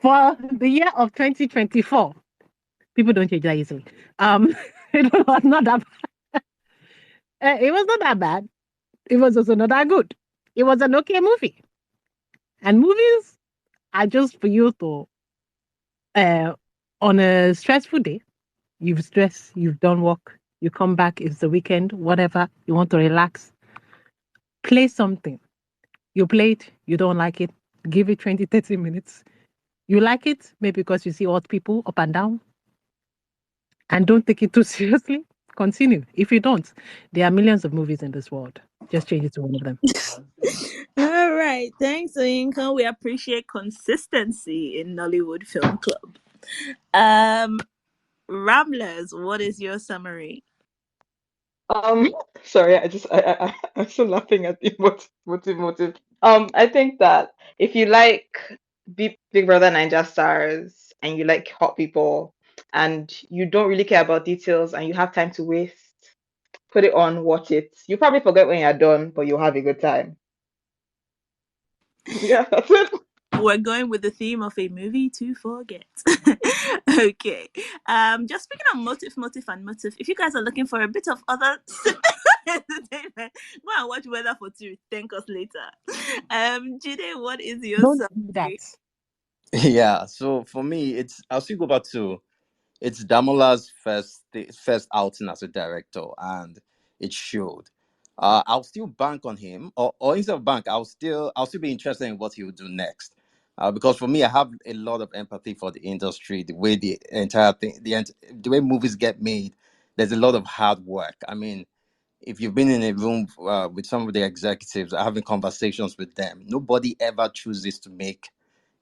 for the year of 2024, people don't change that easily. Um, it was not that. It was not that bad. It was also not that good. It was an okay movie. And movies are just for you to, uh, on a stressful day, you've stressed, you've done work, you come back, it's the weekend, whatever, you want to relax, play something. You play it, you don't like it, give it 20, 30 minutes. You like it, maybe because you see odd people up and down, and don't take it too seriously. Continue. If you don't, there are millions of movies in this world. Just change it to one of them. All right. Thanks, Oyinka. We appreciate consistency in Nollywood Film Club. Um, Ramblers, what is your summary? Um, sorry, I'm still laughing at the motive. I think that if you like Big Brother Ninja Stars and you like hot people and you don't really care about details and you have time to waste, put it on, watch it. You probably forget when you're done, but you'll have a good time. Yeah, that's it. We're going with the theme of a movie to forget. Okay. Just speaking of motive, and motive, if you guys are looking for a bit of other entertainment, go and watch Weather for Two. Thank us later. Jide, what is your Don't do that. summary? Yeah, so for me, I'll still go back to it's Damola's first outing as a director, and it showed. I'll still bank on him, or instead of bank, I'll still be interested in what he will do next. Because for me, I have a lot of empathy for the industry, the way the entire thing, the way movies get made. There's a lot of hard work. I mean, if you've been in a room with some of the executives, having conversations with them, nobody ever chooses to make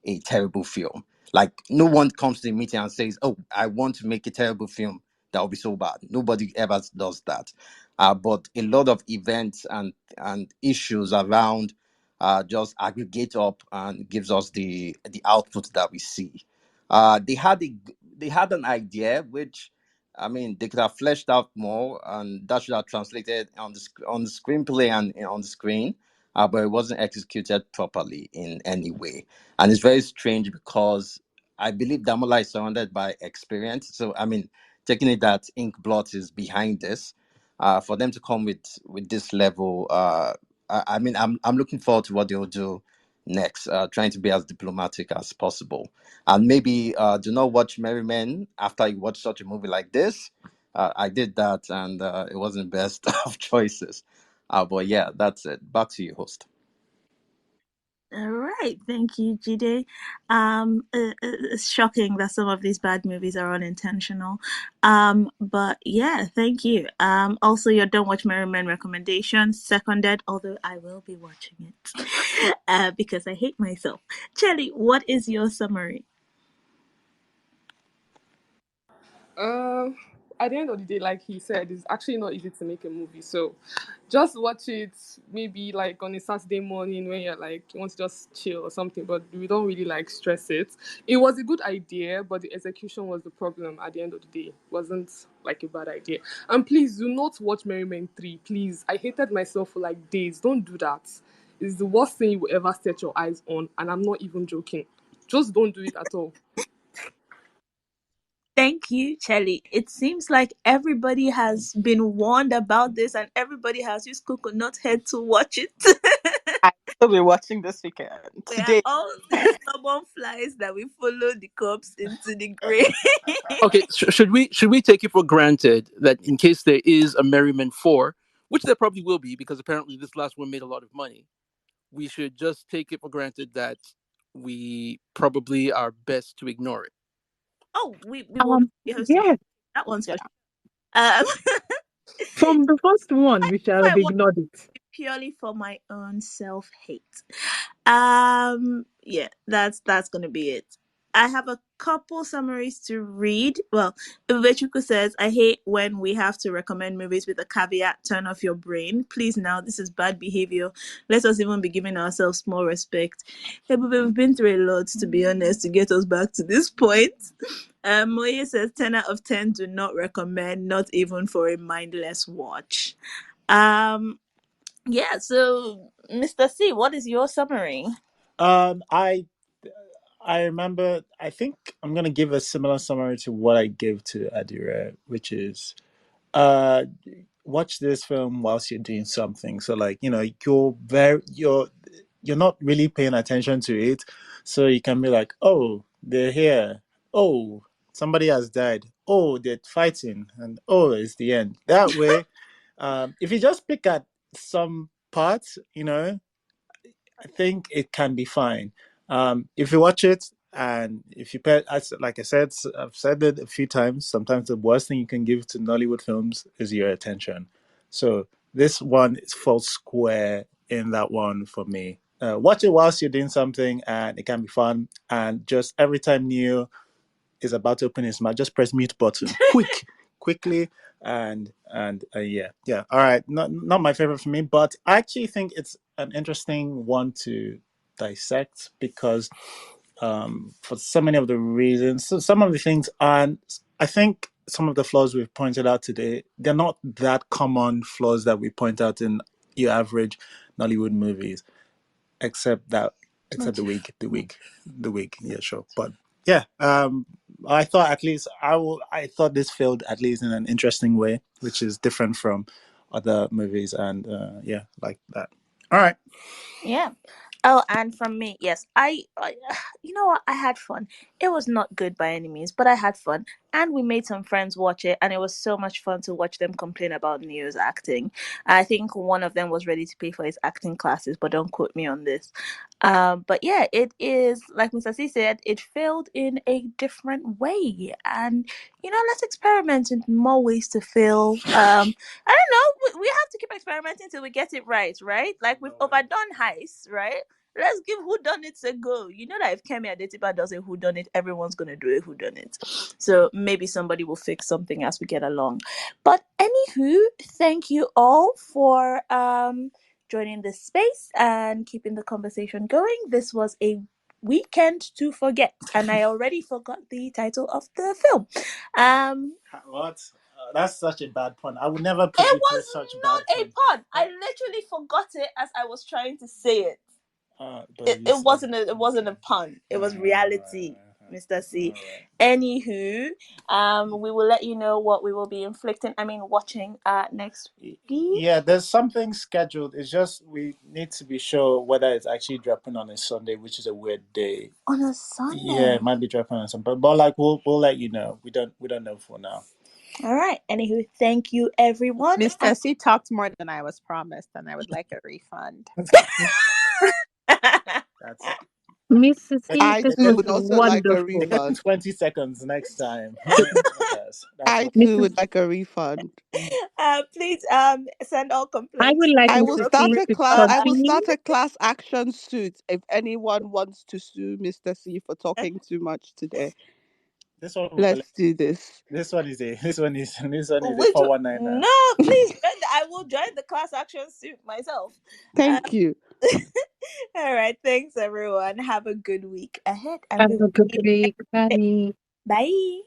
a terrible film. Like no one comes to the meeting and says, "Oh, I want to make a terrible film that will be so bad." Nobody ever does that. But a lot of events and issues around just aggregate up and gives us the output that we see. They had an idea which, I mean, they could have fleshed out more, and that should have translated on the screenplay and on the screen, but it wasn't executed properly in any way. And it's very strange because I believe Damola is surrounded by experience. So I mean, taking it that Ink Blot is behind this, for them to come with this level, I mean, I'm looking forward to what they'll do next. Trying to be as diplomatic as possible, and maybe do not watch Merry Men after you watch such a movie like this. I did that, and it wasn't the best of choices. But yeah, that's it. Back to you, host. All right, thank you, Jide. It's shocking that some of these bad movies are unintentional. But yeah, thank you. Also your Don't Watch Merry Men recommendation, seconded, although I will be watching it. Because I hate myself. Chelly, what is your summary? Um, at the end of the day, like he said, it's actually not easy to make a movie. So just watch it maybe like on a Saturday morning when you're like you want to just chill or something, but we don't really like stress it. It was a good idea, but the execution was the problem at the end of the day. It wasn't like a bad idea. And please do not watch Merry Men 3. Please. I hated myself for like days. Don't do that. It's the worst thing you will ever set your eyes on, and I'm not even joking. Just don't do it at all. Thank you, Chelly. It seems like everybody has been warned about this and everybody has used coconut head to watch it. I will be watching this weekend. We are Today. all stubborn flies that we follow the corpse into the grave. Okay, should we take it for granted that in case there is a Merryman 4, which there probably will be because apparently this last one made a lot of money, we should just take it for granted that we probably are best to ignore it. Oh, we will not be hosting Yes, that one's Yeah. for sure. from the first one, we shall If have I want ignored it. purely for my own self hate. Yeah, that's gonna be it. I have a couple summaries to read. Well, Ubechuku says, I hate when we have to recommend movies with a caveat, turn off your brain. Please now, this is bad behavior. Let us even be giving ourselves more respect. Hey, but we've been through a lot, to be honest, to get us back to this point. Moye says 10 out of 10 do not recommend, not even for a mindless watch. Um, yeah, so Mr. C, what is your summary? Um, I I remember. I think I'm gonna give a similar summary to what I gave to Adira, which is uh, watch this film whilst you're doing something. So like you're not really paying attention to it, so you can be like, oh, they're here. Oh, somebody has died. Oh, they're fighting, and oh, it's the end. That way, if you just pick at some parts, I think it can be fine. If you watch it and if you pay, like I said, I've said it a few times. Sometimes the worst thing you can give to Nollywood films is your attention. So this one is falls square in that one for me. Watch it whilst you're doing something, and it can be fun. And just every time new is about to open his mouth, just press mute button, quickly, and yeah. All right, not my favorite for me, but I actually think it's an interesting one to dissect because for so many of the reasons. So some of the things aren't. I think some of the flaws we've pointed out today, they're not that common flaws that we point out in your average Nollywood movies, except the wig. Yeah, sure, but yeah, I thought at least I thought this failed at least in an interesting way, which is different from other movies, and yeah, like that. All right. Yeah. Oh, and from me, yes, I you know what? I had fun. It was not good by any means, but I had fun, and we made some friends watch it, and it was so much fun to watch them complain about Neo's acting. I think one of them was ready to pay for his acting classes, but don't quote me on this. But yeah, it is like Mr. C said, it failed in a different way, and let's experiment in more ways to fail. I don't know. We have to keep experimenting till we get it right, right? Like we've overdone heist, right? Let's give whodunits a go. You know that if Kemi Adetiba does a whodunit, everyone's gonna do a whodunit. So maybe somebody will fix something as we get along. But anywho, thank you all for joining this space and keeping the conversation going. This was a weekend to forget, and I already forgot the title of the film. What? That's such a bad pun. I would never put It you through was such not bad a pun. pun. I literally forgot it as I was trying to say it. But It, you it said wasn't a, it wasn't a pun. It was reality, Mr. C. Anywho, we will let you know what we will be watching next week. Yeah, there's something scheduled. It's just we need to be sure whether it's actually dropping on a Sunday, which is a weird day. On a Yeah, Sunday. it might be dropping on Sunday, but like we'll let you know. We don't know for now. All right. Anywho, thank you everyone. Mr. C talked more than I was promised, and I would like a refund. That's Mrs. C, I this too was would also like a wonderful. 20 seconds next time. That's I what. too Mrs. would like a refund. Please send all I complaints would like I will Mrs. start C a to class. I will continue. start a class action suit if anyone wants to sue Mr. C for talking too much today. This one. Let's do this. This one is a which 419. no, please I will join the class action suit myself. Thank you. All right, thanks everyone. Have a good week ahead, and Have we a will good see you week. next Bye. Bye.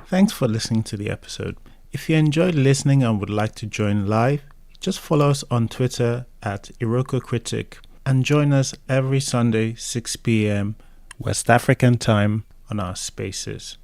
Thanks for listening to the episode. If you enjoyed listening and would like to join live, just follow us on Twitter at Iroko Critic and join us every Sunday 6 p.m. West African time on our spaces.